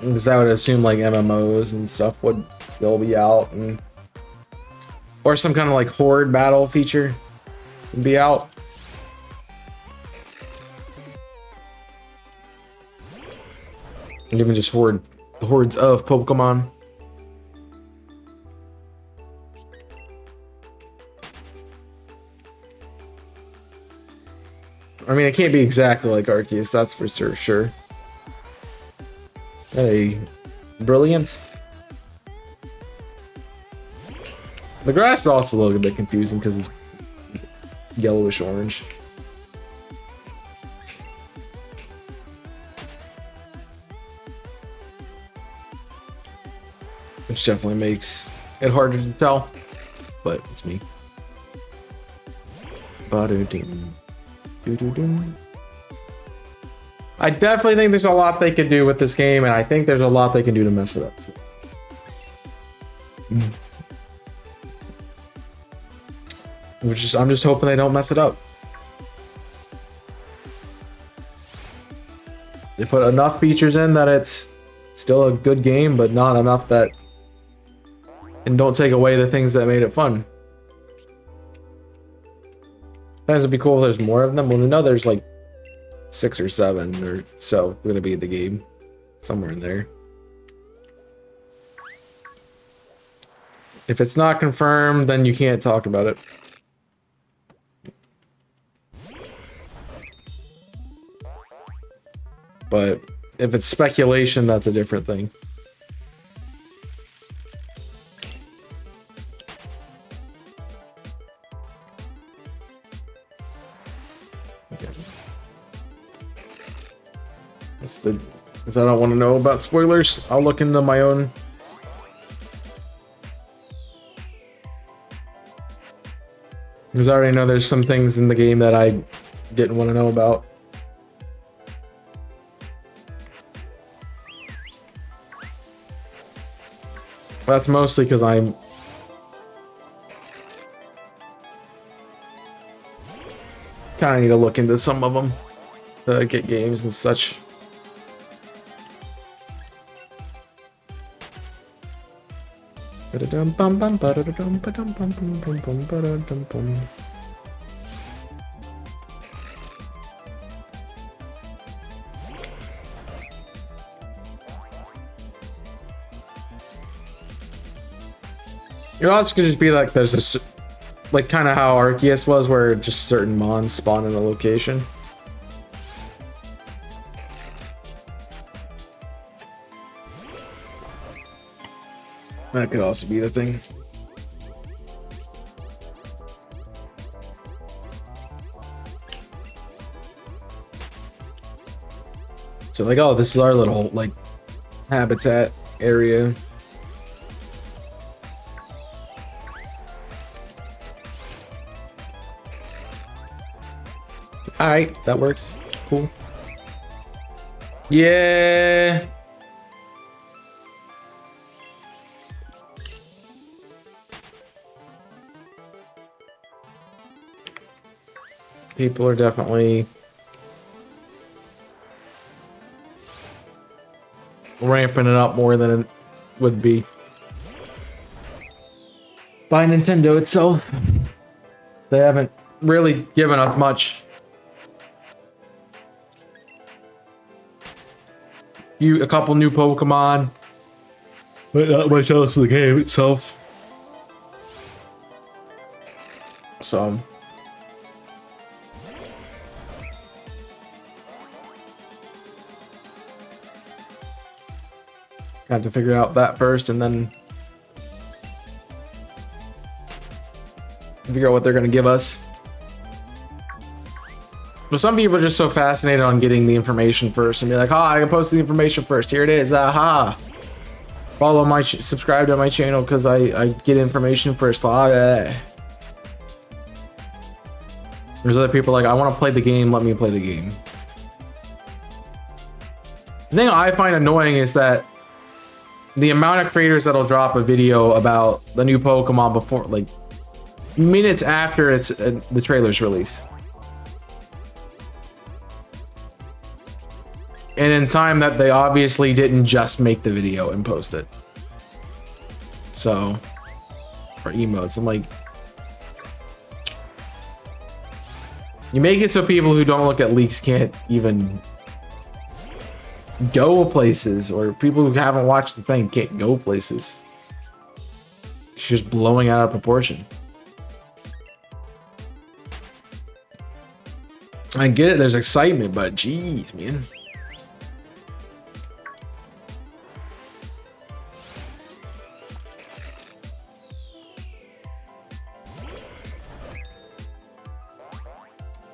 Because I would assume like MMOs and stuff they'll be out, and Or some kind of like horde battle feature would be out. And even just hordes of Pokemon. I mean, it can't be exactly like Arceus, that's for sure. Hey, brilliant. The grass is also a little bit confusing because it's yellowish orange. Which definitely makes it harder to tell, but it's me. I definitely think there's a lot they could do with this game, and I think there's a lot they can do to mess it up. So. I'm just hoping they don't mess it up. They put enough features in that it's still a good game, but not enough that... And don't take away the things that made it fun. It would be cool if there's more of them. Well, we know there's like 6 or 7 or so going to be in the game. Somewhere in there. If it's not confirmed, then you can't talk about it. But if it's speculation, that's a different thing. That's the... If I don't want to know about spoilers, I'll look into my own. Because I already know there's some things in the game that I didn't want to know about. That's mostly because I'm kind of need to look into some of them to get games and such. It also could just be like there's a, like kind of how Arceus was, where just certain mons spawn in a location. That could also be the thing. So like, oh, this is our little like habitat area. All right, that works. Cool. Yeah. People are definitely ramping it up more than it would be by Nintendo itself. They haven't really given us much. A couple new Pokemon, but not much else for the game itself. So got to figure out that first, and then figure out what they're going to give us. But some people are just so fascinated on getting the information first and be like, I can post the information first. Here it is. Aha. Follow my, subscribe to my channel because I get information first. There's other people like, I want to play the game. Let me play the game. The thing I find annoying is that the amount of creators that'll drop a video about the new Pokemon before, like, minutes after it's the trailer's release. And in time that they obviously didn't just make the video and post it. So or emotes. I'm like, you make it so people who don't look at leaks can't even go places, or people who haven't watched the thing can't go places. It's just blowing out of proportion. I get it, there's excitement, but geez, man.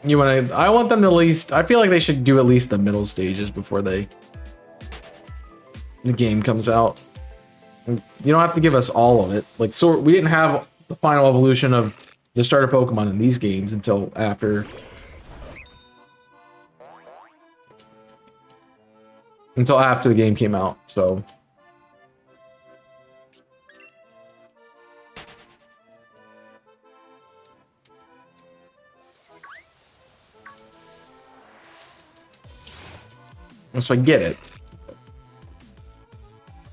I want them to at least, I feel like they should do at least the middle stages before the game comes out. You don't have to give us all of it. Like, so we didn't have the final evolution of the starter Pokemon in these games until after the game came out, so I get it.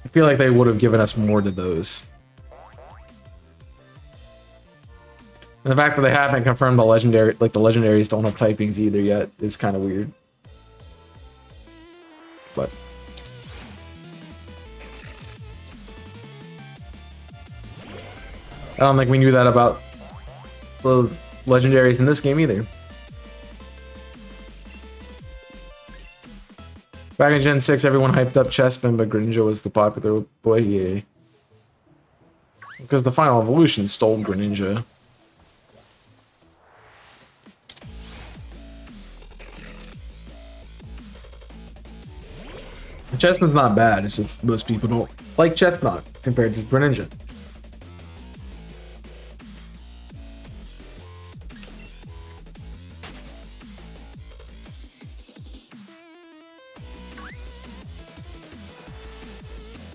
I feel like they would have given us more to those. And the fact that they haven't confirmed the legendary, like the legendaries don't have typings either yet, is kind of weird. But I don't think we knew that about those legendaries in this game either. Back in Gen 6, everyone hyped up Chespin, but Greninja was the popular boy. Yeah. Because the final evolution stole Greninja. Chespin's not bad, it's just most people don't like Chestnut compared to Greninja.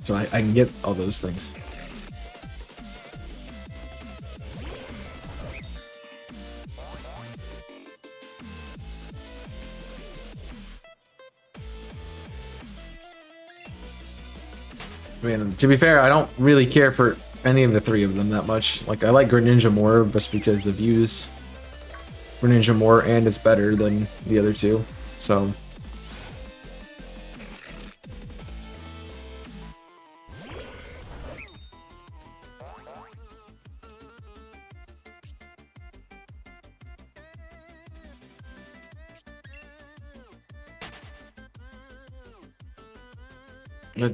So I can get all those things. I mean, to be fair, I don't really care for any of the three of them that much. Like, I like Greninja more just because of use Greninja more, and it's better than the other two. So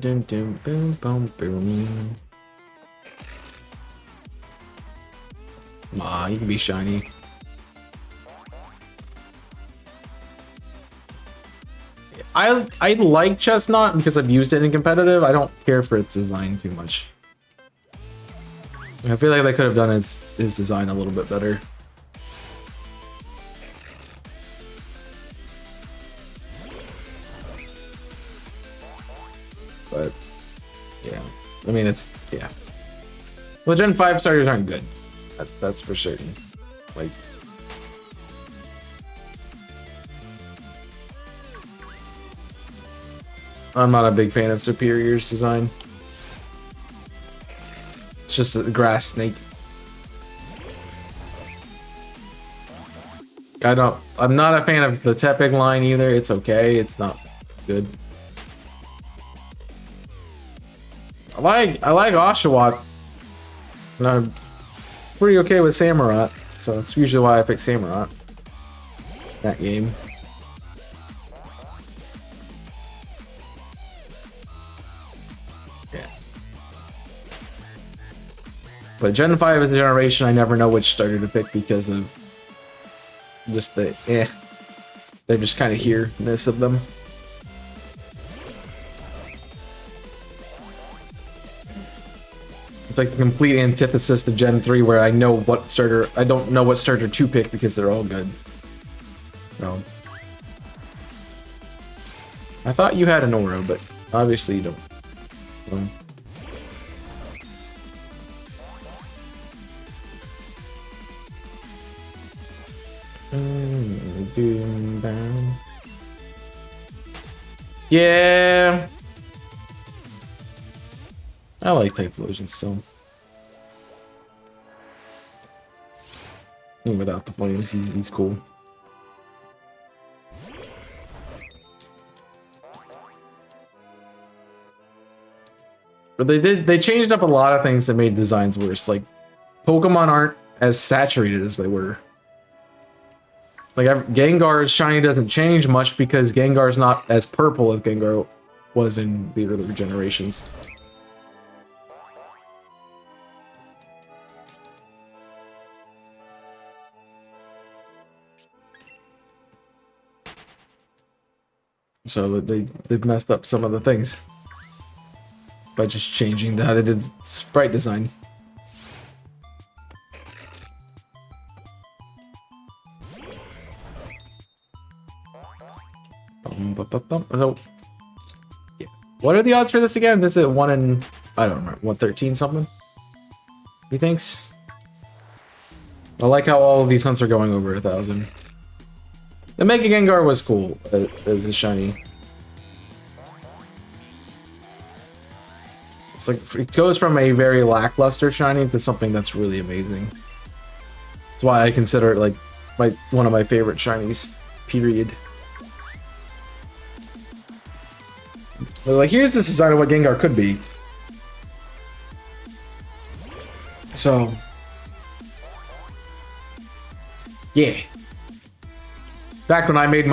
boom, boom, boom, boom. You can be shiny. I like Chestnut because I've used it in competitive. I don't care for its design too much. I feel like they could have done his design a little bit better. But yeah, I mean, yeah. Well, Gen 5 starters aren't good. That's for certain. Like, I'm not a big fan of Superior's design. It's just a grass snake. I'm not a fan of the Tepig line either. It's okay. It's not good. I like Oshawott. And I'm pretty okay with Samurott. So that's usually why I pick Samurott. That game. Yeah. But Gen 5 is the generation I never know which starter to pick because of just the they're just kind of here-ness of them. It's like the complete antithesis to Gen 3 where I don't know what starter to pick because they're all good. So I thought you had an aura, but obviously you don't. Yeah, I like Typhlosion still. Even without the flames, he's cool. But they changed up a lot of things that made designs worse. Like, Pokemon aren't as saturated as they were. Like, Gengar's shiny doesn't change much because Gengar's not as purple as Gengar was in the earlier generations. So they've messed up some of the things by just changing how they did sprite design. No. Yeah. What are the odds for this again? This is 1 in, I don't remember, 113 something? He thinks? I like how all of these hunts are going over 1,000. The Mega Gengar was cool as a shiny. It's like, it goes from a very lackluster shiny to something that's really amazing. That's why I consider it like one of my favorite shinies, period. But like, here's this design of what Gengar could be. So, yeah. Back when I made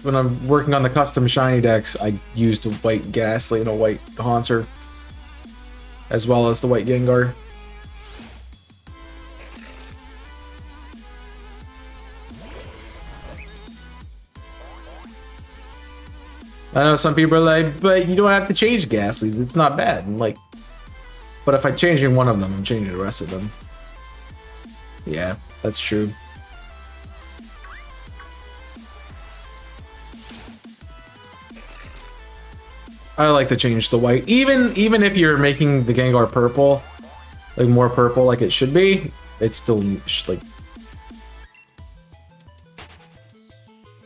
when I'm working on the custom shiny decks, I used a white Ghastly and a white Haunter, as well as the white Gengar. I know some people are like, but you don't have to change Ghastlies, it's not bad. I'm like, but if I'm changing one of them, I'm changing the rest of them. Yeah, that's true. I like to change the white. Even if you're making the Gengar purple, like more purple like it should be, it still like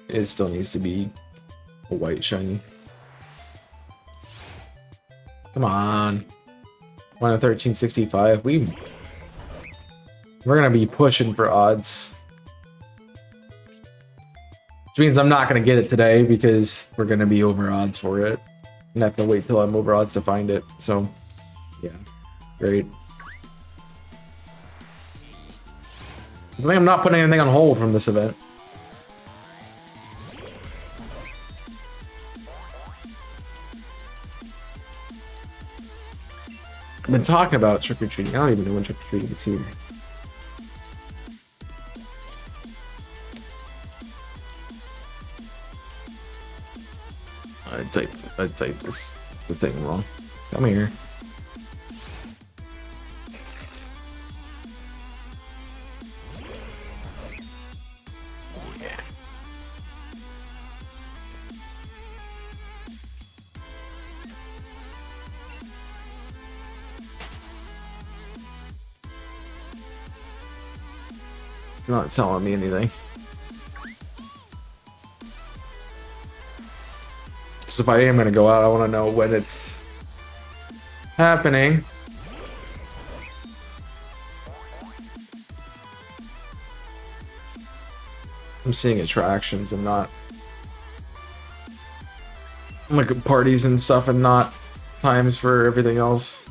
it still needs to be a white shiny. Come on. 1 in 1365. We're gonna be pushing for odds. Which means I'm not gonna get it today because we're gonna be over odds for it. And have to wait till I'm over odds to find it. So, yeah, great. I think I'm not putting anything on hold from this event. I've been talking about trick-or-treating. I don't even know when trick-or-treating is here. I typed the thing wrong. Come here. Yeah. It's not telling me anything. So if I am gonna go out, I want to know when it's happening. I'm seeing attractions and not like parties and stuff and not times for everything else.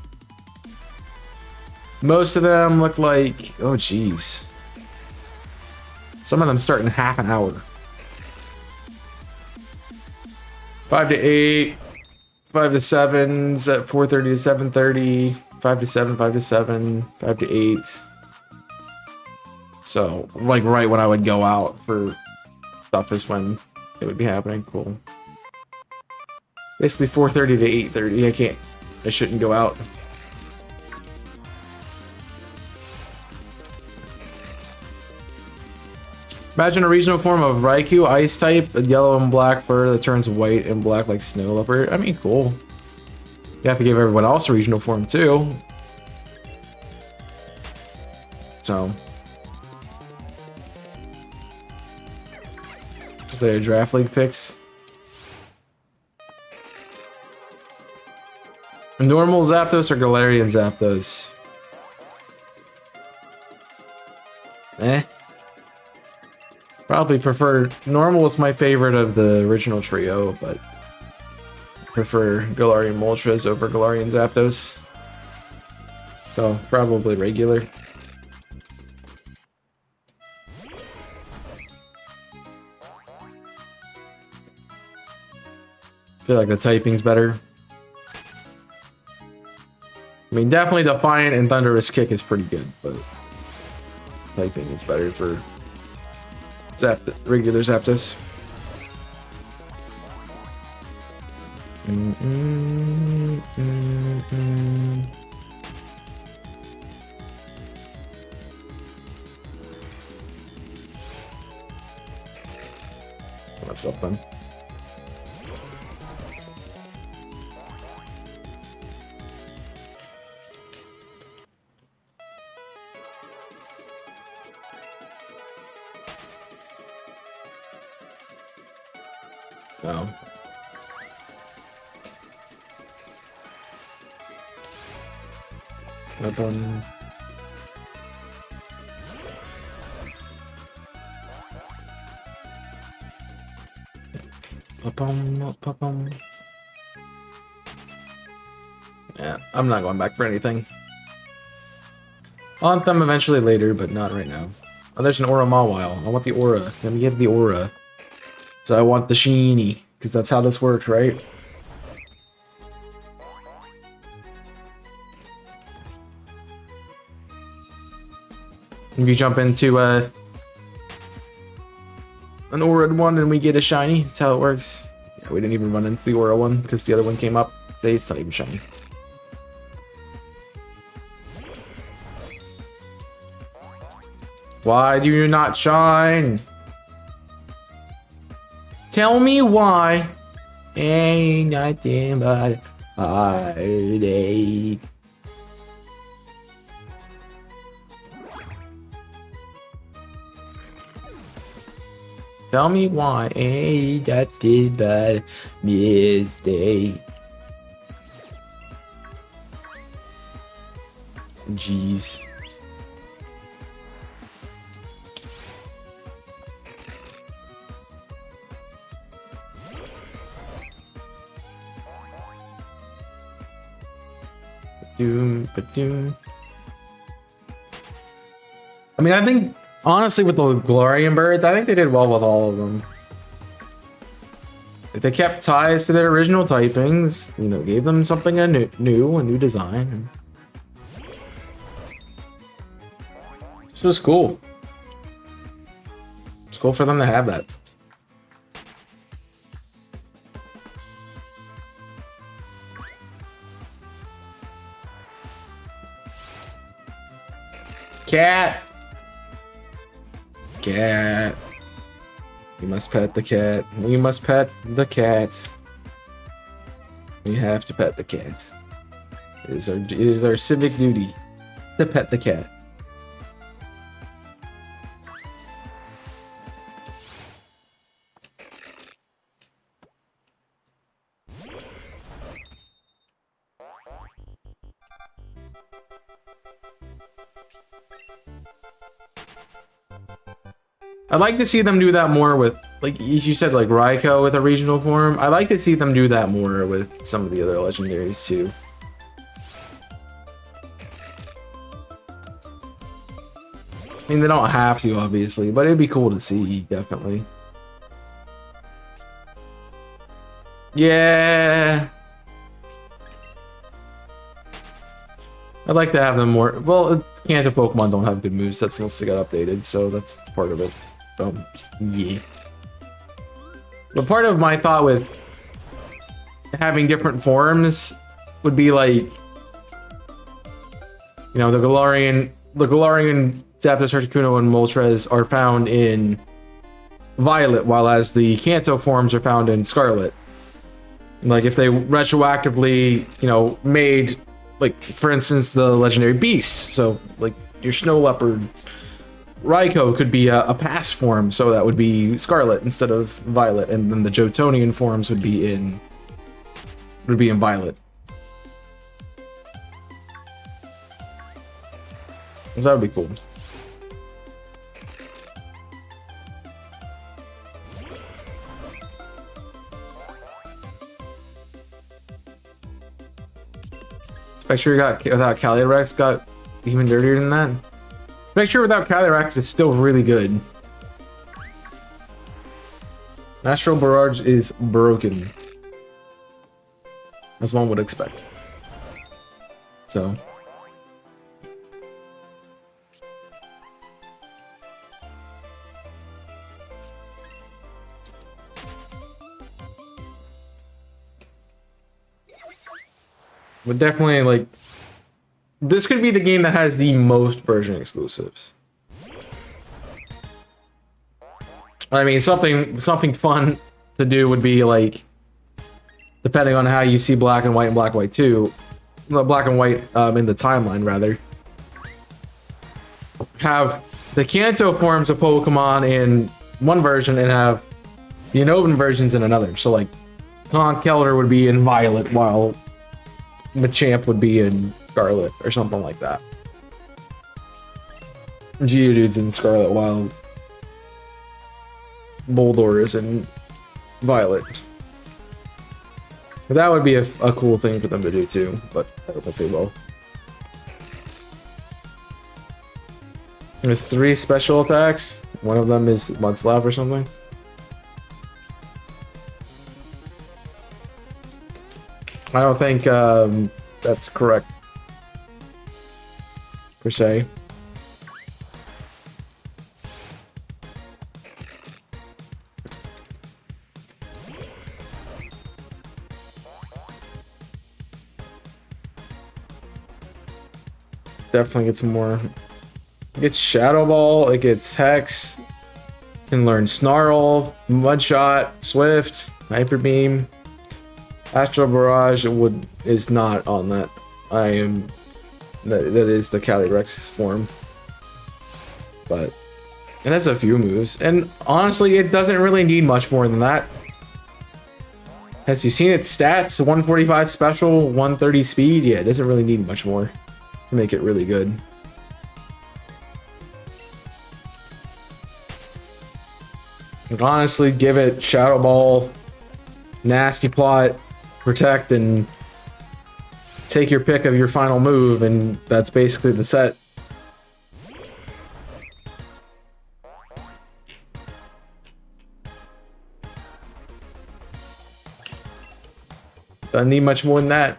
Most of them look like, oh geez. Some of them start in half an hour. 5 to 8, 5 to 7's at 4:30 to 7:30, 5 to 7, 5 to 7, 5 to 8. So, like right when I would go out for stuff is when it would be happening. Cool. Basically 4:30 to 8:30. I shouldn't go out. Imagine a regional form of Raikou, ice type, a yellow and black fur that turns white and black like snow leopard. I mean, cool. You have to give everyone else a regional form too. So. Is there draft league picks? Normal Zapdos or Galarian Zapdos? Eh? Probably prefer... Normal is my favorite of the original trio, but... prefer Galarian Moltres over Galarian Zapdos. So, probably regular. Feel like the typing's better. I mean, definitely Defiant and Thunderous Kick is pretty good, but typing is better for regular Zapdos. What's up, then? No. Weapon. Yeah, I'm not going back for anything. I'll hunt them eventually later, but not right now. Oh, there's an Aura Mawile. I want the Aura. Let me get the Aura. So I want the Sheeny, because that's how this works, right? If you jump into an Aura one and we get a shiny, that's how it works. Yeah, we didn't even run into the Aura one because the other one came up. See, it's not even shiny. Why do you not shine? Tell me why. Ain't nothing but heartache. Tell me why ain't nothing but mistake. Jeez. Doom, ba-doom. I mean, I think, honestly, with the Galarian birds, I think they did well with all of them. They kept ties to their original typings, you know, gave them something a new design. This was cool. It's cool for them to have that. Cat! Cat. We must pet the cat. We must pet the cat. We have to pet the cat. It is our civic duty to pet the cat. I'd like to see them do that more with, like you said, like Raikou with a regional form. I'd like to see them do that more with some of the other legendaries too. I mean, they don't have to, obviously, but it'd be cool to see, definitely. Yeah. I'd like to have them more. Well, Kanto Pokemon don't have good movesets unless they got updated, so that's part of it. Yeah. But part of my thought with having different forms would be like, you know, the Galarian Zapdos, Articuno, and Moltres are found in Violet, while as the Kanto forms are found in Scarlet. Like if they retroactively, you know, made, like, for instance, the legendary beast. So, like, your Snow Leopard Raikou could be a past form, so that would be Scarlet instead of Violet, and then the Jotonian forms would be in Violet. That would be cool. Spectre got without Calyrex got even dirtier than that. Spectre without Calyrex is still really good. Astral Barrage is broken, as one would expect. So. But definitely, like, this could be the game that has the most version exclusives. I mean, something fun to do would be, like, depending on how you see Black and White and Black and White 2, Black and White in the timeline, rather, have the Kanto forms of Pokemon in one version and have the Unova versions in another. So, like, Conkeldurr would be in Violet, while Machamp would be in Scarlet, or something like that. Geodude's in Scarlet, while Boldore is in Violet. But that would be a cool thing for them to do too, but I don't think they will. There's 3 special attacks. One of them is Mudslap or something. I don't think that's correct, per se. Definitely gets more. It gets Shadow Ball, it gets Hex, can learn Snarl, Mudshot, Swift, Hyper Beam. Astral Barrage is not on that. That is the Calyrex form. But it has a few moves. And honestly, it doesn't really need much more than that. Has you seen its stats? 145 special, 130 speed? Yeah, it doesn't really need much more to make it really good. And honestly, give it Shadow Ball, Nasty Plot, Protect, and take your pick of your final move, and that's basically the set. Doesn't need much more than that.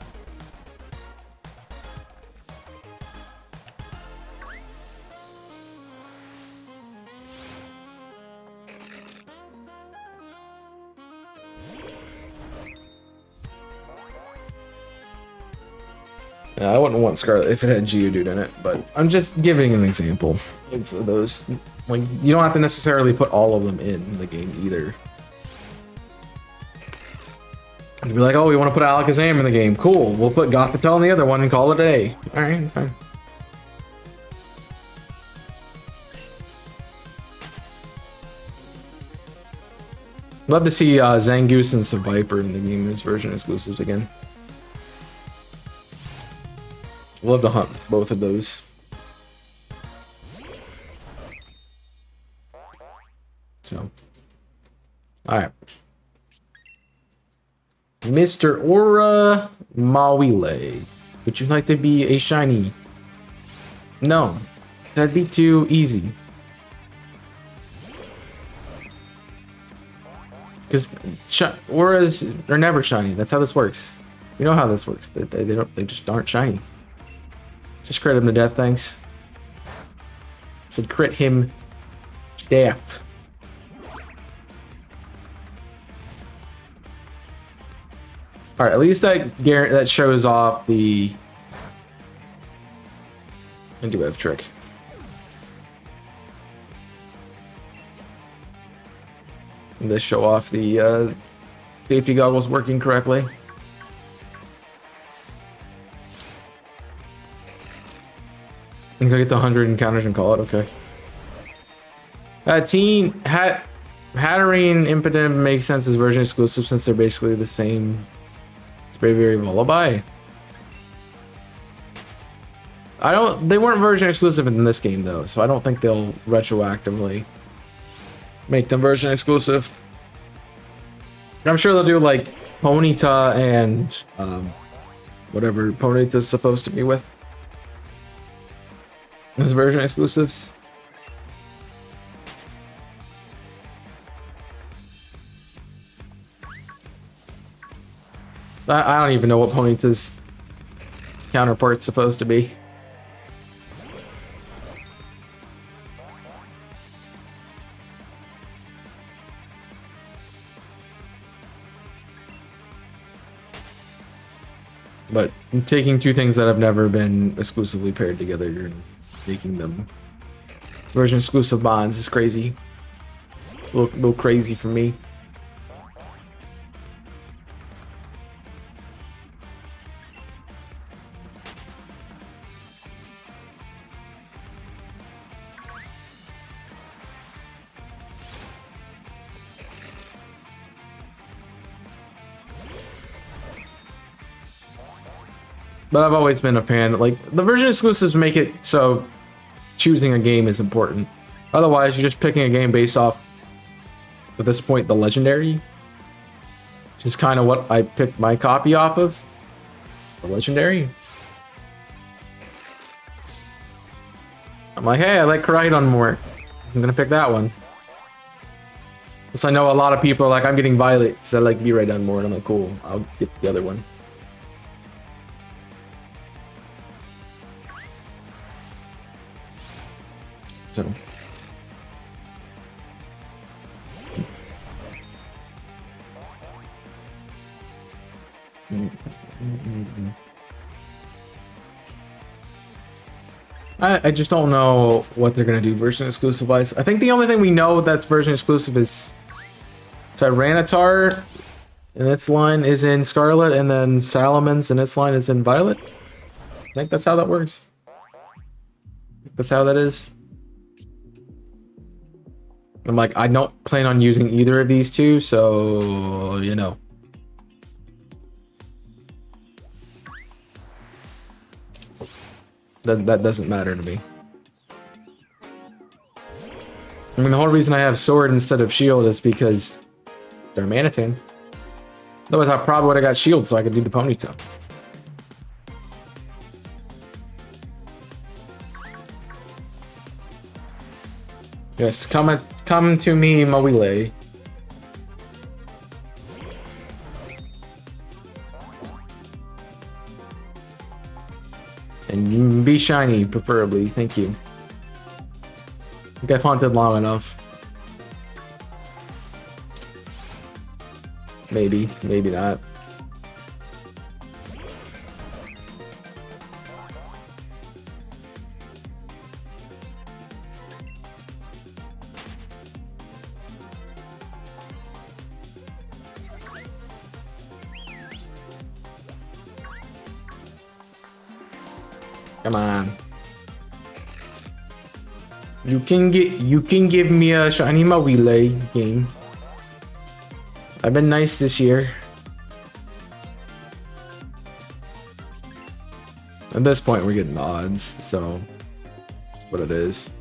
Yeah, I wouldn't want Scarlet if it had Geodude in it, but I'm just giving an example of those. Like, you don't have to necessarily put all of them in the game either. You'd be like, oh, we want to put Alakazam in the game. Cool, we'll put Gothitelle in the other one and call it a day. Alright, fine. Love to see Zangoose and Seviper in the game as version exclusives again. Love to hunt both of those. So, alright. Mr. Aura Mawile, would you like to be a shiny? No, that'd be too easy. Because auras are never shiny. That's how this works. You know how this works. They just aren't shiny. Just crit him to death, thanks. Said crit him to death. All right, at least that shows off the Induev trick. And this show off the safety goggles working correctly. I'm gonna get the 100 encounters and call it, okay. Hatterene, Impotent makes sense as version exclusive since they're basically the same. It's Braviary Lullaby. They weren't version exclusive in this game though, so I don't think they'll retroactively make them version exclusive. I'm sure they'll do like Ponyta and whatever Ponyta's supposed to be with. This version exclusives. I don't even know what Ponyta's counterpart's supposed to be. But taking two things that have never been exclusively paired together and making them version exclusive bonds is crazy. A little crazy for me. But I've always been a fan. Like, the version exclusives make it so choosing a game is important. Otherwise, you're just picking a game based off, at this point, the legendary. Which is kind of what I picked my copy off of. The legendary. I'm like, hey, I like Koraidon more. I'm gonna pick that one. Because I know a lot of people are like, I'm getting Violet because I like Koraidon more. And I'm like, cool, I'll get the other one. So. I just don't know what they're gonna do version exclusive wise. I think the only thing we know that's version exclusive is Tyranitar and its line is in Scarlet, and then Salamence and its line is in Violet. I think that's how that works. That's how that is. I'm like, I don't plan on using either of these two, so you know. That doesn't matter to me. I mean, the whole reason I have Sword instead of Shield is because they're Manatane. Otherwise, I probably would have got Shield so I could do the Ponyta. Yes, come to me, Mawile. And be shiny, preferably. Thank you. I think I've haunted long enough. Maybe, maybe not. Come on. You can give me a shiny Mawile game. I've been nice this year. At this point we're getting odds, so that's what it is.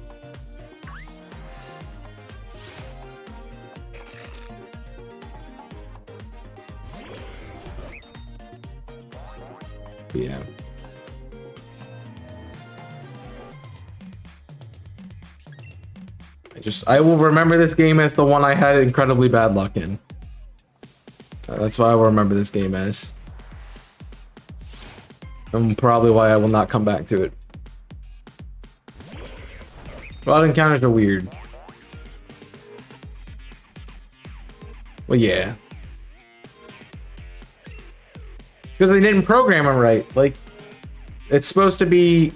Yeah. I will remember this game as the one I had incredibly bad luck in. That's what I will remember this game as. And probably why I will not come back to it. A lot of encounters are weird. Well, yeah. It's because they didn't program them right. Like, it's supposed to be,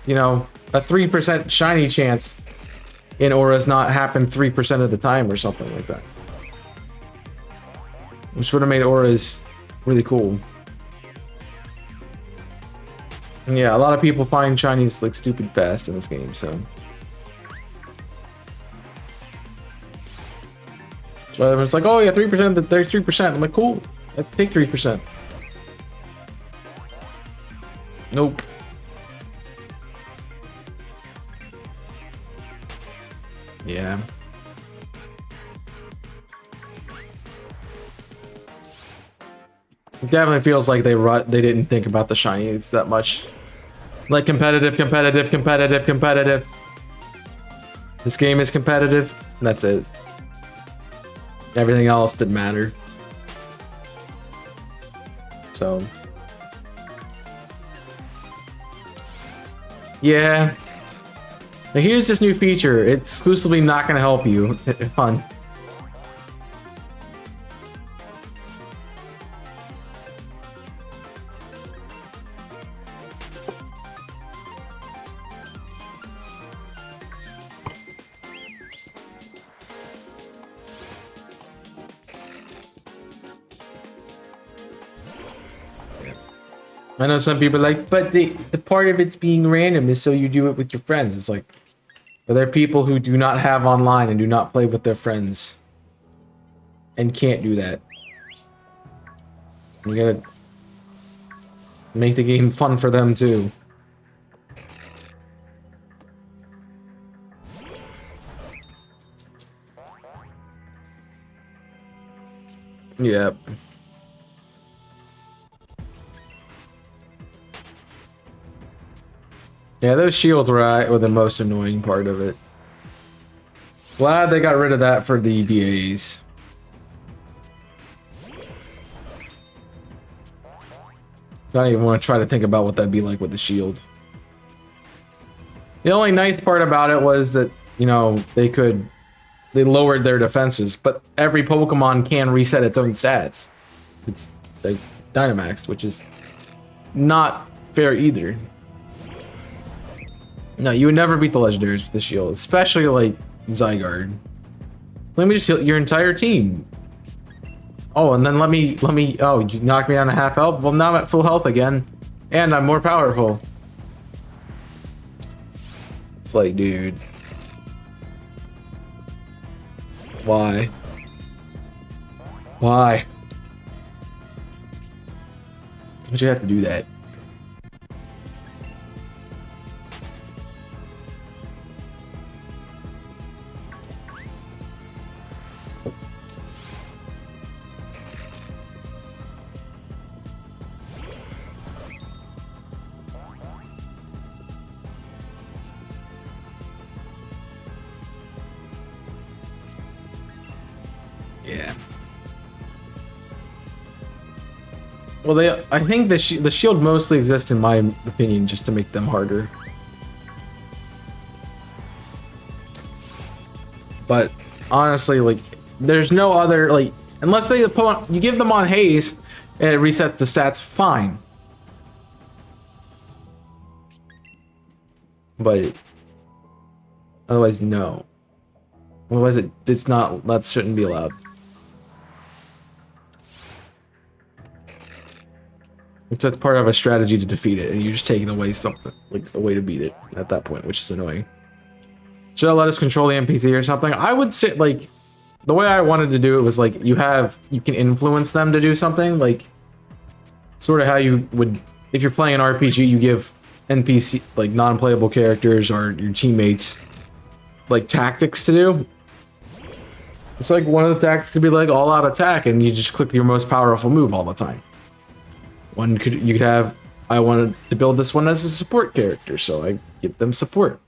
you know, a 3% shiny chance in auras not happen 3% of the time or something like that. Which would have made auras really cool. And yeah, a lot of people find shinies like stupid fast in this game, so. So everyone's like, oh yeah, 3%, there's 3%. I'm like, cool, I take 3%. Nope. Yeah. definitely feels like they didn't think about the shinies that much. Like competitive. This game is competitive. That's it. Everything else didn't matter. So yeah. Now here's this new feature. It's exclusively not going to help you. Fun. I know some people are like, but the part of it's being random is so you do it with your friends. It's like, but there are people who do not have online and do not play with their friends and can't do that. You gotta make the game fun for them too. Yep. Yeah, those shields were the most annoying part of it. Glad they got rid of that for the DAs. I don't even want to try to think about what that'd be like with the shield. The only nice part about it was that, you know, they lowered their defenses, but every Pokemon can reset its own stats. It's like Dynamaxed, which is not fair either. No, you would never beat the legendaries with the shield, especially like Zygarde. Let me just heal your entire team. Oh, and then let me, oh, you knocked me down to half health? Well, now I'm at full health again, and I'm more powerful. It's like, dude. Why? Why? Why'd you have to do that? Yeah. Well, I think the shield mostly exists, in my opinion, just to make them harder. But honestly, like, there's no other, like, unless you give them on haste and it resets the stats, fine. But otherwise, no. Otherwise, it's not. That shouldn't be allowed. It's just part of a strategy to defeat it, and you're just taking away something, like a way to beat it at that point, which is annoying. Should I let us control the NPC or something? I would say, like, the way I wanted to do it was like you can influence them to do something, like sort of how you would if you're playing an RPG. You give NPC, like non-playable characters or your teammates, like tactics to do. It's like one of the tactics could be like all-out attack, and you just click your most powerful move all the time. You could have, I wanted to build this one as a support character, so I give them support.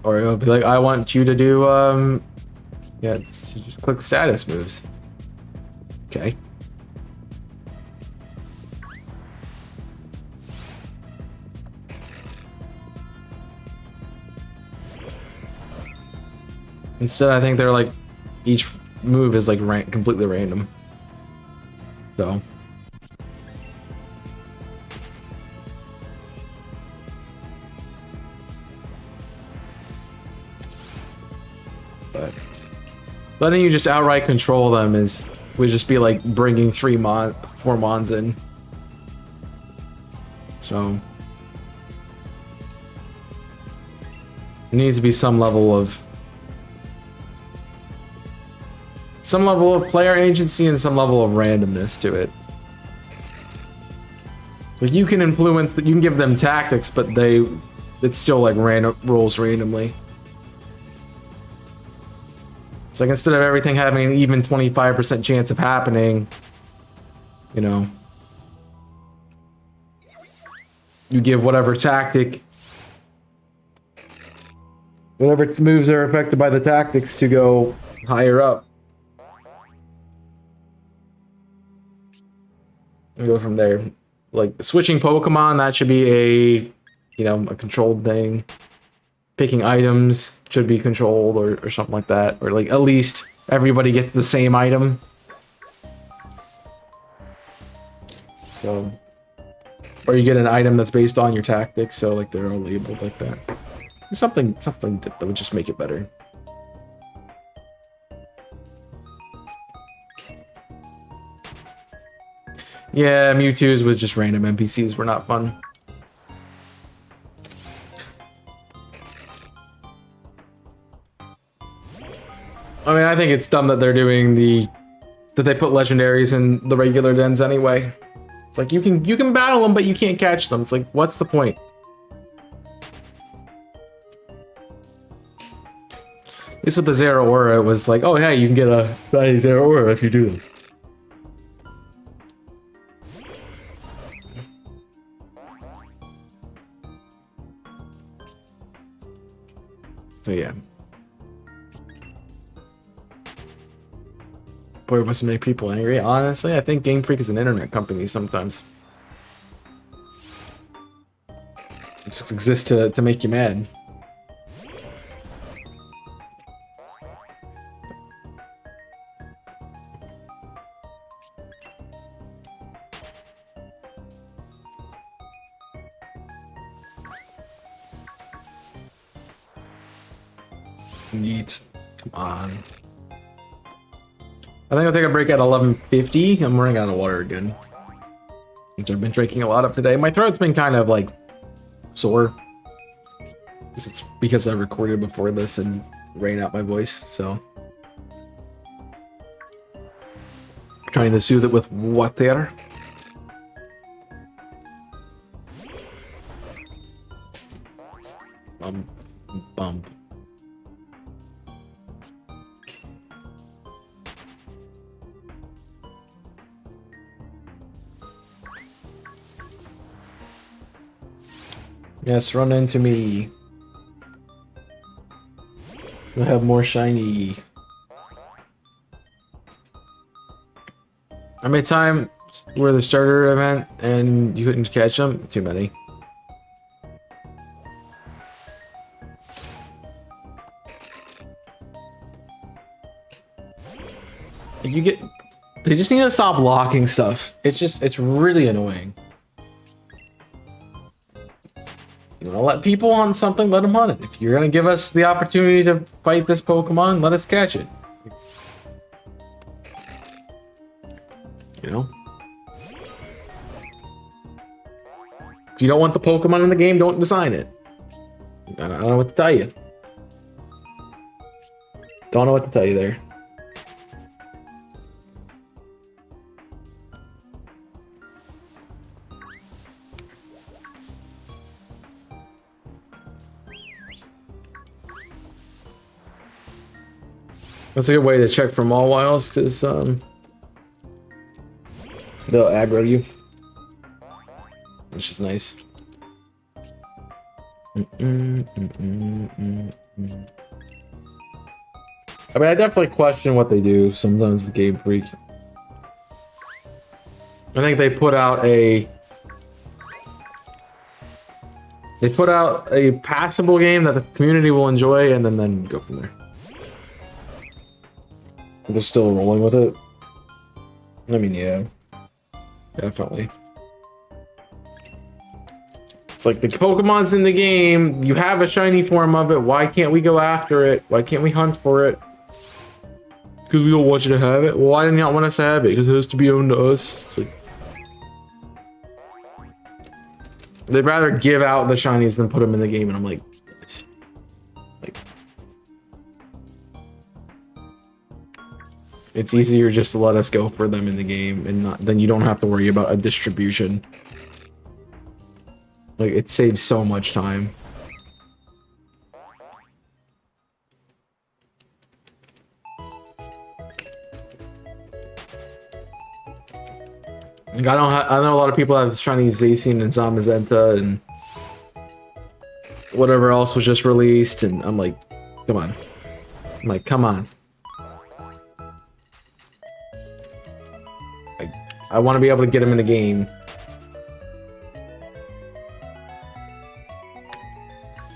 Or it'll be like, I want you to do, yeah, just click status moves. Okay. Instead, I think they're like, each move is like completely random. So. But letting you just outright control them would just be like bringing 4 mons in. So. It needs to be some level of player agency and some level of randomness to it. Like you can influence that, you can give them tactics, but it's still like random rolls randomly. It's like instead of everything having an even 25% chance of happening, you know, you give whatever tactic, whatever moves are affected by the tactics to go higher up. And go from there. Like switching Pokemon, that should be a, you know, a controlled thing. Picking items should be controlled or something like that. Or like at least everybody gets the same item. So, or you get an item that's based on your tactics, so like they're all labeled like that. Something that would just make it better. Yeah, Mewtwo's was just random NPCs were not fun. I mean, I think it's dumb that they're doing that they put legendaries in the regular dens anyway. It's like you can battle them, but you can't catch them. It's like, what's the point? At least with the Zeraora, it was like, oh hey, you can get a Zeraora if you do them. So yeah. Boy, it must make people angry. Honestly, I think Game Freak is an internet company sometimes. It just exists to make you mad. Neat. Come on. I think I'll take a break at 11:50. I'm running out of water again, which I've been drinking a lot of today. My throat's been kind of like sore. It's because I recorded before this and rained out my voice, so trying to soothe it with water. Bump. Yes, run into me. We'll have more shiny. How many times were the starter event and you couldn't catch them? Too many. They just need to stop locking stuff. It's really annoying. You want to let people hunt something, let them hunt it. If you're going to give us the opportunity to fight this Pokemon, let us catch it. You know? If you don't want the Pokemon in the game, don't design it. I don't know what to tell you. Don't know what to tell you there. That's a good way to check for Mawwiles, because they'll aggro you, which is nice. I mean, I definitely question what they do sometimes, the Game Freak. I think they put out a passable game that the community will enjoy, and then go from there. They're still rolling with it. I mean, yeah. Definitely. It's like the Pokemon's in the game, you have a shiny form of it, why can't we go after it? Why can't we hunt for it? Because we don't want you to have it? Well, why didn't y'all want us to have it? Because it has to be owned to us. It's like... They'd rather give out the shinies than put them in the game, and I'm like... It's easier just to let us go for them in the game, and then you don't have to worry about a distribution. Like, it saves so much time. Like, I know a lot of people have shiny Zacian and Zamazenta and whatever else was just released, and I'm like, come on. I'm like, come on. Like, I want to be able to get him in a game.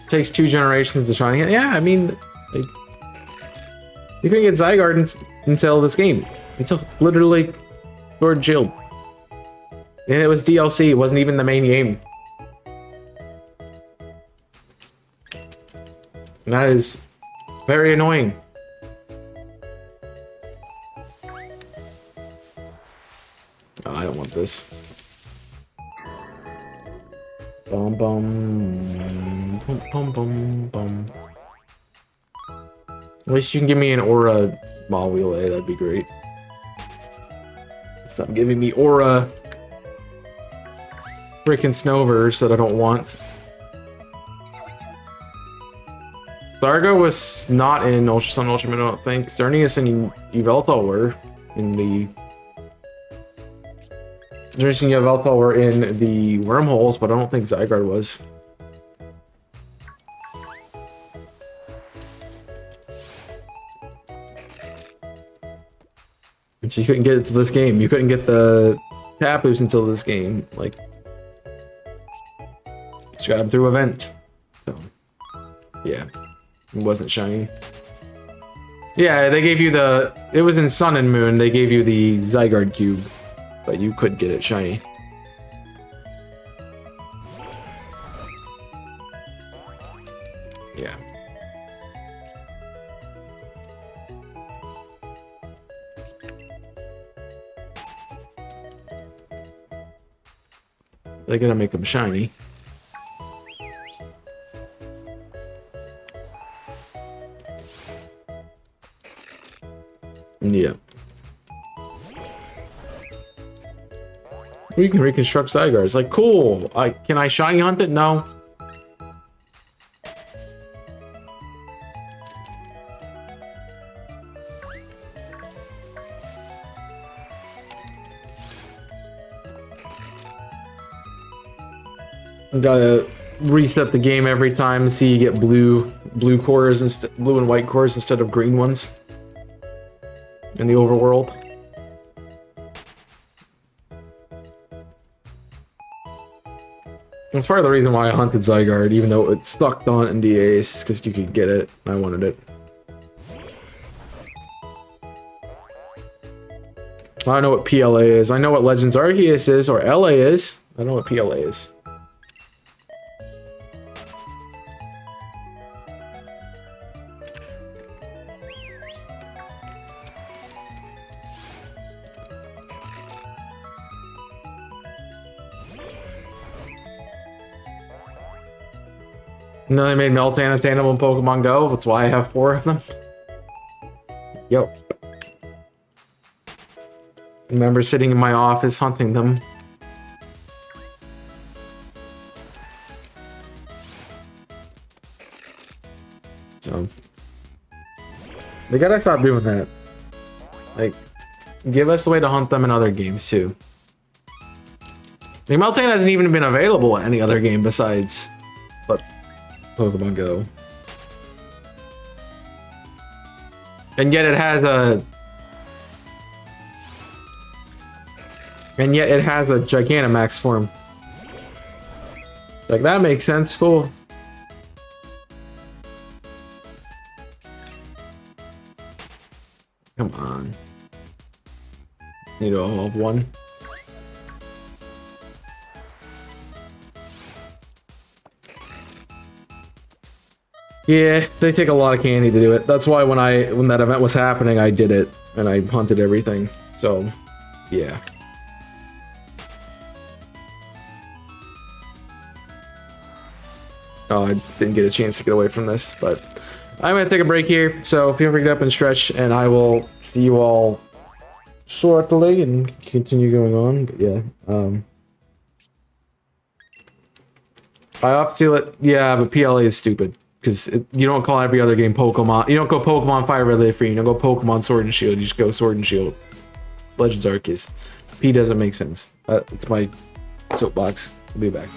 Takes 2 generations to shiny. Yeah, I mean, like, you couldn't get Zygarde until this game. Until literally Sword and Shield. And it was DLC, it wasn't even the main game. And that is very annoying. Oh, I don't want this. Bum bum bum bum bum bum. At least you can give me an Aura Mawile, that'd be great. Stop giving me Aura freaking Snoverse that I don't want. Zargo was not in Ultra Sun, Ultra Moon, I don't think. Xerneas and Yveltal were in the... Xerneas and Yveltal were in the wormholes, but I don't think Zygarde was. And so you couldn't get it to this game. You couldn't get the Tapus until this game. Like, just got him through event. So, yeah. It wasn't shiny. Yeah, they gave you the... It was in Sun and Moon. They gave you the Zygarde cube. But you could get it shiny. Yeah. They're gonna make them shiny. Yeah. We can reconstruct Zygarde. It's like, cool. Can I shiny hunt it? No. Gotta reset the game every time. See you get blue cores blue and white cores instead of green ones in the overworld. That's part of the reason why I hunted Zygarde, even though it stuck on NDAs, because you could get it. I wanted it. I don't know what PLA is. I know what Legends Arceus is, or LA is. I don't know what PLA is. No, they made Meltan attainable in Pokemon Go. That's why I have 4 of them. Yep. I remember sitting in my office hunting them. So they gotta stop doing that. Like, give us a way to hunt them in other games too. Like, Meltan hasn't even been available in any other game besides Pokemon Go. And yet it has a... Gigantamax form. Like, that makes sense. Cool. Come on. Need to evolve one. Yeah, they take a lot of candy to do it. That's why when that event was happening, I did it and I hunted everything. So, yeah. Oh, I didn't get a chance to get away from this, but I'm gonna take a break here. So feel free to get up and stretch, and I will see you all shortly and continue going on. But yeah, I have to let, yeah, but PLA is stupid because you don't call every other game Pokemon. You don't go Pokemon Fire Red Leaf Green. You don't go Pokemon Sword and Shield. You just go Sword and Shield. Legends Arceus. P doesn't make sense. It's my soapbox. I'll be back.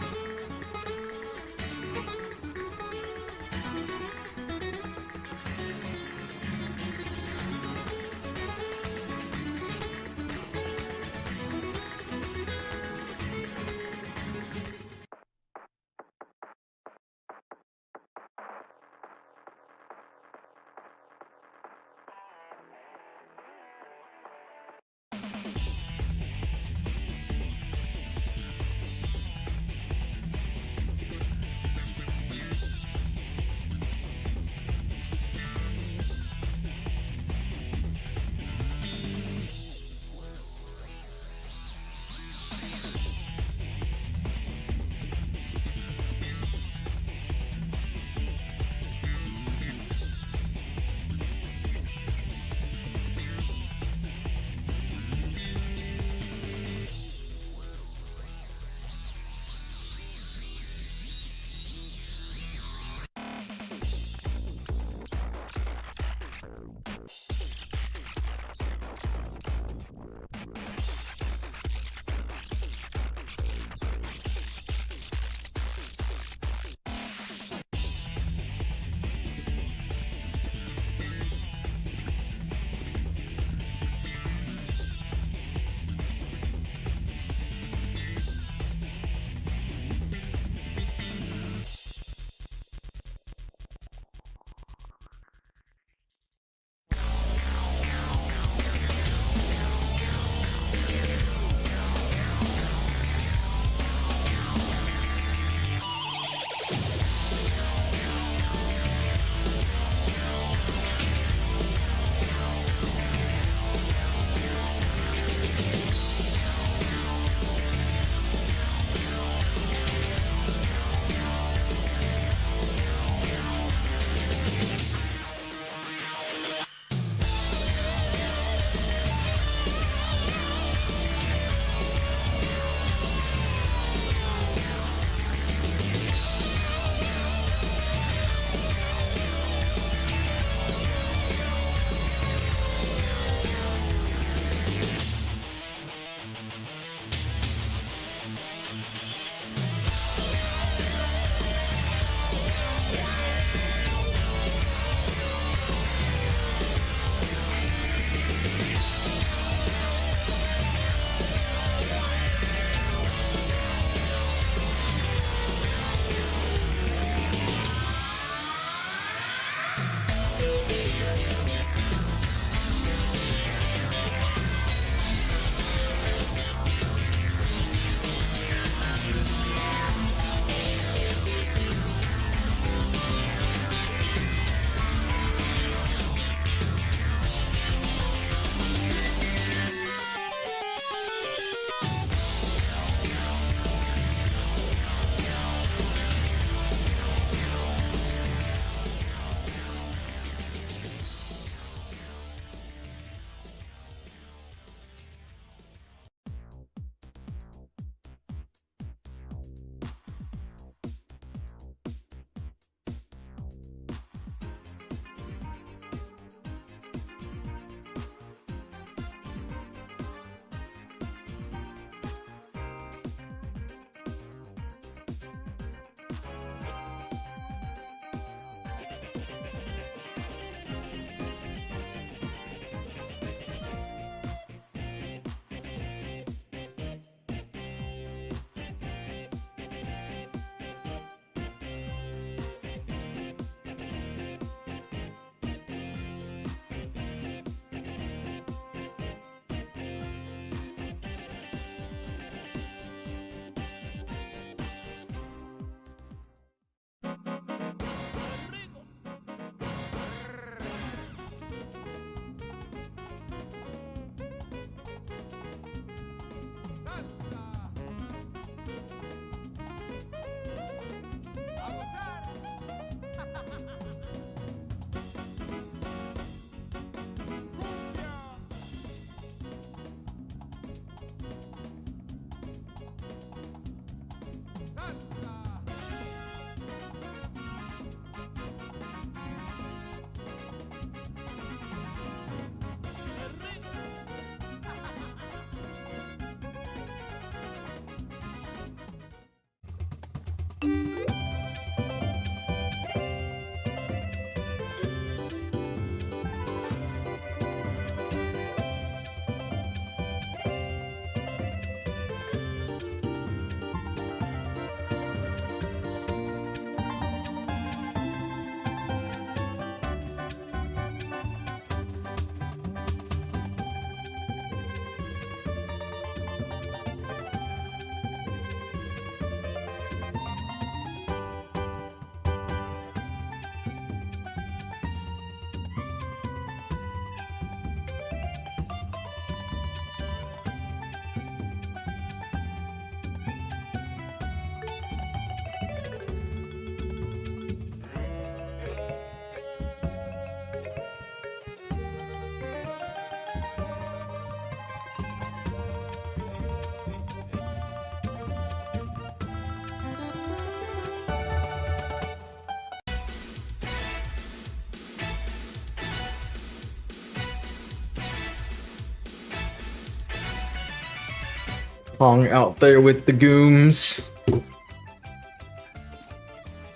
Pong out there with the gooms.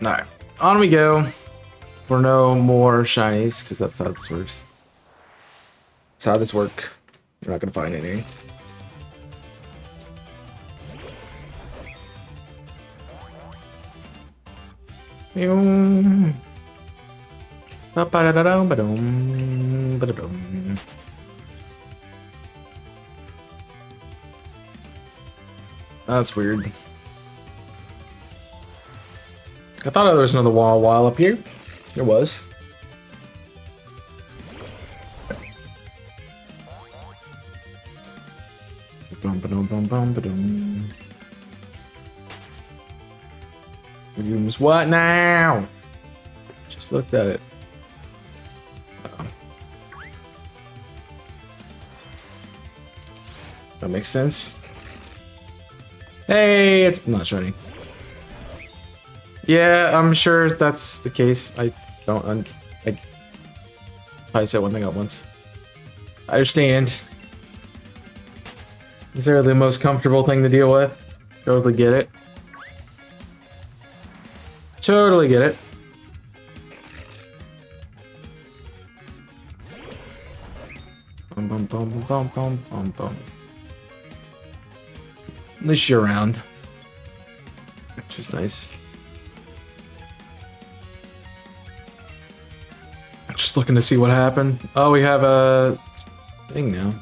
Alright, on we go. For no more shinies, because that's how this works. That's how this works. We're not gonna find any. That's weird. I thought there was another wall up here. There was. What now? Just looked at it. That makes sense. Hey, it's not shiny. Yeah, I'm sure that's the case. I probably said one thing at once. I understand. Is there the most comfortable thing to deal with? Totally get it. Totally get it. Bum bum bum bum bum bum bum. At least you're around, which is nice. Just looking to see what happened. Oh, we have a thing now.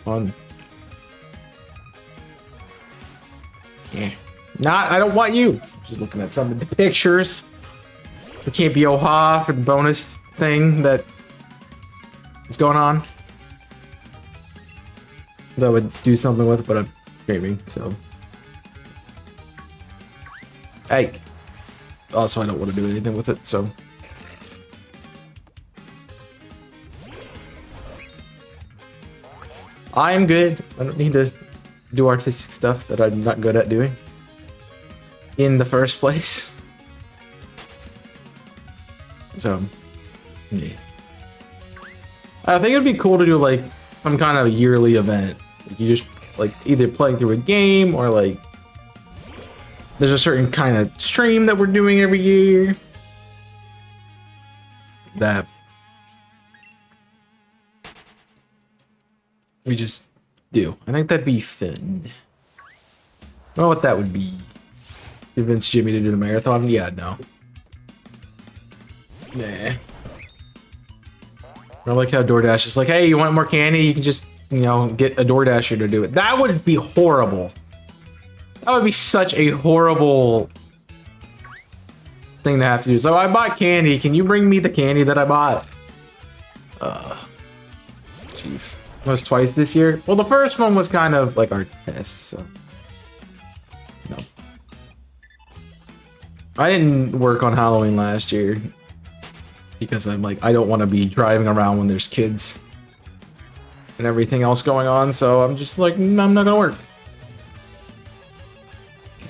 Fun. Yeah. I don't want you. Just looking at some of the pictures. There can't be Yoha for the bonus thing that is going on. That would do something with it, but I'm gaming, so. Hey. Also, I don't want to do anything with it, so. I am good. I don't need to do artistic stuff that I'm not good at doing in the first place. So, yeah. I think it'd be cool to do like some kind of yearly event. Like you just like either playing through a game or like there's a certain kind of stream that we're doing every year that we just do. I think that'd be fun. I don't know what that would be. Convince Jimmy to do the marathon? Yeah, no. Nah. I like how DoorDash is like, hey, you want more candy? You can just, you know, get a DoorDasher to do it. That would be horrible. That would be such a horrible thing to have to do. So I bought candy. Can you bring me the candy that I bought? Jeez. That was twice this year. Well, the first one was kind of like our test, so. No. I didn't work on Halloween last year. Because I'm like, I don't want to be driving around when there's kids and everything else going on, so I'm just like, I'm not gonna work.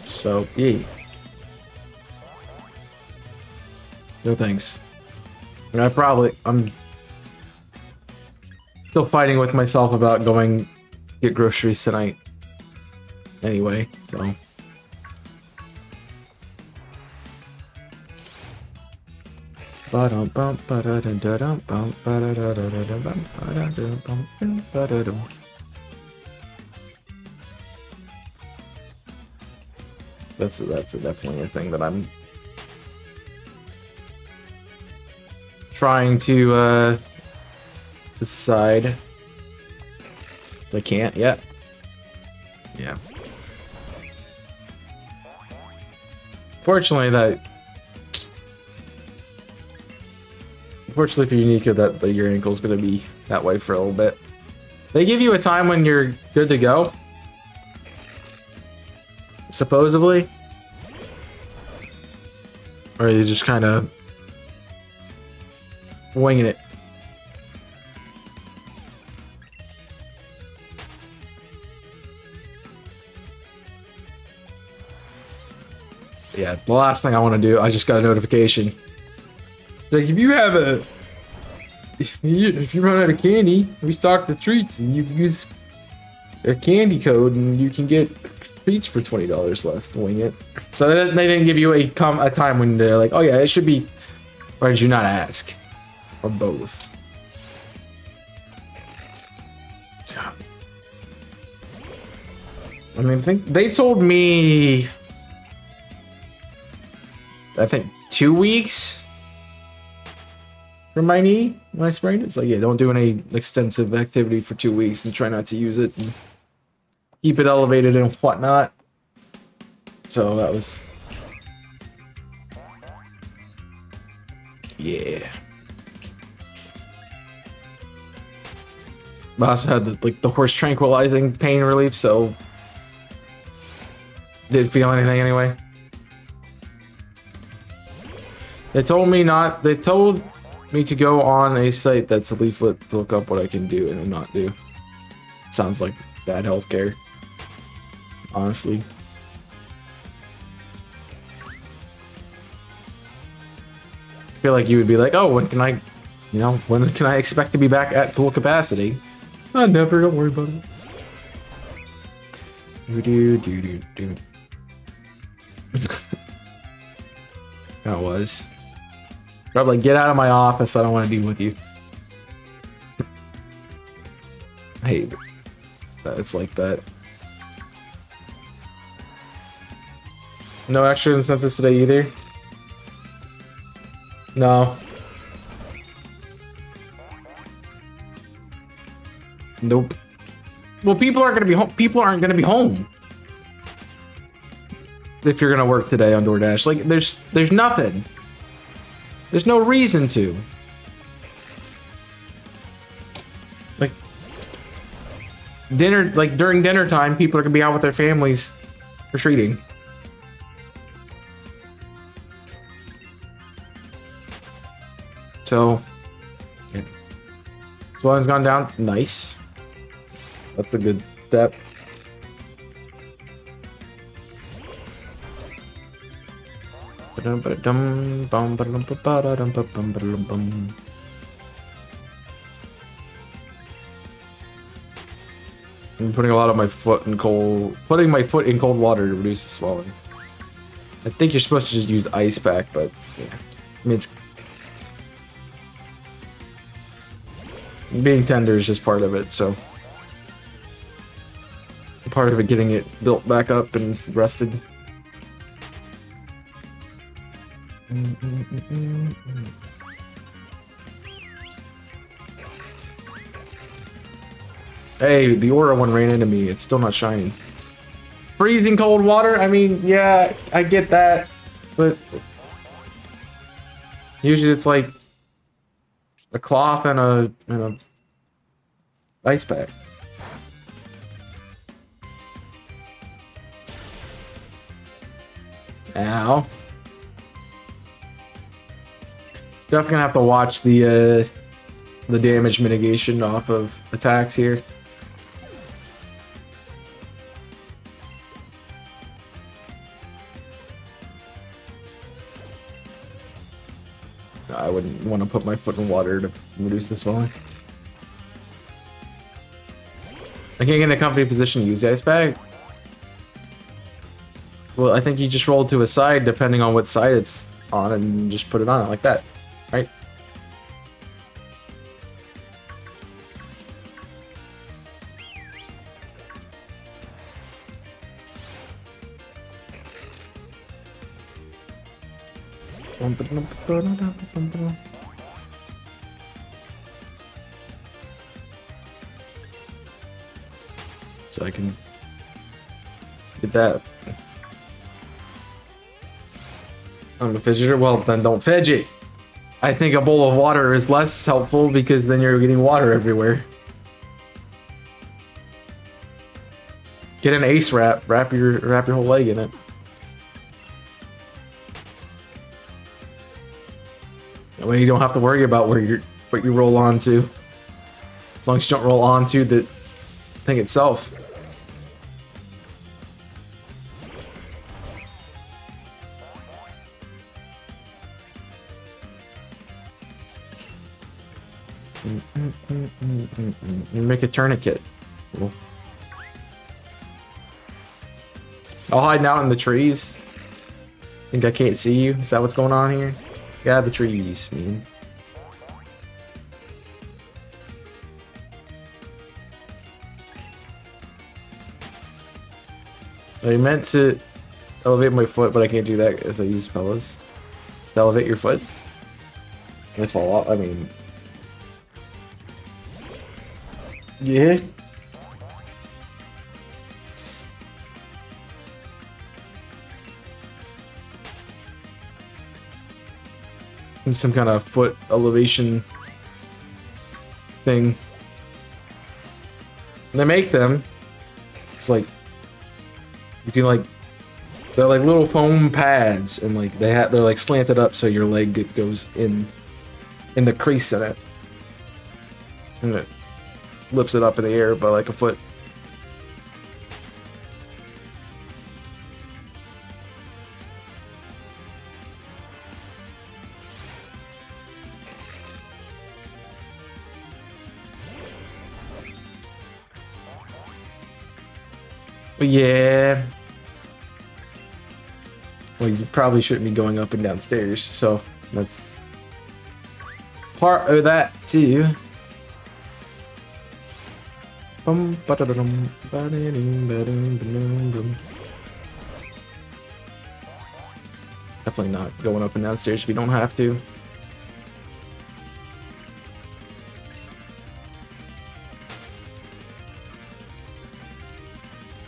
So, yeah. No thanks. I'm still fighting with myself about going get groceries tonight. Anyway, so. That's definitely a thing that I'm trying to decide. I can't yet. Yeah. Fortunately, for Unica, that your ankle's gonna be that way for a little bit. They give you a time when you're good to go, supposedly, or you just kind of winging it. Yeah, the last thing I want to do, I just got a notification. It's like, if you run out of candy, restock the treats, and you can use their candy code, and you can get treats for $20 left. Wing it. So they didn't give you a time when they're like, oh yeah, it should be. Or did you not ask? Or both? I mean, they told me, I think 2 weeks for my knee when I sprained it. It's like, yeah, don't do any extensive activity for 2 weeks and try not to use it and keep it elevated and whatnot. So that was, yeah. I also had the horse tranquilizing pain relief, so didn't feel anything anyway. They told me to go on a site that's a leaflet to look up what I can do and not do. Sounds like bad healthcare, honestly. I feel like you would be like, oh, when can I expect to be back at full capacity? Oh, never, don't worry about it. Do. That was. Probably get out of my office, I don't want to deal with you. I hate it. It's like that. No extra incentives today either? No. Nope. Well, people aren't gonna be home. People aren't gonna be home if you're gonna work today on DoorDash. Like, there's nothing. There's no reason to. Like, dinner, like during dinner time, people are gonna be out with their families retreating. So, yeah. Swelling's gone down. Nice. That's a good step. I'm putting my foot in cold water to reduce the swelling. I think you're supposed to just use ice pack, but yeah. I mean, being tender is just part of it, so part of it getting it built back up and rested. Hey, the Aura one ran into me. It's still not shiny. Freezing cold water? I mean, yeah, I get that, but usually it's like a cloth and a ice pack. Ow. Definitely gonna have to watch the damage mitigation off of attacks here. I wouldn't want to put my foot in water to reduce the swelling. I can't get in a company position to use the ice bag. Well, I think you just roll to a side depending on what side it's on and just put it on like that, right? So I can get that. I'm a fidgeter? Well, then don't fidget. I think a bowl of water is less helpful because then you're getting water everywhere. Get an ace wrap. Wrap your whole leg in it. That way you don't have to worry about what you roll onto. As long as you don't roll onto the thing itself. You make a tourniquet. Cool. I'll hide out in the trees. Think I can't see you? Is that what's going on here? Yeah, the trees, man. I meant to elevate my foot, but I can't do that as I use pillows. To elevate your foot? They fall off. I mean... Yeah. Some kind of foot elevation thing. They make them. It's like you can like they're like little foam pads, and like they're like slanted up so your leg goes in the crease in it, and it lifts it up in the air by like a foot. But yeah. Well, you probably shouldn't be going up and down stairs, so that's part of that too. Definitely not going up and down stairs if you don't have to.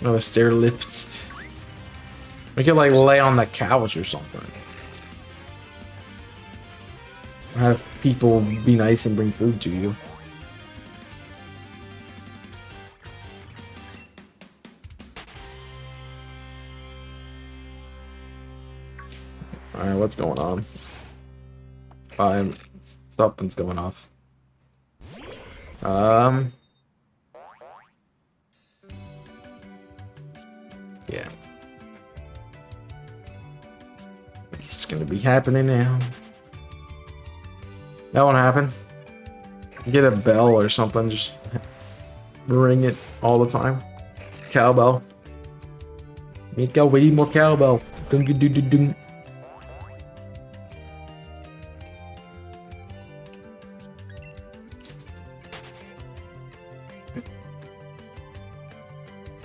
Oh, a stair lifts. We could like lay on the couch or something. Have people be nice and bring food to you. Alright, what's going on? Something's going off. Yeah. It's just gonna be happening now. That won't happen. Get a bell or something, just ring it all the time. Cowbell. Make a way more cowbell. Dung dung dung dung.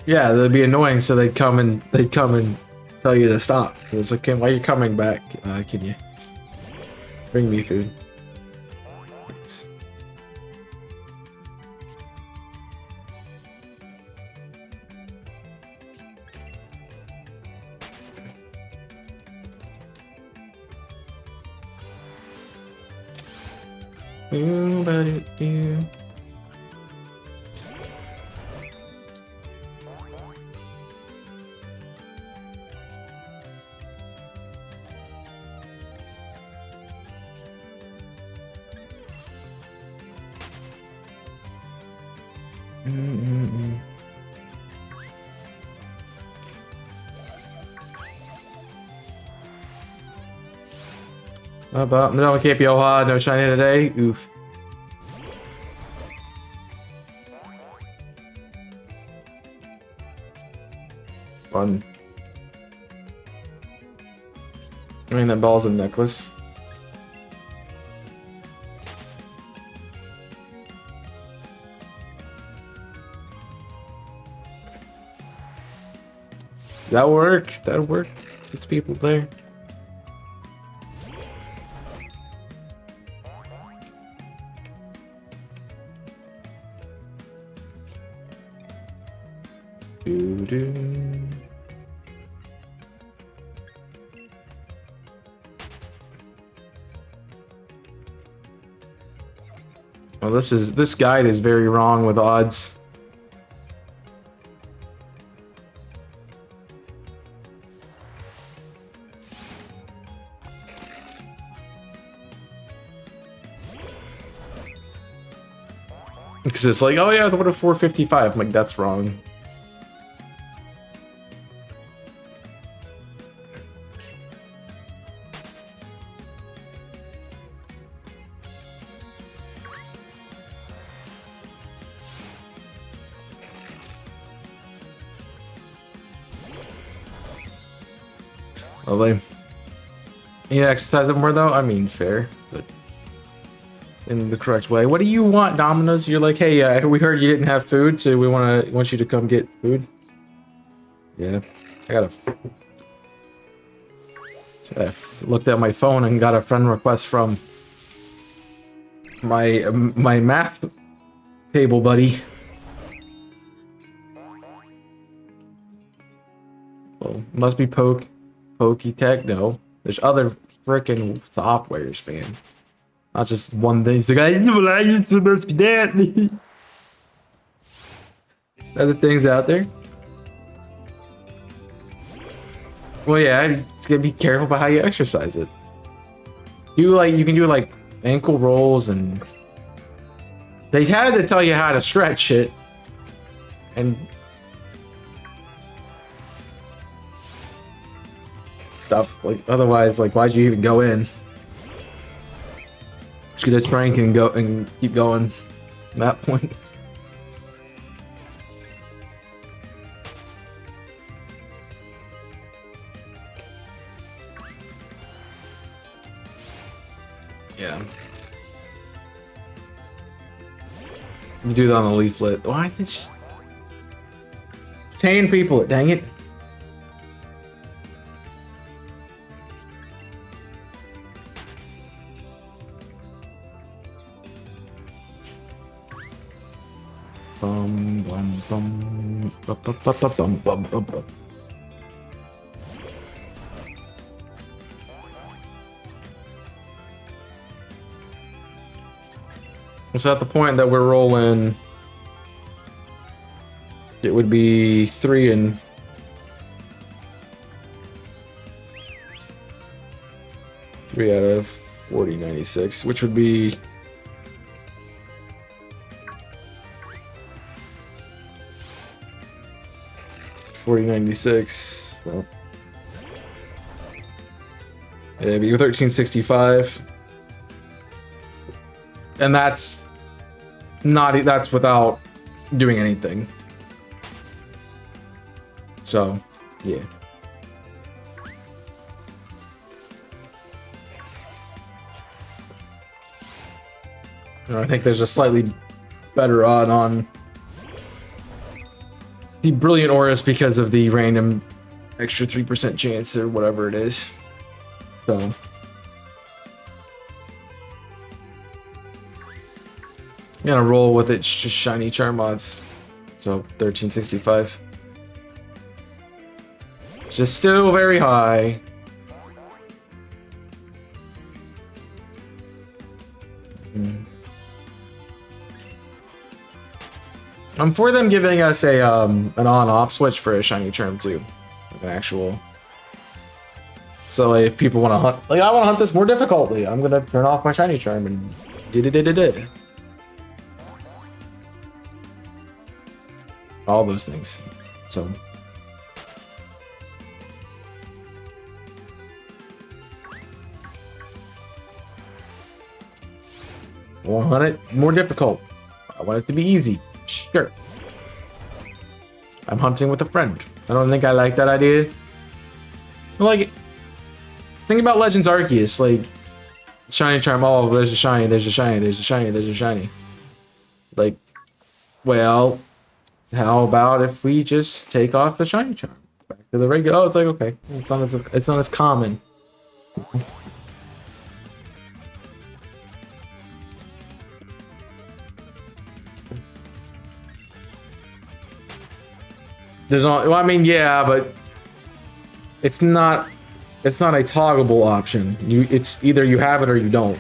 Yeah, that'd be annoying. So they'd come and tell you to stop. It's okay. While you're coming back, can you bring me food? Thanks. About no cape Yoha, no shiny today. Oof. fun. I mean, that ball's a necklace. That work. That'll work. Gets people there. Doo-doo. Well, this guide is very wrong with odds. Because it's like, oh yeah, what a 455. I'm like, that's wrong. Lovely. You exercise it more though? I mean, fair, but in the correct way. What do you want, Domino's? You're like, hey, we heard you didn't have food, so we want you to come get food. Yeah, I looked at my phone and got a friend request from my math table buddy. Well, must be Poketech. No, there's other freaking softwares, man. Not just one thing. It's like, I used to must be that. Other things out there. Well, yeah, just gotta be careful about how you exercise it. You can do like ankle rolls, and they had to tell you how to stretch it, and stuff like otherwise, like why'd you even go in? Just get a trank and go and keep going from that point. Yeah. You do that on the leaflet. Why did just chain people? Dang it. Bum bum bum bum bum bum bum bum bum. So at the point that we're rolling, it would be 3 and 3 out of 4096, which would be 4096. Well, yeah, it'd be 1365. And that's without doing anything. So, yeah. I think there's a slightly better odd on the Brilliant Auras because of the random extra 3% chance or whatever it is. So. I'm gonna roll with it, just shiny charm mods. So 1365. Just still very high. I'm for them giving us a an on-off switch for a shiny charm too, like an actual. So like, if people want to hunt, like I want to hunt this more difficultly, I'm gonna turn off my shiny charm and did. All those things. So. I want it more difficult. I want it to be easy. Sure. I'm hunting with a friend. I don't think I like that idea. Like, think about Legends Arceus, like, shiny charm, oh, there's a shiny, there's a shiny, there's a shiny, there's a shiny. Like, well, how about if we just take off the shiny charm? Back to the regular, oh, it's like, okay, it's not as common. There's not, well, I mean, yeah, but it's not a toggleable option. It's either you have it or you don't.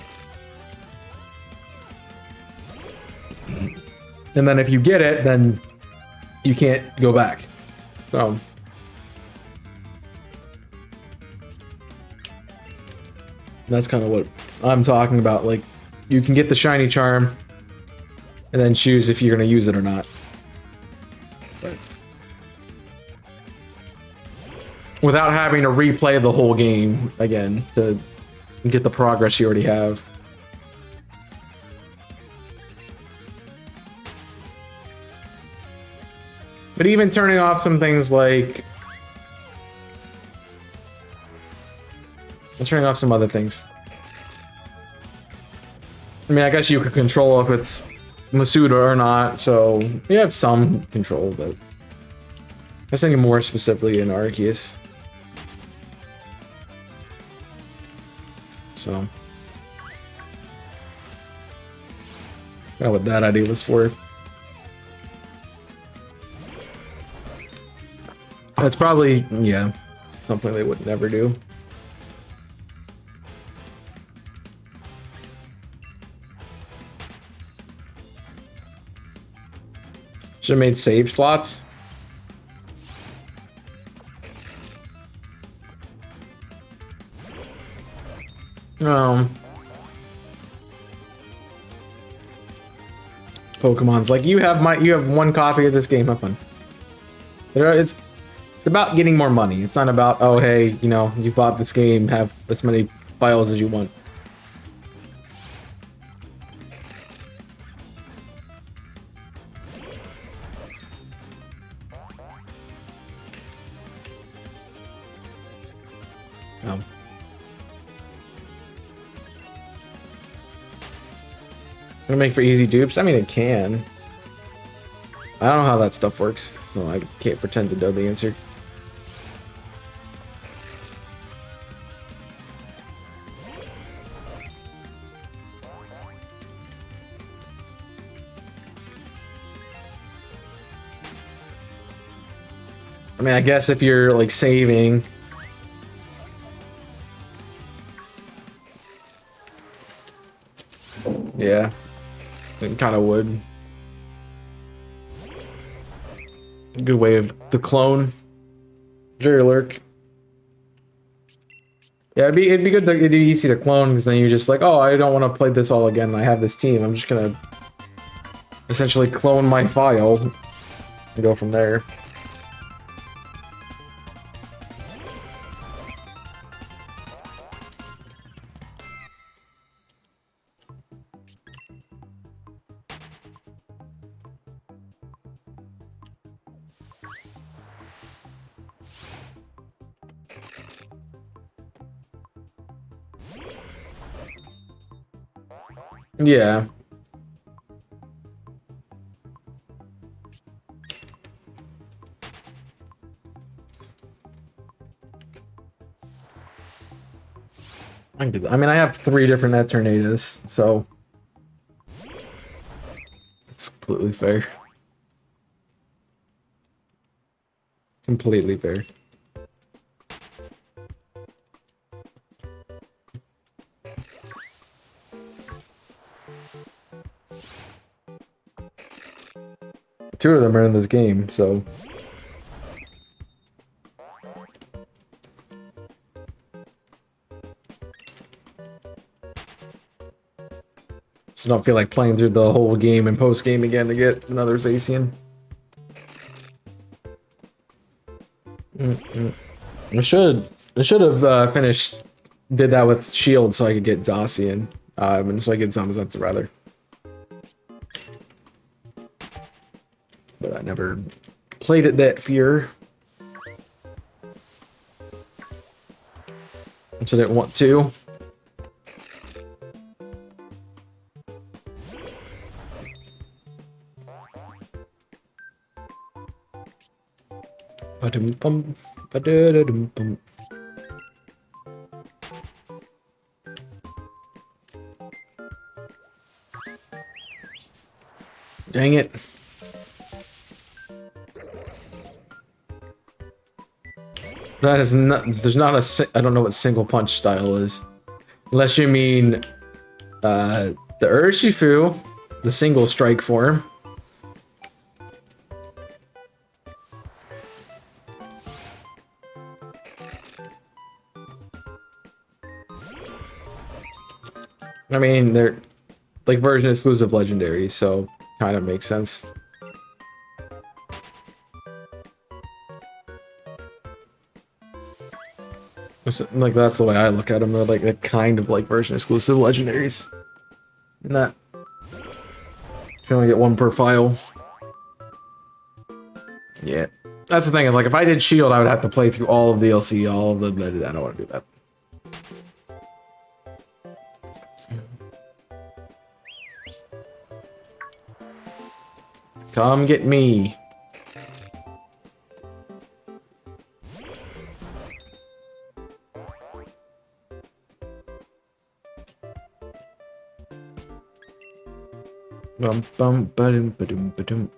And then if you get it, then you can't go back. So that's kind of what I'm talking about. Like, you can get the shiny charm and then choose if you're going to use it or not. Right. Without having to replay the whole game again to get the progress you already have. But even turning off some things like... Let's turn off some other things. I mean, I guess you could control if it's Masuda or not, so you have some control, but... I was thinking more specifically in Arceus. So... I don't know what that idea was for. That's probably, yeah, something they would never do. Should have made save slots. Pokemon's like, you have one copy of this game, have fun. It's about getting more money. It's not about, oh hey, you know, you bought this game, have as many files as you want. Gonna make for easy dupes? I mean, it can. I don't know how that stuff works, so I can't pretend to know the answer. I mean, I guess if you're like saving. Yeah. It kind of would. Good way of the clone. Jerry Lurk. Yeah, it'd be good. It'd be easy to clone because then you're just like, oh, I don't want to play this all again. I have this team. I'm just gonna essentially clone my file and go from there. Yeah. I can do that. I mean, I have 3 different net tornadoes, so it's completely fair. Completely fair. Two of them are in this game, so don't feel like playing through the whole game and post game again to get another Zacian. I should have did that with Shield so I could get Zacian, and so I get Zamazenta rather. But I never played it that fear. Which I didn't want to. Ba-dum-bum, ba-da-da-dum-bum. Dang it. That is not, there's not I don't know what single punch style is. Unless you mean, the Urshifu, the single strike form. I mean, they're like version exclusive legendaries, so kind of makes sense. Like that's the way I look at them. They're like a kind of like version exclusive legendaries. And that you can only get one per file. Yeah, that's the thing. Like if I did Shield, I would have to play through all of DLC, all of the. I don't want to do that. Come get me. Bum bum ba-dum ba-dum ba-dum.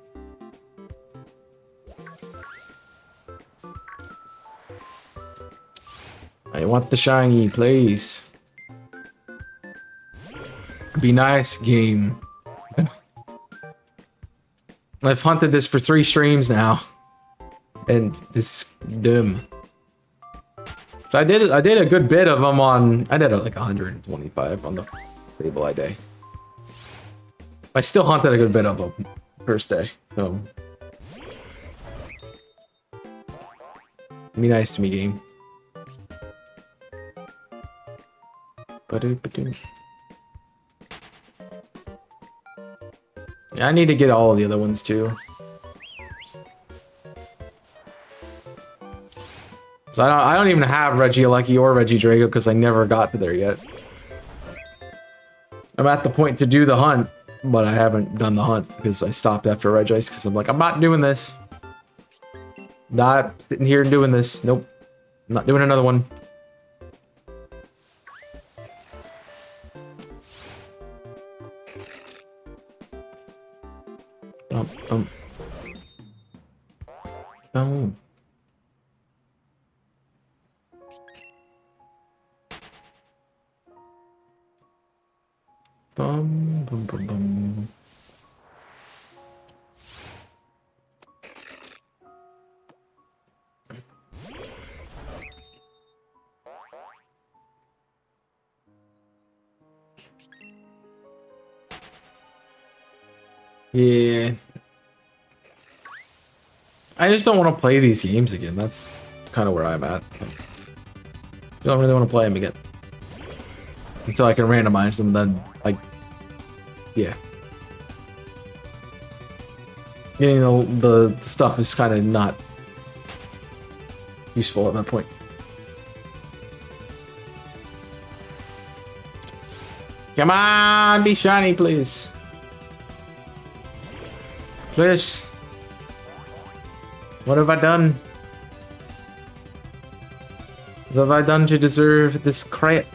I want the shiny, please. Be nice, game. I've hunted this for 3 streams now, and this is dumb. So I did a good bit of them on. I did like 125 on the Sableye day. I still hunted a good bit of them first day, so be nice to me, game. Ba-do-ba-do. I need to get all of the other ones too. So I don't even have Regieleki or Regidrago because I never got to there yet. I'm at the point to do the hunt, but I haven't done the hunt because I stopped after Regice because I'm like, I'm not doing this. Not sitting here doing this. Nope. I'm not doing another one. Oh. Bum, bum, bum, bum. Yeah. I just don't want to play these games again. That's kind of where I'm at. I don't really want to play them again. Until I can randomize them, then, like, yeah. Getting the stuff is kind of not useful at that point. Come on, be shiny, please. Please. What have I done? What have I done to deserve this crap?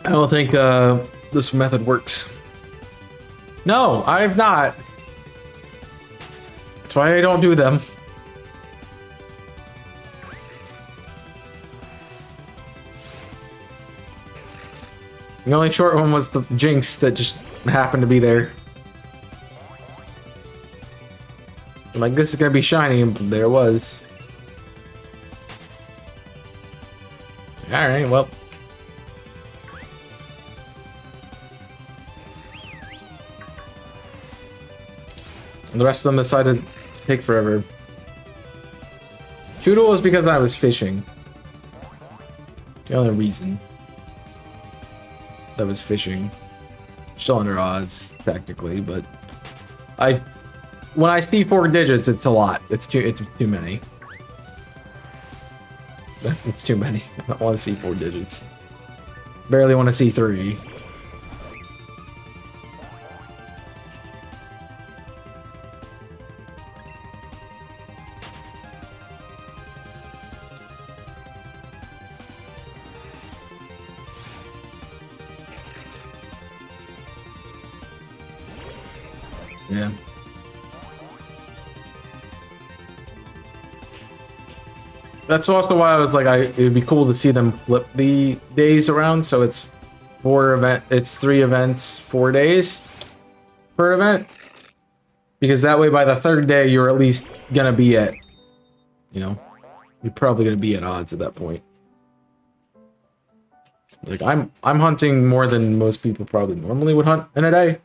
I don't think this method works. No, I've not. That's why I don't do them. The only short one was the Jinx that just happened to be there. I'm like, this is gonna be shiny, and there it was. Alright, well. And the rest of them decided to take forever. Choodle was because I was fishing. The only reason that was fishing. Still under odds, technically, but when I see 4 digits, it's a lot. It's too many. It's too many. I don't want to see 4 digits. Barely want to see 3. Yeah. That's also why I was like, it would be cool to see them flip the days around. So it's 3 events, 4 days per event. Because that way by the 3rd day, you're at least gonna be at, you're probably gonna be at odds at that point. Like I'm hunting more than most people probably normally would hunt in a day.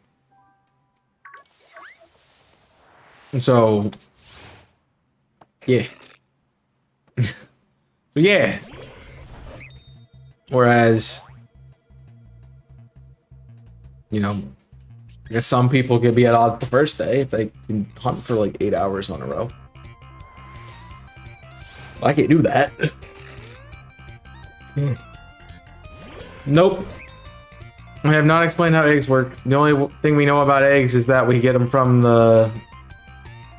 And so, yeah. So yeah. Whereas, I guess some people could be at odds the first day if they can hunt for like 8 hours on a row. I can't do that. Nope. I have not explained how eggs work. The only thing we know about eggs is that we get them from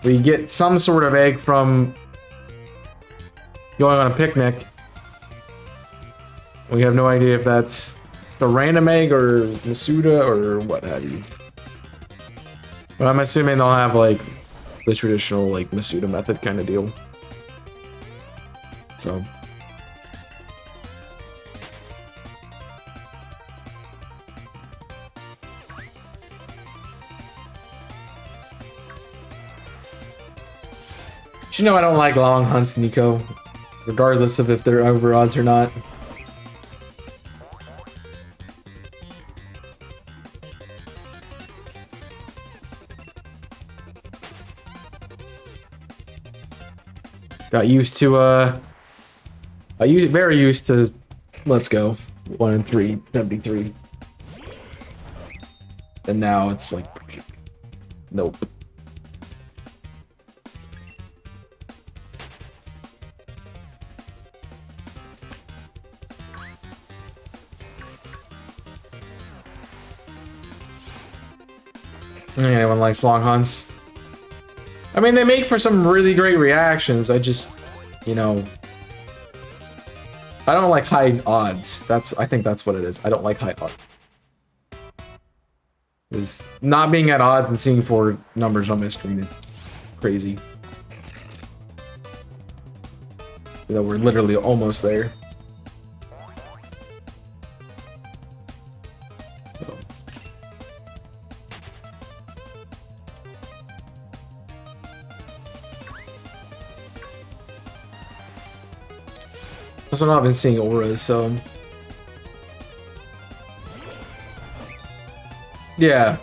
we get some sort of egg from going on a picnic. We have no idea if that's the random egg or Masuda or what have you. But I'm assuming they'll have like the traditional like Masuda method kind of deal. So. You know I don't like long hunts, Nico. Regardless of if they're over odds or not. Got used to very used to let's go 1 and 3 73. And now it's like nope. Anyone likes long hunts? I mean, they make for some really great reactions. I just, I don't like high odds. I think that's what it is. I don't like high odds. Is not being at odds and seeing 4 numbers on my screen is crazy. We're literally almost there. Also, I've not been seeing auras, so yeah,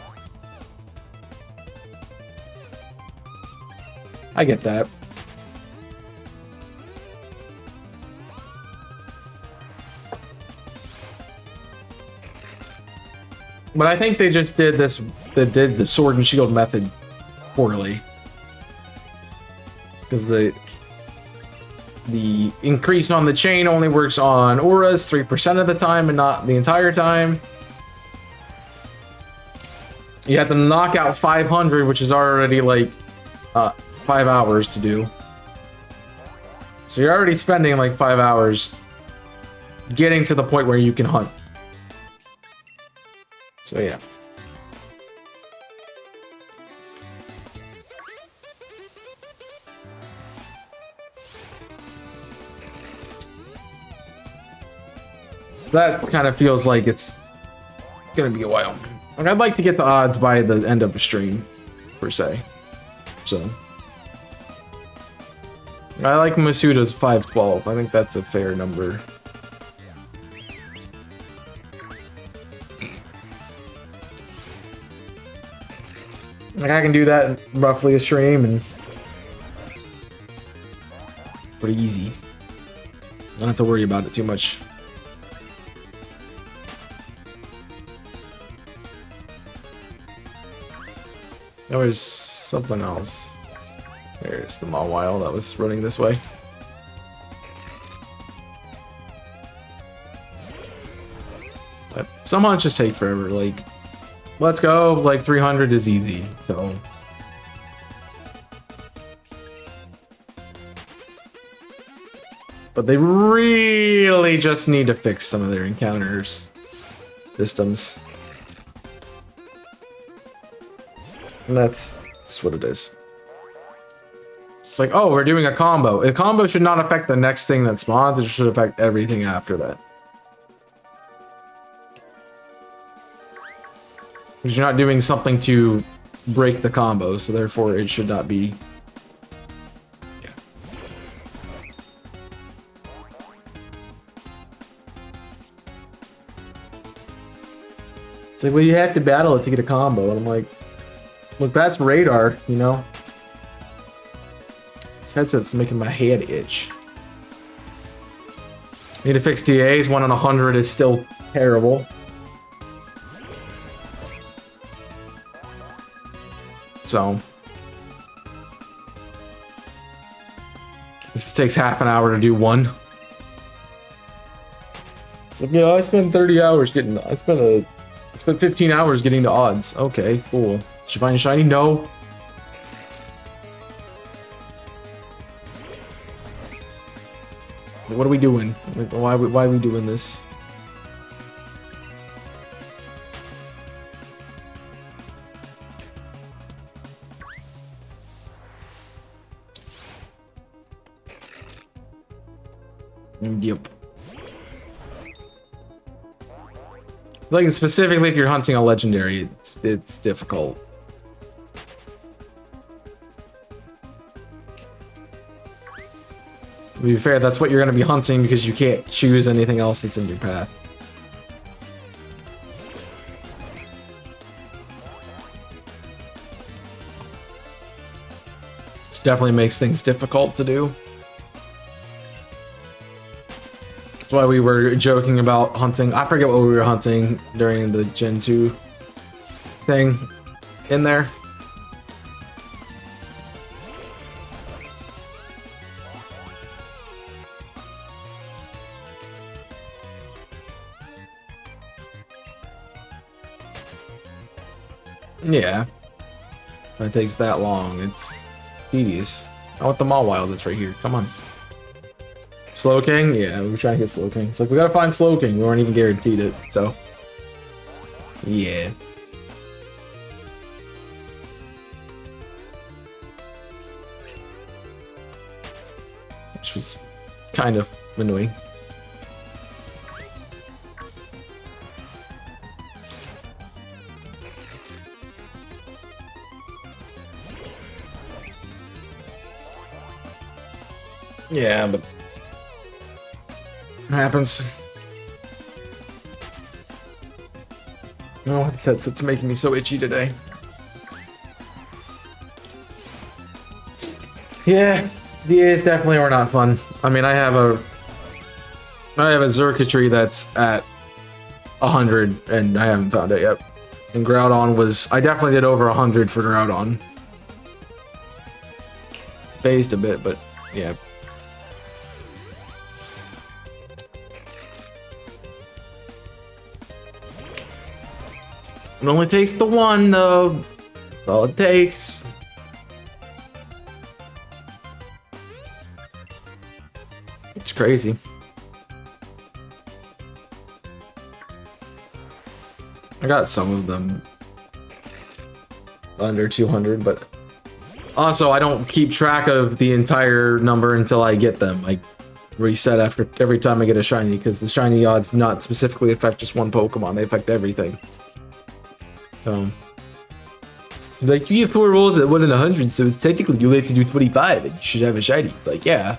I get that. But I think they just did this. They did the sword and shield method poorly because the increase on the chain only works on auras 3% of the time and not the entire time. You have to knock out 500, which is already like 5 hours to do. So you're already spending like 5 hours getting to the point where you can hunt. So yeah. That kind of feels like it's gonna be a while. Like, I'd like to get the odds by the end of the stream, per se. So I like Masuda's 512. I think that's a fair number. Like, I can do that in roughly a stream and pretty easy. I don't have to worry about it too much. There was something else. There's the Mawile that was running this way. But some hunches take forever. Like, let's go. Like 300 is easy. So. But they really just need to fix some of their encounters systems. And that's what it is. It's like, oh, we're doing a combo. A combo should not affect the next thing that spawns. It should affect everything after that. Because you're not doing something to break the combo, so therefore it should not be. Yeah. It's like, well, you have to battle it to get a combo. And I'm like, look, that's radar, you know? This headset's making my head itch. Need to fix DAs. 1 on 100 is still terrible. So. This takes half an hour to do one. So, yeah, I spent 30 hours getting. I spent 15 hours getting to odds. Okay, cool. Did you find a shiny? No. What are we doing? Why are we doing this? Yep. Like, specifically if you're hunting a legendary, it's difficult. To be fair, that's what you're going to be hunting because you can't choose anything else that's in your path. Which definitely makes things difficult to do. That's why we were joking about hunting. I forget what we were hunting during the Gen 2 thing in there. Yeah. When it takes that long, it's tedious. I want the Mawile that's right here. Come on. Slowking? Yeah, we were trying to get Slowking. It's like, we gotta find Slowking. We weren't even guaranteed it, so. Yeah. Which was kind of annoying. Yeah, but it happens. Oh, it's making me so itchy today. Yeah, DAs definitely are not fun. I mean, I have a circuitry that's at 100, and I haven't found it yet. And Groudon was, I definitely did over 100 for Groudon. Phased a bit, but yeah. It only takes the one, though. That's all it takes. It's crazy. I got some of them under 200, but also I don't keep track of the entire number until I get them. I reset after every time I get a shiny, because the shiny odds not specifically affect just one Pokemon, they affect everything. So, like, you get 4 rolls at 1 in 100, so it's technically you have to do 25 and you should have a shiny. Like, yeah.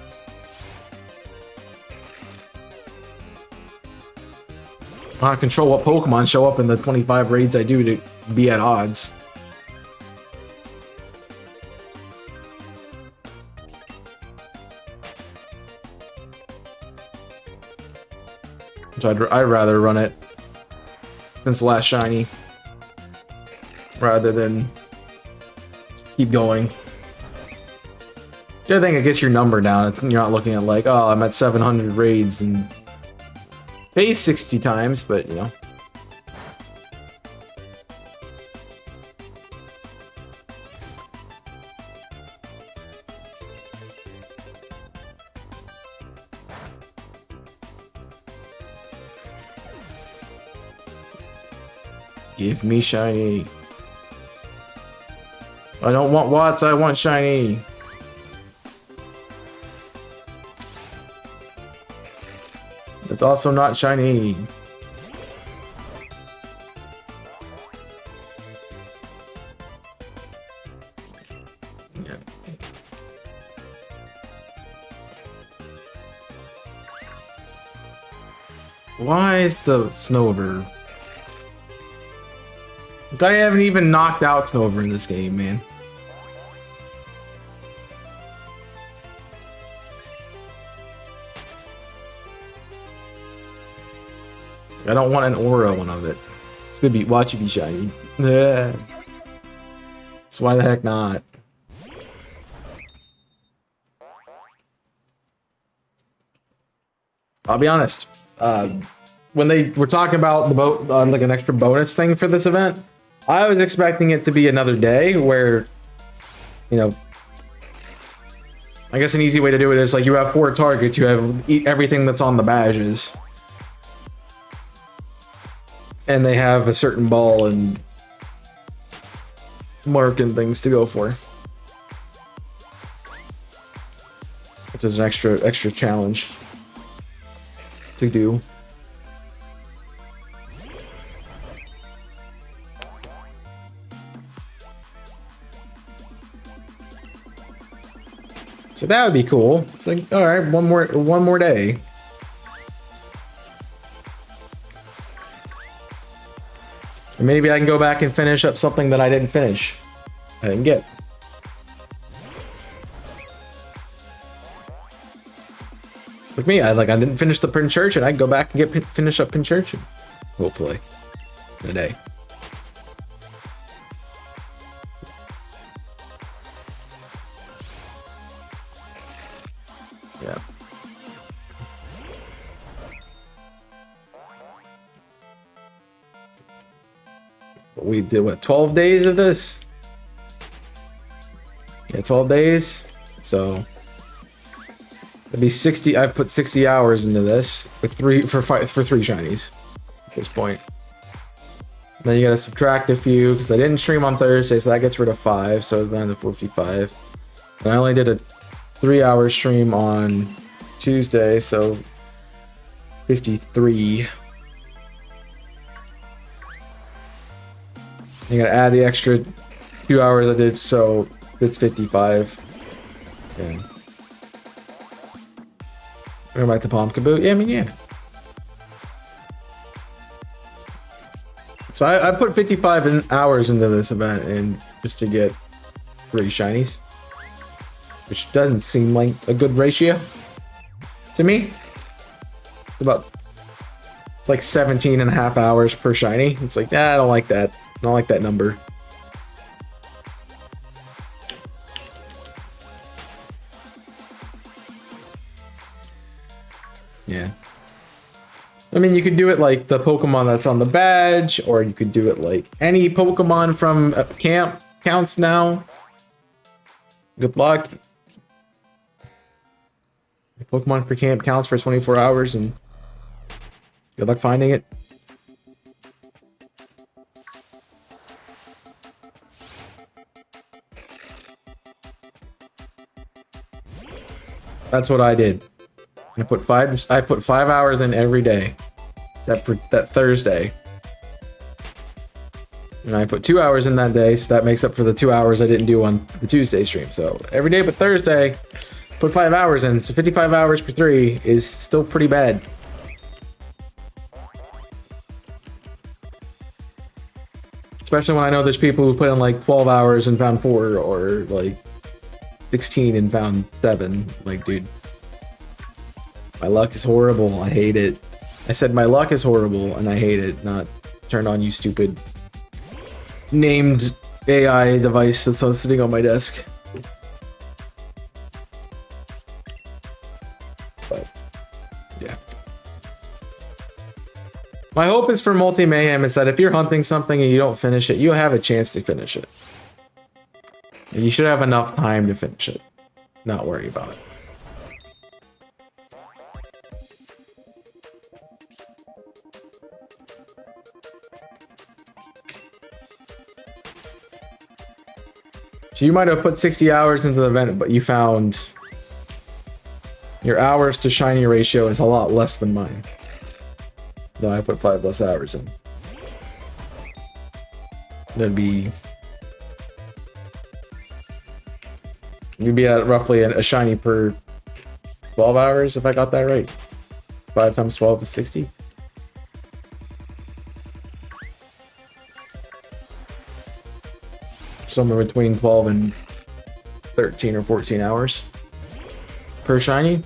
I control what Pokemon show up in the 25 raids I do to be at odds. So I'd rather run it since the last shiny, rather than keep going. The other thing, it gets your number down. You're not looking at like, oh, I'm at 700 raids and phase 60 times, but you know. Give me shiny. I don't want Watts, I want shiny. It's also not shiny. Yeah. Why is the Snover? I haven't even knocked out Snover in this game, man. I don't want an aura one of it. It's gonna be watch it be shiny. Yeah. So why the heck not? I'll be honest. When they were talking about the like an extra bonus thing for this event, I was expecting it to be another day where, you know, I guess an easy way to do it is like you have 4 targets, you have everything that's on the badges. And they have a certain ball and mark and things to go for. Which is an extra challenge to do. So that would be cool. It's like, all right, one more day. And maybe I can go back and finish up something that I didn't finish. I didn't get. Like me, I didn't finish the Pin Church, and I can go back and finish up Pin Church, hopefully, in a day. Yeah. We did what, 12 days of this? Yeah, 12 days. So it'd be 60. I've put 60 hours into this with three shinies at this point. Then you gotta subtract a few because I didn't stream on Thursday, so that gets rid of 5, so it's down to 55. And I only did a 3-hour stream on Tuesday, so 53. You gotta add the extra 2 hours I did, so it's 55. Yeah. We're back to Palm Kaboot. Yeah, I mean, yeah. So I put 55 hours into this event and just to get 3 shinies, which doesn't seem like a good ratio to me. It's like 17 and a half hours per shiny. It's like, nah, I don't like that. I don't like that number. Yeah. I mean, you could do it like the Pokemon that's on the badge, or you could do it like any Pokemon from camp counts now. Good luck. Pokemon per camp counts for 24 hours, and good luck finding it. That's what I did. I put 5 hours in every day, except for that Thursday. And I put 2 hours in that day, so that makes up for the 2 hours I didn't do on the Tuesday stream. So every day but Thursday, put 5 hours in. So 55 hours per 3 is still pretty bad. Especially when I know there's people who put in like 12 hours and found 4, or like 16 and found 7. Like, dude, my luck is horrible. I hate it. I said my luck is horrible and I hate it. Not turn on you stupid named AI device that's sitting on my desk. But yeah. My hope is for multi-mayhem is that if you're hunting something and you don't finish it, you have a chance to finish it. And you should have enough time to finish it. Not worry about it. So you might have put 60 hours into the event, but you found your hours to shiny ratio is a lot less than mine. Though I put 5 less hours in. That'd be... You'd be at roughly a shiny per 12 hours, if I got that right. 5 times 12 is 60. Somewhere between 12 and 13 or 14 hours per shiny.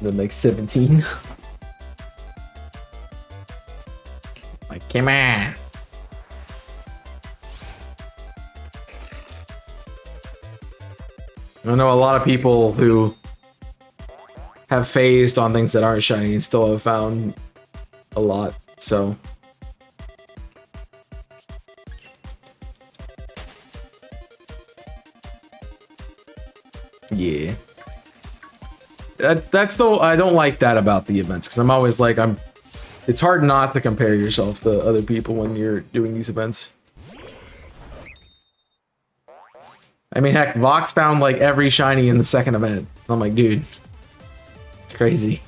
Then like 17. Like, come on. I know a lot of people who have phased on things that aren't shiny and still have found a lot, so. Yeah. That's the, I don't like that about the events, because I'm always like, it's hard not to compare yourself to other people when you're doing these events. I mean, heck, Vox found like every shiny in the second event. I'm like, dude, it's crazy.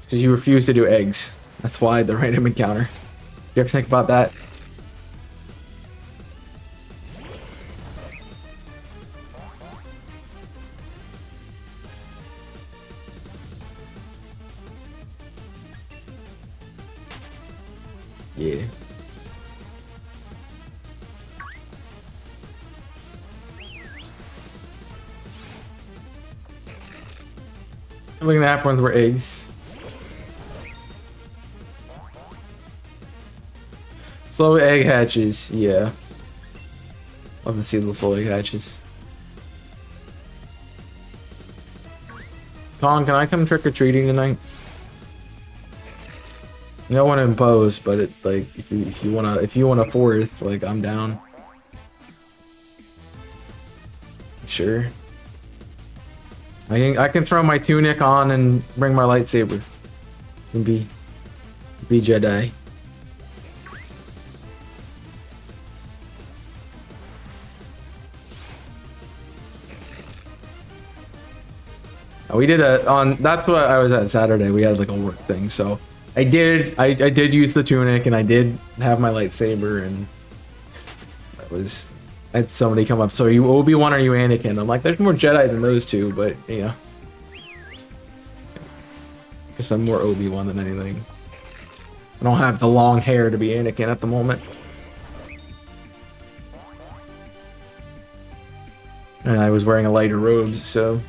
Because you refuse to do eggs. That's why the random encounter. You ever think about that? Yeah. I'm looking at ones where eggs. Slow egg hatches, yeah. Love to see the slow egg hatches. Colin, can I come trick-or-treating tonight? No one imposed, but it like if you want a fourth, like I'm down. Sure. I can throw my tunic on and bring my lightsaber. And be Jedi. We did that's what I was at Saturday. We had like a work thing, so I did use the tunic and I did have my lightsaber, and I had somebody come up. So are you Obi-Wan or are you Anakin? I'm like, there's more Jedi than those two, but you know, guess I'm more Obi-Wan than anything. I don't have the long hair to be Anakin at the moment. And I was wearing a lighter robes, so.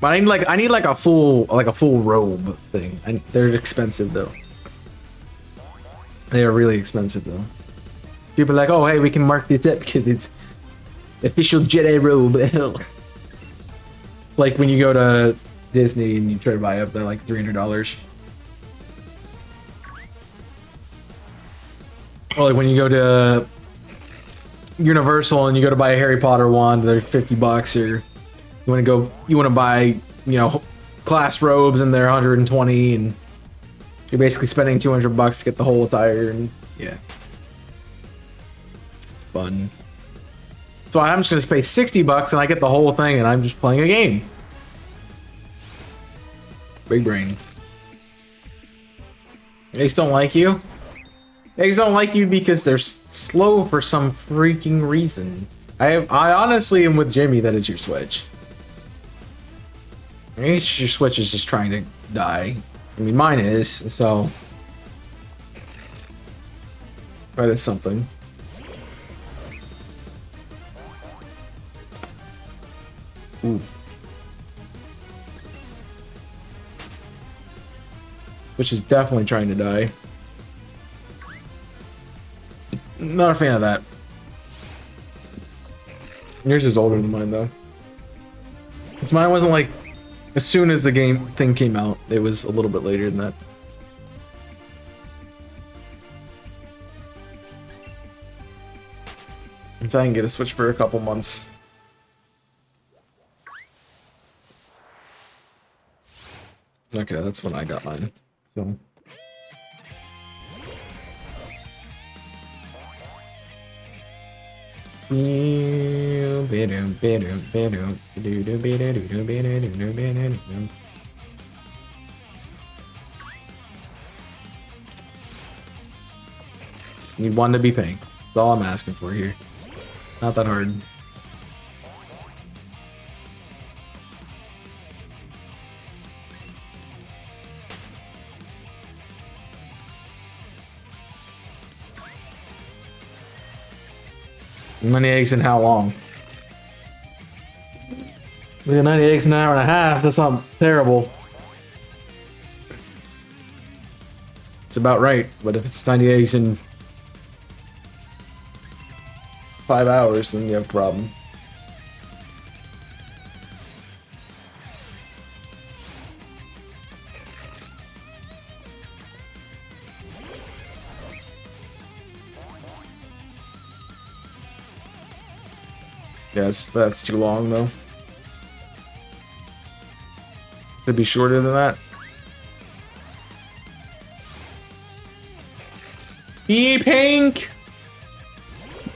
But I need like a full robe thing. They're expensive though. They are really expensive though. People are like, oh hey, we can mark this up because it's official Jedi robe. Like when you go to Disney and you try to buy up, they're like $300. Or like when you go to Universal and you go to buy a Harry Potter wand, they're $50, or you want to buy, you know, class robes and they're 120, and you're basically spending $200 to get the whole attire, and yeah. Fun. So I'm just gonna pay $60 and I get the whole thing and I'm just playing a game. Big brain. Eggs don't like you? Eggs don't like you because they're slow for some freaking reason. I honestly am with Jimmy that it's your Switch. I think your Switch is just trying to die. I mean, mine is, so. That is something. Ooh. Which is definitely trying to die. Not a fan of that. Yours is older than mine though. Because mine wasn't like as soon as the game thing came out. It was a little bit later than that. So I can get a Switch for a couple months. Okay, that's when I got mine. So. Need one to be pink. That's all I'm asking for here. Not that hard. How many eggs in how long? We got 90 eggs in an hour and a half. That's not terrible. It's about right. But if it's 90 eggs in 5 hours, then you have a problem. Yes, that's too long though. Could be shorter than that. Be pink!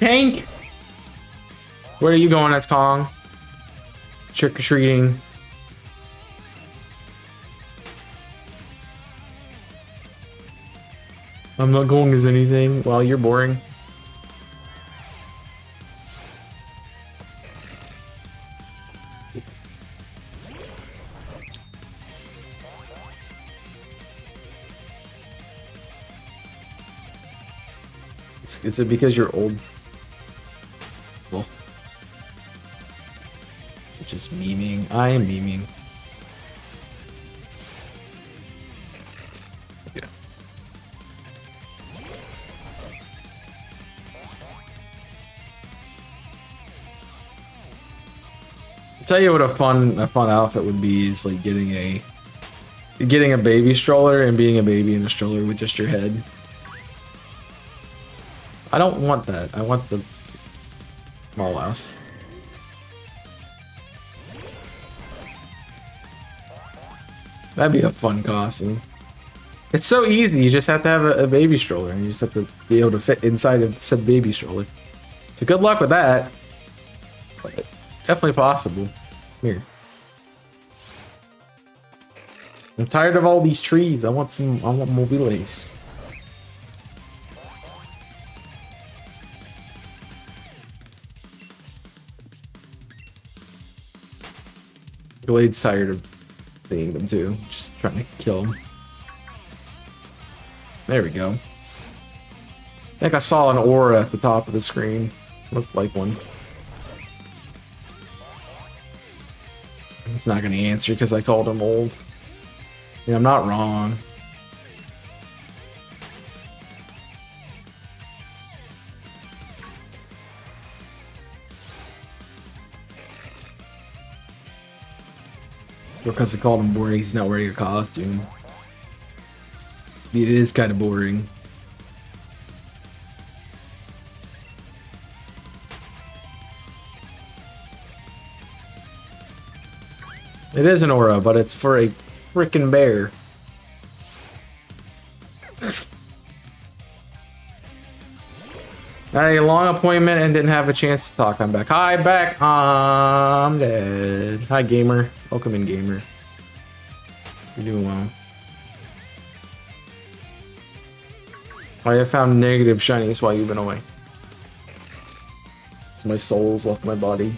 Pink! Where are you going, as Kong? Trick-or-treating. I'm not going as anything. Well, you're boring. Is it because you're old? Well, just memeing. I am memeing. Yeah. I'll tell you what a fun outfit would be is like getting a baby stroller and being a baby in a stroller with just your head. I don't want that. I want the small house. That'd be a fun costume. It's so easy. You just have to have a baby stroller, and you just have to be able to fit inside of said baby stroller. So good luck with that. But definitely possible. Here. I'm tired of all these trees. I want mobiles. Glade's tired of seeing them too. Just trying to kill them. There we go. I think I saw an aura at the top of the screen. Looked like one. It's not gonna answer because I called him old. Yeah, I'm not wrong. Because I called him boring, he's not wearing a costume. It is kind of boring. It is an aura, but it's for a freaking bear. I had a long appointment and didn't have a chance to talk. I'm back. Hi, back. I'm dead. Hi, gamer. Welcome in, gamer. You're doing well. I have found negative shinies while you've been away. So my soul's left my body.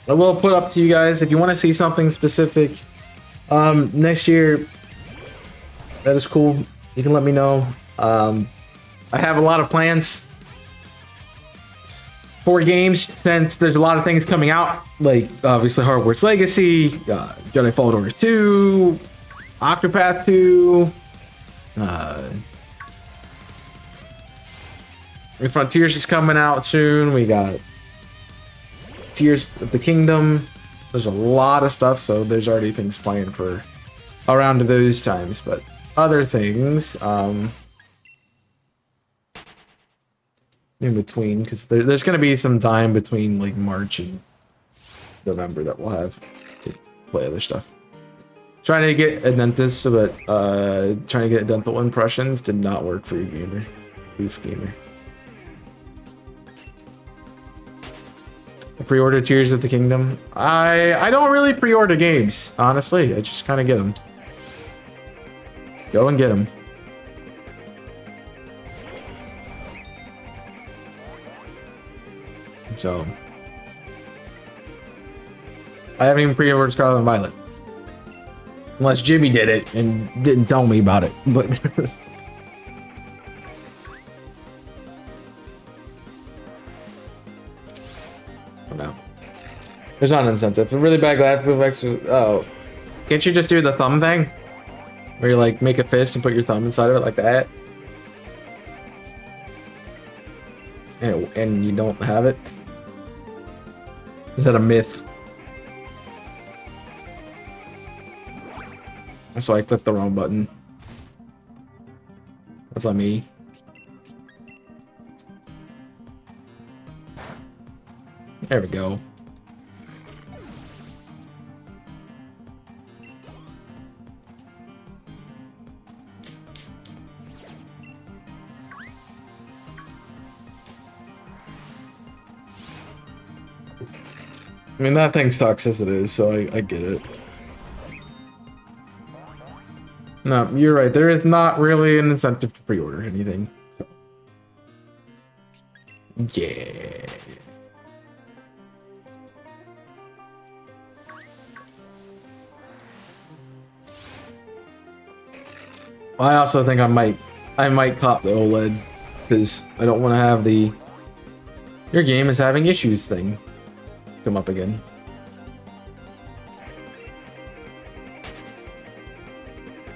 I will put up to you guys if you want to see something specific next year. That is cool. You can let me know. I have a lot of plans for games since there's a lot of things coming out, like obviously Hogwarts Legacy, Jedi Fallen Order 2, Octopath 2, Frontiers is coming out soon. We got Tears of the Kingdom. There's a lot of stuff, so there's already things planned for around those times, but other things in between, because there's going to be some time between like March and November that we'll have to play other stuff. Trying to get a dentist, but trying to get dental impressions did not work for you, gamer. Goof gamer. I pre-order Tears of the Kingdom. I don't really pre-order games, honestly. I just kind of get them. Go and get them. So I haven't even pre-ordered Scarlet and Violet. Unless Jimmy did it and didn't tell me about it, but no. There's not an incentive. A really bad glad oh. Can't you just do the thumb thing? Where you like make a fist and put your thumb inside of it like that? And you don't have it? Is that a myth? So I clicked the wrong button. That's on me. There we go. I mean, that thing sucks as it is, so I get it. No, you're right. There is not really an incentive to pre-order anything. Yeah. I also think I might cop the OLED because I don't want to have the your game is having issues thing come up again.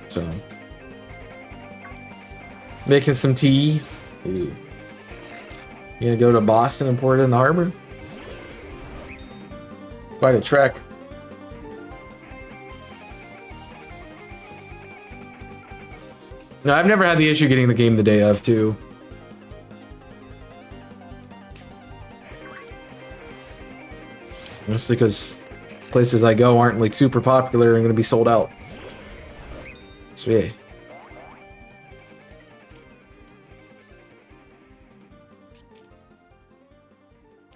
So making some tea. Ooh. You gonna go to Boston and pour it in the harbor? Quite a trek. No, I've never had the issue getting the game the day of, too. Mostly because places I go aren't like super popular and gonna be sold out. So yeah.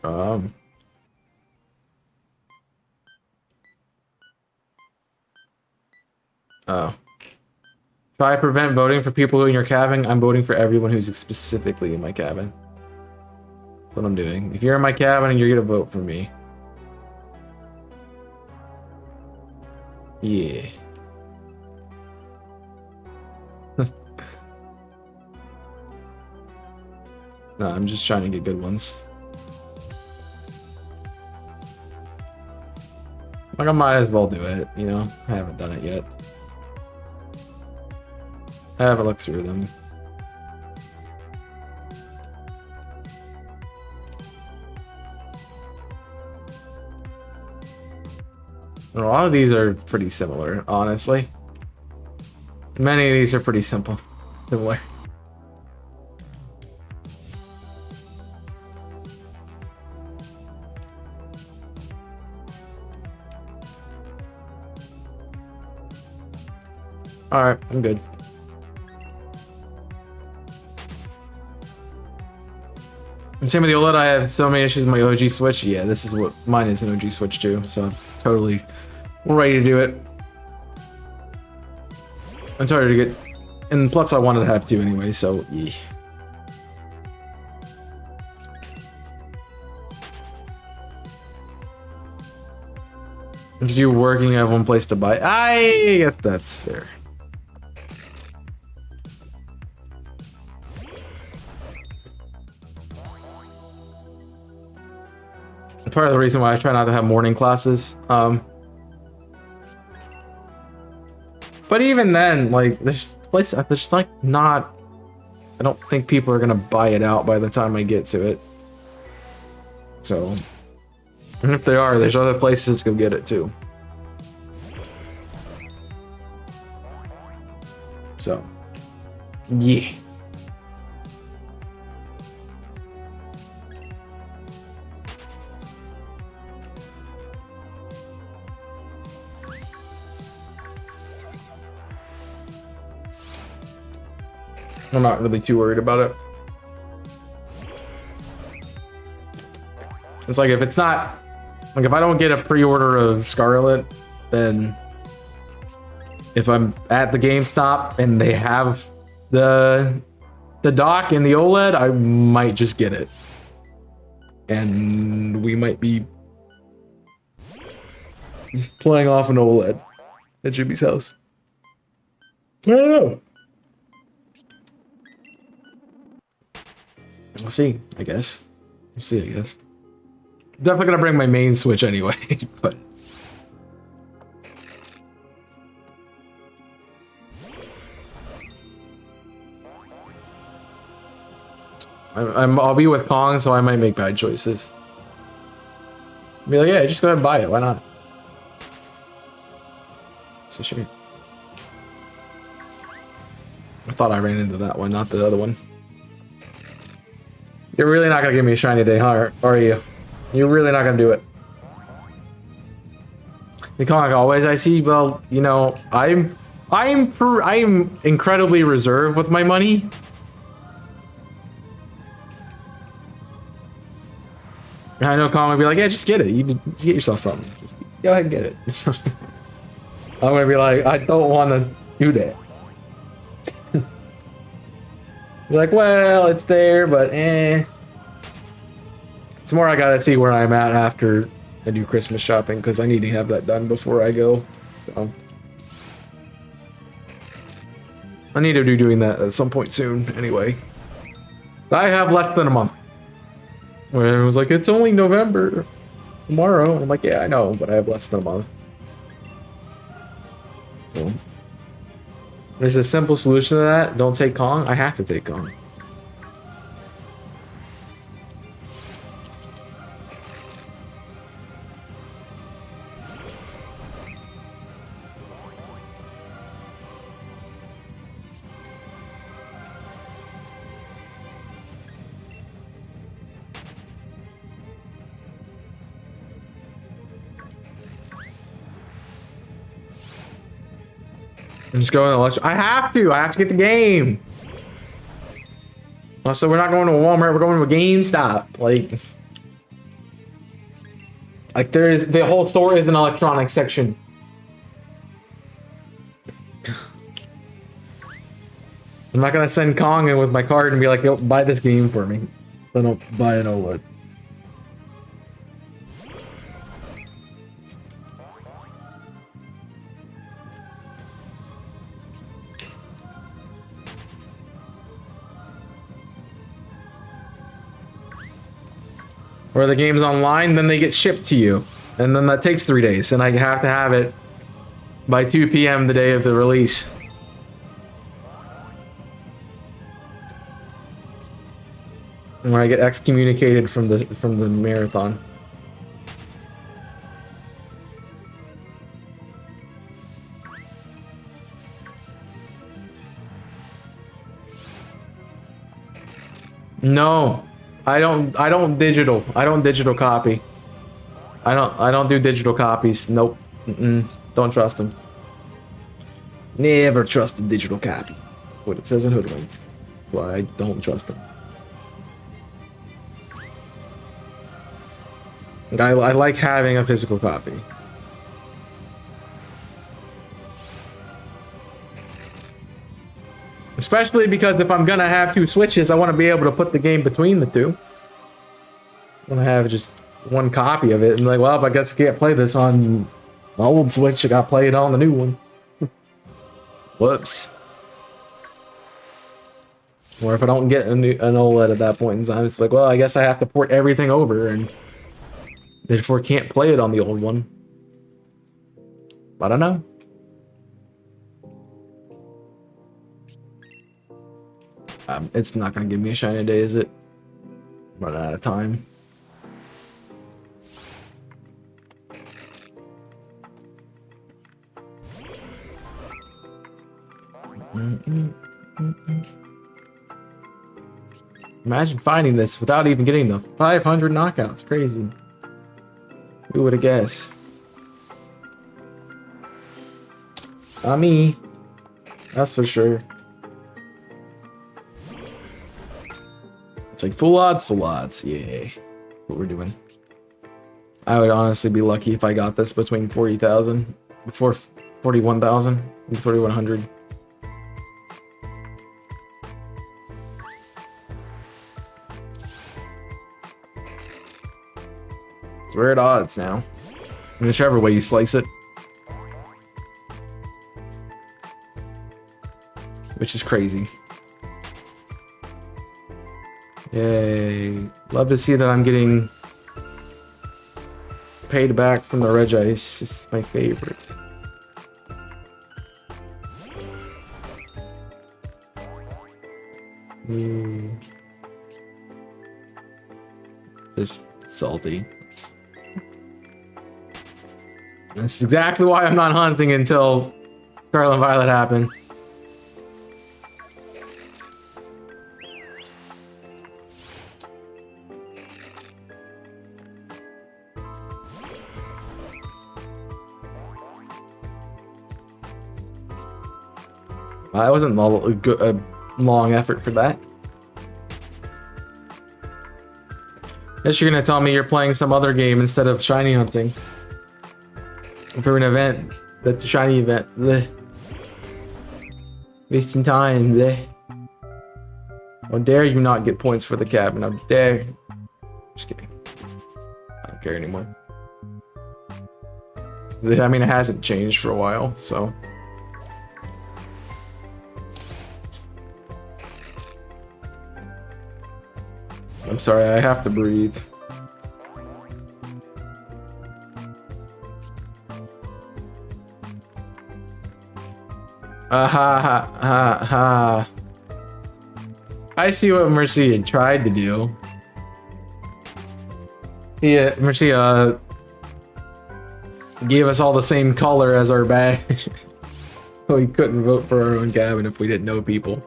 Oh. Try prevent voting for people who are in your cabin. I'm voting for everyone who's specifically in my cabin. That's what I'm doing. If you're in my cabin, you're gonna vote for me. Yeah. No, I'm just trying to get good ones. Like, I might as well do it, you know? I haven't done it yet. I haven't looked through them. A lot of these are pretty similar, honestly. Many of these are pretty similar. Alright, I'm good. And same with the OLED, I have so many issues with my OG Switch. Yeah, this is what mine is an OG Switch too, so I'm totally ready to do it. I'm sorry to get, and plus I wanted to have two anyway, so yeah. Because you working, you have one place to buy. I guess that's fair. Part of the reason why I try not to have morning classes. But even then, like, there's like not. I don't think people are gonna buy it out by the time I get to it. So, and if they are, there's other places to go get it too. So, yeah. I'm not really too worried about it. It's like if it's not, like if I don't get a pre-order of Scarlet, then if I'm at the GameStop and they have the dock and the OLED, I might just get it. And we might be playing off an OLED at Jimmy's house. I don't know. We'll see, I guess. We'll see, I guess. Definitely gonna bring my main Switch anyway, but... I'll be with Kong, so I might make bad choices. Be like, yeah, just go ahead and buy it, why not? So sure. I thought I ran into that one, not the other one. You're really not gonna give me a shiny day, huh? Are you? You're really not gonna do it. Like always, I see. Well, you know, I'm incredibly reserved with my money. And I know Kong would be like, yeah, just get it. You just get yourself something. Just go ahead and get it. I'm gonna be like, I don't want to do that. You're like, well, it's there, but eh. It's more I gotta see where I'm at after I do Christmas shopping, because I need to have that done before I go. So I need to be doing that at some point soon, anyway. I have less than a month. Where it was like, it's only November tomorrow. I'm like, yeah, I know, but I have less than a month. So there's a simple solution to that. Don't take Kong. I have to take Kong. I'm just going to lunch. I have to get the game. Also, we're not going to a Walmart. We're going to a GameStop. Like there is, the whole store is an electronics section. I'm not gonna send Kong in with my card and be like, yo, buy this game for me. Then I'll buy an OLED. Or the game's online, then they get shipped to you. And then that takes 3 days, and I have to have it by 2 p.m. the day of the release. Where I get excommunicated from the marathon. No. I don't digital. I don't digital copy. I don't do digital copies. Nope. Don't trust them. Never trust a digital copy. What it says in Hoodwinked. Why I don't trust them. I like having a physical copy. Especially because if I'm gonna have 2 Switches, I want to be able to put the game between the 2. I want to have just one copy of it, and like, well, I guess I can't play this on My old Switch, I got played on the new one. Whoops. Or if I don't get an OLED at that point in time, it's like, well, I guess I have to port everything over and therefore can't play it on the old one. I don't know. It's not gonna give me a shiny day, is it? Running out of time. Imagine finding this without even getting the 500 knockouts. Crazy. Who would have guessed? Not me. That's for sure. It's like full odds, full odds. Yeah. What we're doing. I would honestly be lucky if I got this between 40,000, before 41,000 and 4,100. We're at odds now. Whichever way you slice it. Which is crazy. Yay. Love to see that I'm getting paid back from the Regice. It's my favorite. Just salty. That's exactly why I'm not hunting until Scarlet and Violet happen. That wasn't a long effort for that. Guess you're gonna tell me you're playing some other game instead of shiny hunting. For an event, that's a shiny event. Blech. Wasting time. Blech. How dare you not get points for the cabin? How dare. Just kidding. I don't care anymore. I mean, it hasn't changed for a while, so. I'm sorry, I have to breathe. Ha ha ha. I see what Mercy had tried to do. Yeah, Mercy gave us all the same color as our badge. We couldn't vote for our own cabin if we didn't know people.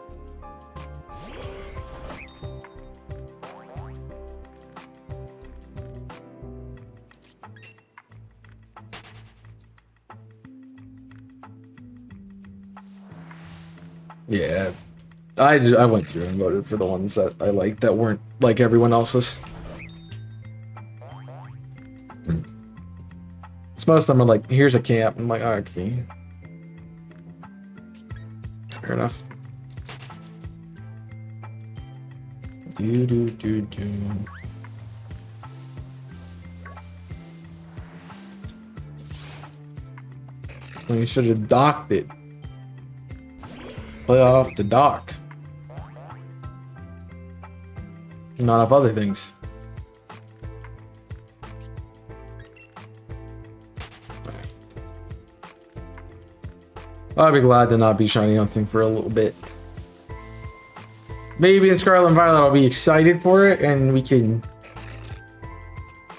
Yeah, I went through and voted for the ones that I liked that weren't like everyone else's. So most of them are like, here's a camp. I'm like, oh, okay. Fair enough. Do. Well, you should have docked it. Play off the dock. Not off other things. I'll be glad to not be shiny hunting for a little bit. Maybe in Scarlet and Violet I'll be excited for it and we can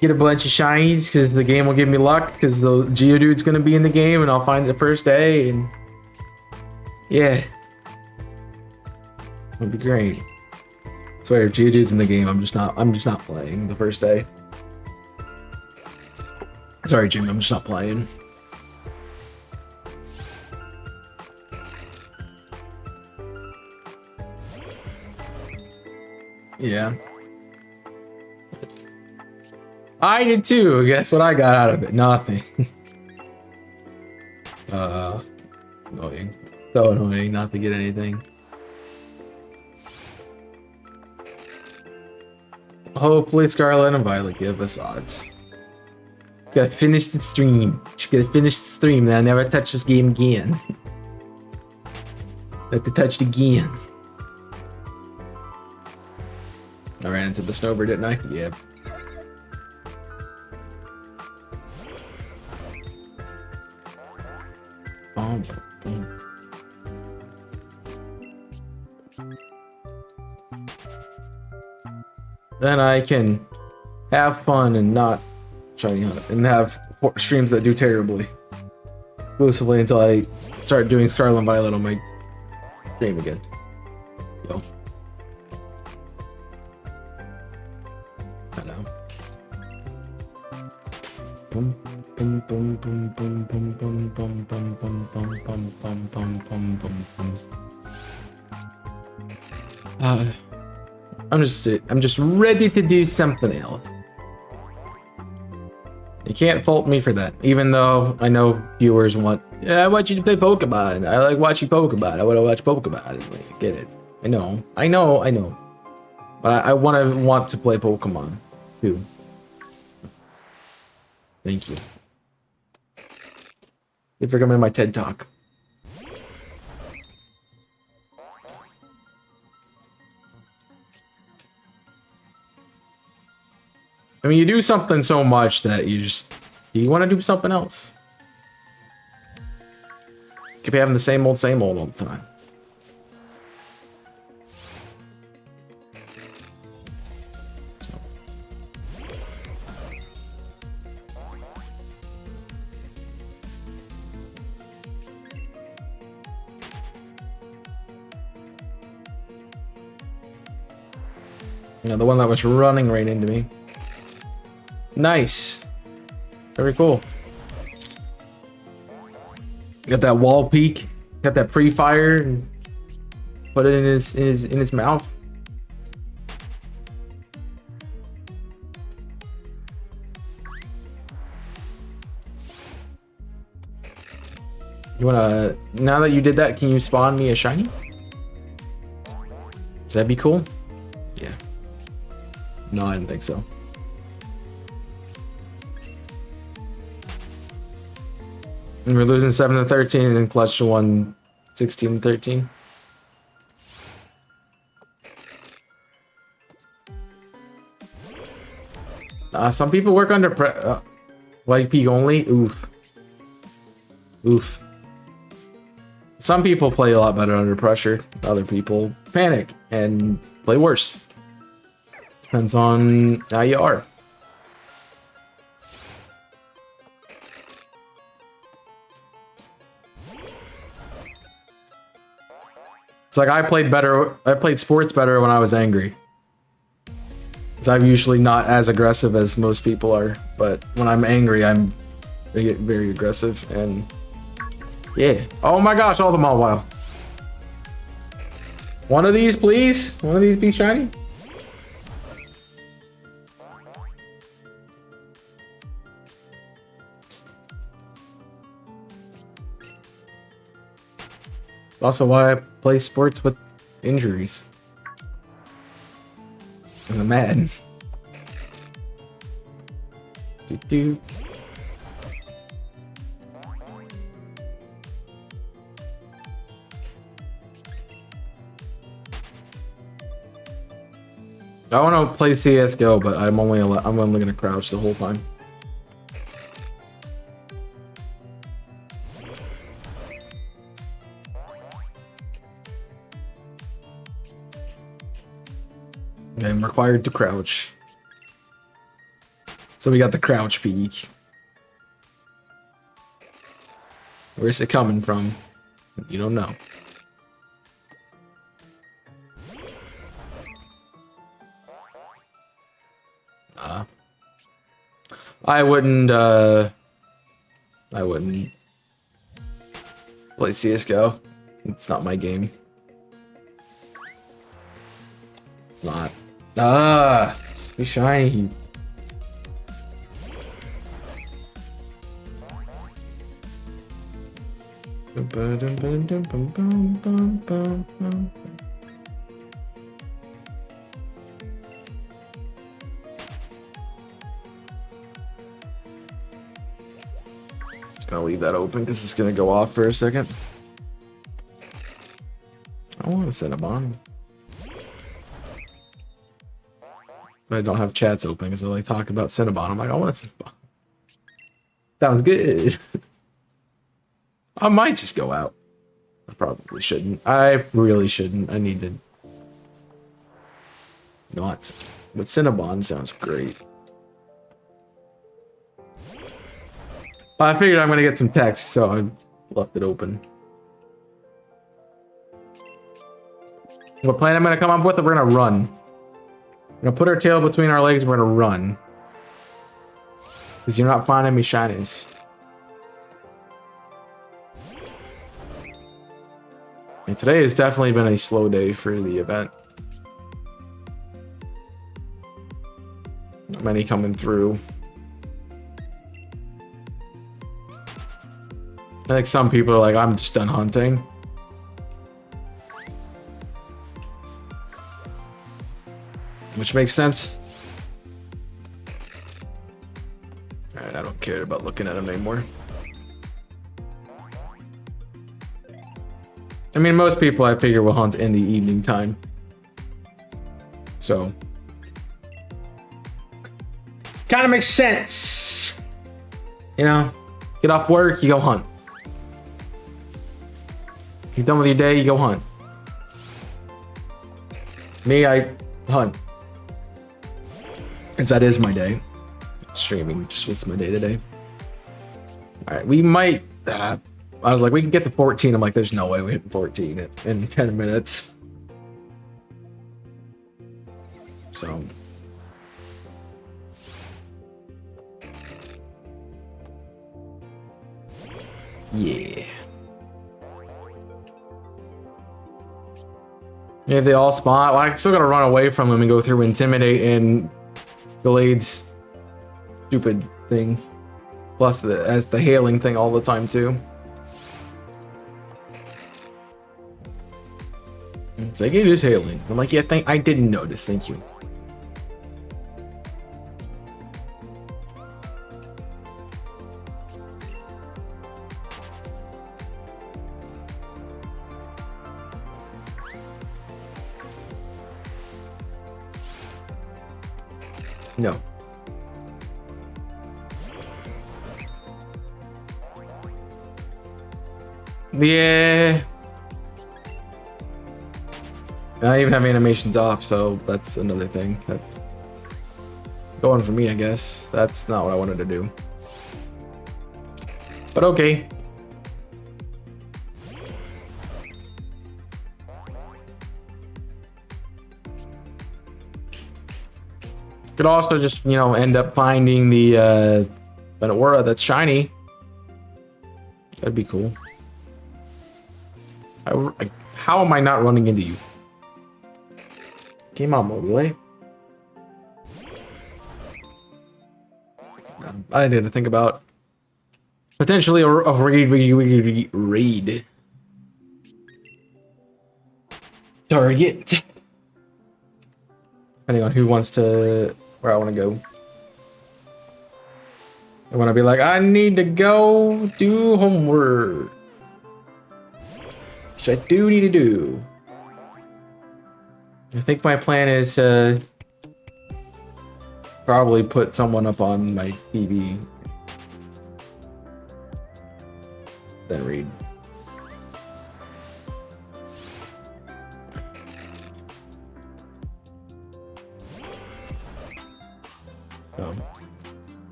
get a bunch of shinies because the game will give me luck because the Geodude's gonna be in the game and I'll find it the first day and yeah. It'd be great. I swear, if Geodude's in the game, I'm just not playing the first day. Sorry, Jim, I'm just not playing. Yeah. I did too. Guess what I got out of it? Nothing. Annoying. So annoying not to get anything. Hopefully Scarlet and Violet give us odds. Gotta finish the stream. Just gotta finish the stream, and I'll never touch this game again. Have to touch it again. I ran into the snowbird, didn't I? Yeah. Boom, boom. Then I can have fun and not shiny hunt and have streams that do terribly. Exclusively until I start doing Scarlet and Violet on my stream again. Yo. I know. Boom, boom, boom, boom, boom, boom, boom, boom, boom, boom, boom, boom, boom, boom, boom, boom, boom. I'm just ready to do something else. You can't fault me for that, even though I know viewers want. Yeah, I want you to play Pokemon. I like watching Pokemon. I want to watch Pokemon. Like, get it? I know. But I want to play Pokemon too. Thank you. Thanks for coming to my TED Talk. I mean, you do something so much that you want to do something else. You could be having the same old all the time. Yeah, the one that was running right into me. Nice. Very cool. Got that wall peek. Got that pre-fire and put it in his mouth. You wanna, now that you did that, can you spawn me a shiny? Does that be cool? Yeah. No, I didn't think so. And we're losing 7-13 and then clutch to 1 16-13. Some people work under white peak only. Oof. Oof. Some people play a lot better under pressure. Other people panic and play worse. Depends on how you are. It's like I played sports better when I was angry. Because I'm usually not as aggressive as most people are, but when I'm angry, I get very aggressive, and yeah. Oh my gosh, all the Mawile. One of these, please? One of these be shiny? Also why I play sports with injuries. I'm mad. Do. I want to play CS:GO, but I'm only gonna crouch the whole time. I'm required to crouch. So we got the crouch peak. Where's it coming from? You don't know. I wouldn't play CS:GO. It's not my game. It's not. Just be shiny. Gonna leave that open because it's gonna go off for a second. I want to set a bomb. So I don't have chats open because I like talk about Cinnabon. I'm like, I want to Cinnabon. Sounds good. I might just go out. I probably shouldn't. I really shouldn't. I need to not. But Cinnabon sounds great. I figured I'm gonna get some text, so I left it open. What plan I'm gonna come up with? We're gonna run. We're gonna put our tail between our legs and we're gonna run. Because you're not finding me shinies. And today has definitely been a slow day for the event. Not many coming through. I think some people are like, I'm just done hunting. Which makes sense. Alright, I don't care about looking at them anymore. I mean, most people I figure will hunt in the evening time. So. Kind of makes sense. You know, get off work, you go hunt. You're done with your day, you go hunt. Me, I hunt. Because that is my day. Streaming just was my day today. Alright, we might... I was like, we can get to 14. I'm like, there's no way we hit 14 in 10 minutes. So... yeah. Yeah, they all spawn. Well, I still gotta run away from them and go through Intimidate and Galade's stupid thing. Plus as the hailing thing all the time too. It's like, it is hailing. I'm like, yeah, I didn't notice, thank you. No. Yeah. I even have animations off, so that's another thing. That's going for me, I guess. That's not what I wanted to do. But okay. Could also just, you know, end up finding the an aura that's shiny. That'd be cool. How am I not running into you? Came on, Mobile. I need to think about potentially a raid. Target. Depending on who wants to, where I want to go. I want to be like, I need to go do homework. Which I do need to do. I think my plan is to probably put someone up on my TV. Then read.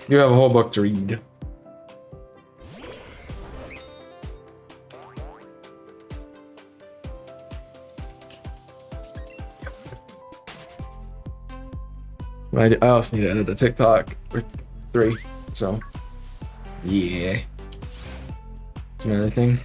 You have a whole book to read. I also need to edit a TikTok or 3, so yeah. Another thing.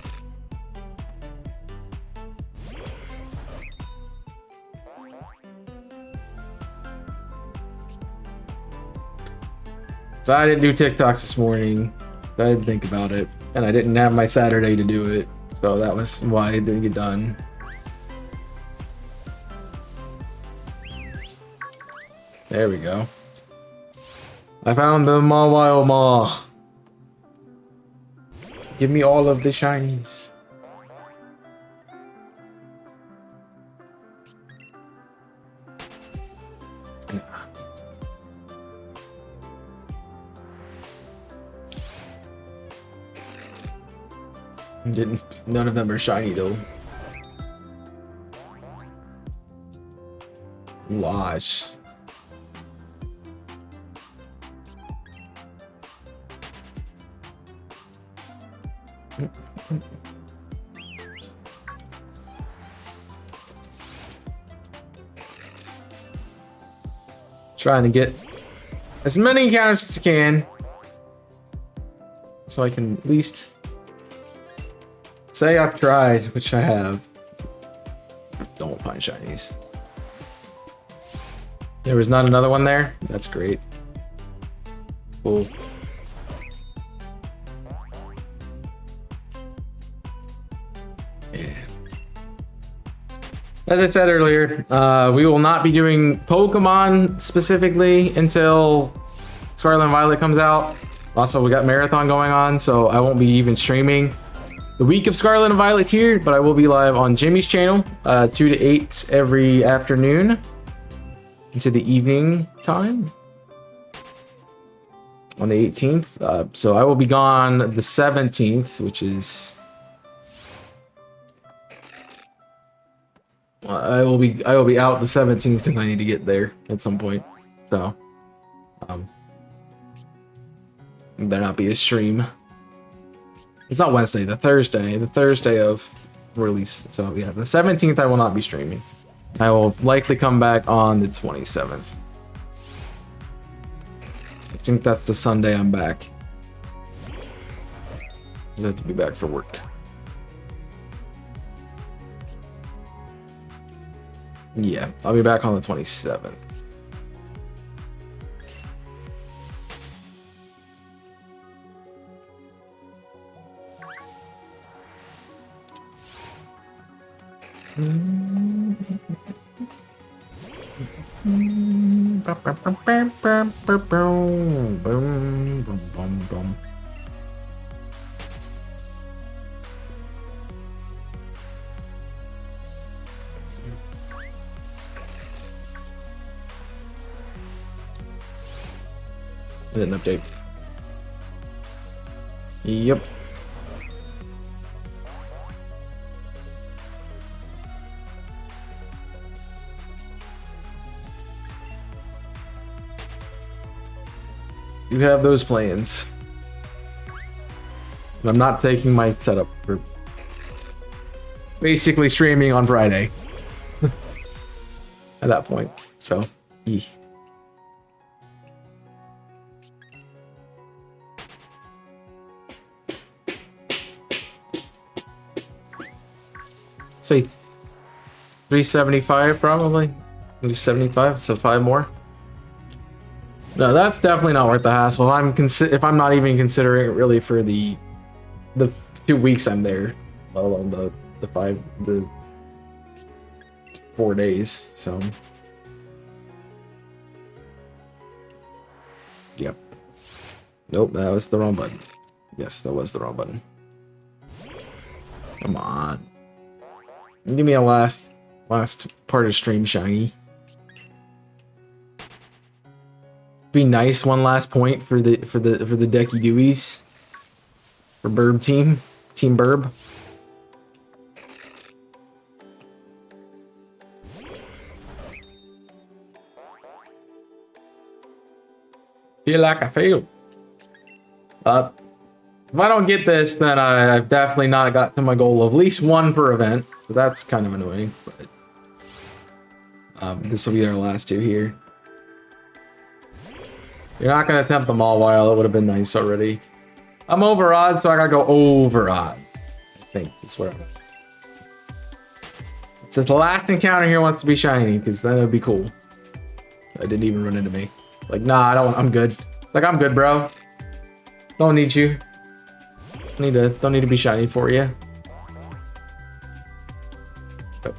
So I didn't do TikToks this morning. I didn't think about it, and I didn't have my Saturday to do it, so that was why it didn't get done. There we go. I found the Mawile Maw. Give me all of the shinies. None of them are shiny though. Lodge. Trying to get as many encounters as I can, so I can at least say I've tried, which I have. Don't find shinies. There was not another one there? That's great. Cool. Yeah. As I said earlier, we will not be doing Pokemon specifically until Scarlet and Violet comes out. Also, we got Marathon going on, so I won't be even streaming the week of Scarlet and Violet here, but I will be live on Jimmy's channel, 2 to 8 every afternoon into the evening time on the 18th. So I will be gone the 17th, which is I will be out the 17th because I need to get there at some point. So there not be a stream. It's not Wednesday, the Thursday of release. So yeah, the 17th I will not be streaming. I will likely come back on the 27th. I think that's the Sunday I'm back. I have to be back for work. Yeah, I'll be back on the 27th. I didn't update. Yep. You have those plans. I'm not taking my setup for basically streaming on Friday at that point. So, say 375 probably. 375, so 5 more. No, that's definitely not worth the hassle. If I'm not even considering it really for the 2 weeks I'm there, let alone the 4 days. So, yep. Nope, that was the wrong button. Yes, that was the wrong button. Come on. Give me a last part of stream shiny. Be nice, one last point for the Decky Deweys. For Burb Team Burb. Feel like I failed. If I don't get this, then I've definitely not got to my goal of at least 1 per event. So that's kind of annoying, but this will be our last 2 here. You're not gonna attempt them all while it would have been nice already. I'm over odd, so I gotta go over odd. I think that's where I'm at. It says the last encounter here wants to be shiny, because then it would be cool. I didn't even run into me. Like, nah, I don't. I'm good. Like, I'm good, bro. Don't need you. Don't need to be shiny for you. So,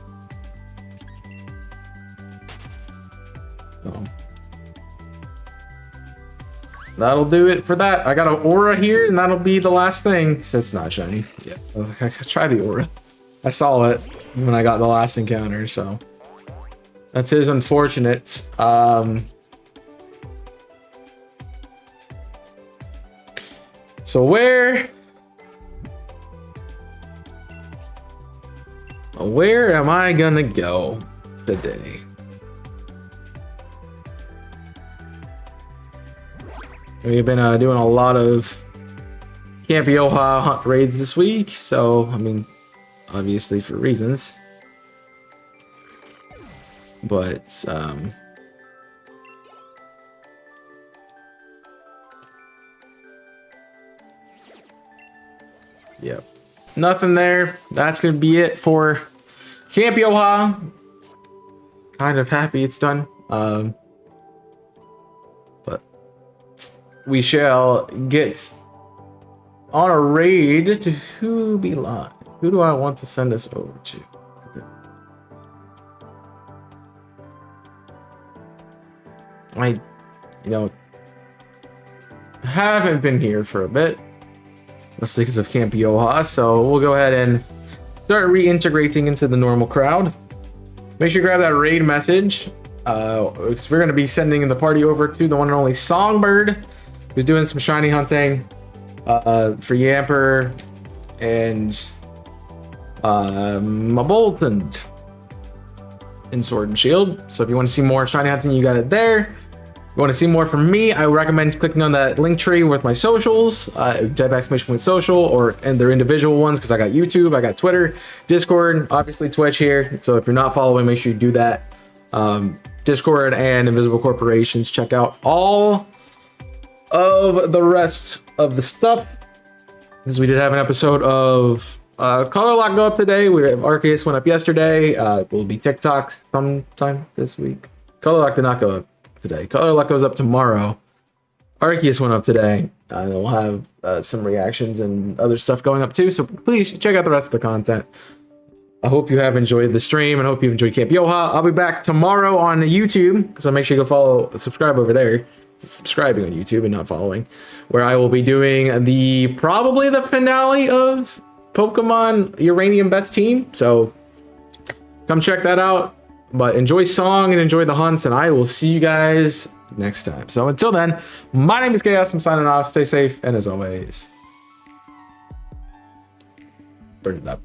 that'll do it for that. I got an aura here, and that'll be the last thing. So it's not shiny. Yeah, let's try the aura. I saw it when I got the last encounter, so that is unfortunate. So where am I gonna go today? We've been doing a lot of Camp Yoha hunt raids this week, so I mean, obviously for reasons, but yep, nothing there. That's gonna be it for Camp Yoha. Kind of happy it's done, but we shall get on a raid to who be live. Who do I want to send us over to? I, haven't been here for a bit, mostly because of Camp Yoha, so we'll go ahead and start reintegrating into the normal crowd. Make sure you grab that raid message, because we're going to be sending the party over to the one and only Songbird, who's doing some shiny hunting for Yamper and a Bolt and in Sword and Shield. So if you want to see more shiny hunting, you got it there. If you want to see more from me, I recommend clicking on that link tree with my socials, !social, or and their individual ones, because I got YouTube, I got Twitter, Discord, obviously Twitch here. So if you're not following, make sure you do that. Discord and Invisible Corporations. Check out all of the rest of the stuff, because we did have an episode of Color Lock go up today. Arceus went up yesterday. Will be TikToks sometime this week. Color Lock did not go up today. Color Lock goes up tomorrow. Arceus went up today. We'll have some reactions and other stuff going up too. So please check out the rest of the content. I hope you have enjoyed the stream and hope you've enjoyed Camp Yoha. I'll be back tomorrow on YouTube, so make sure you go subscribe over there. Subscribing on YouTube and not following, where I will be doing probably the finale of Pokemon Uranium Best Team. So come check that out. But enjoy Song and enjoy the hunts, and I will see you guys next time. So until then, my name is Chaos. I'm signing off. Stay safe, and as always, burn it up.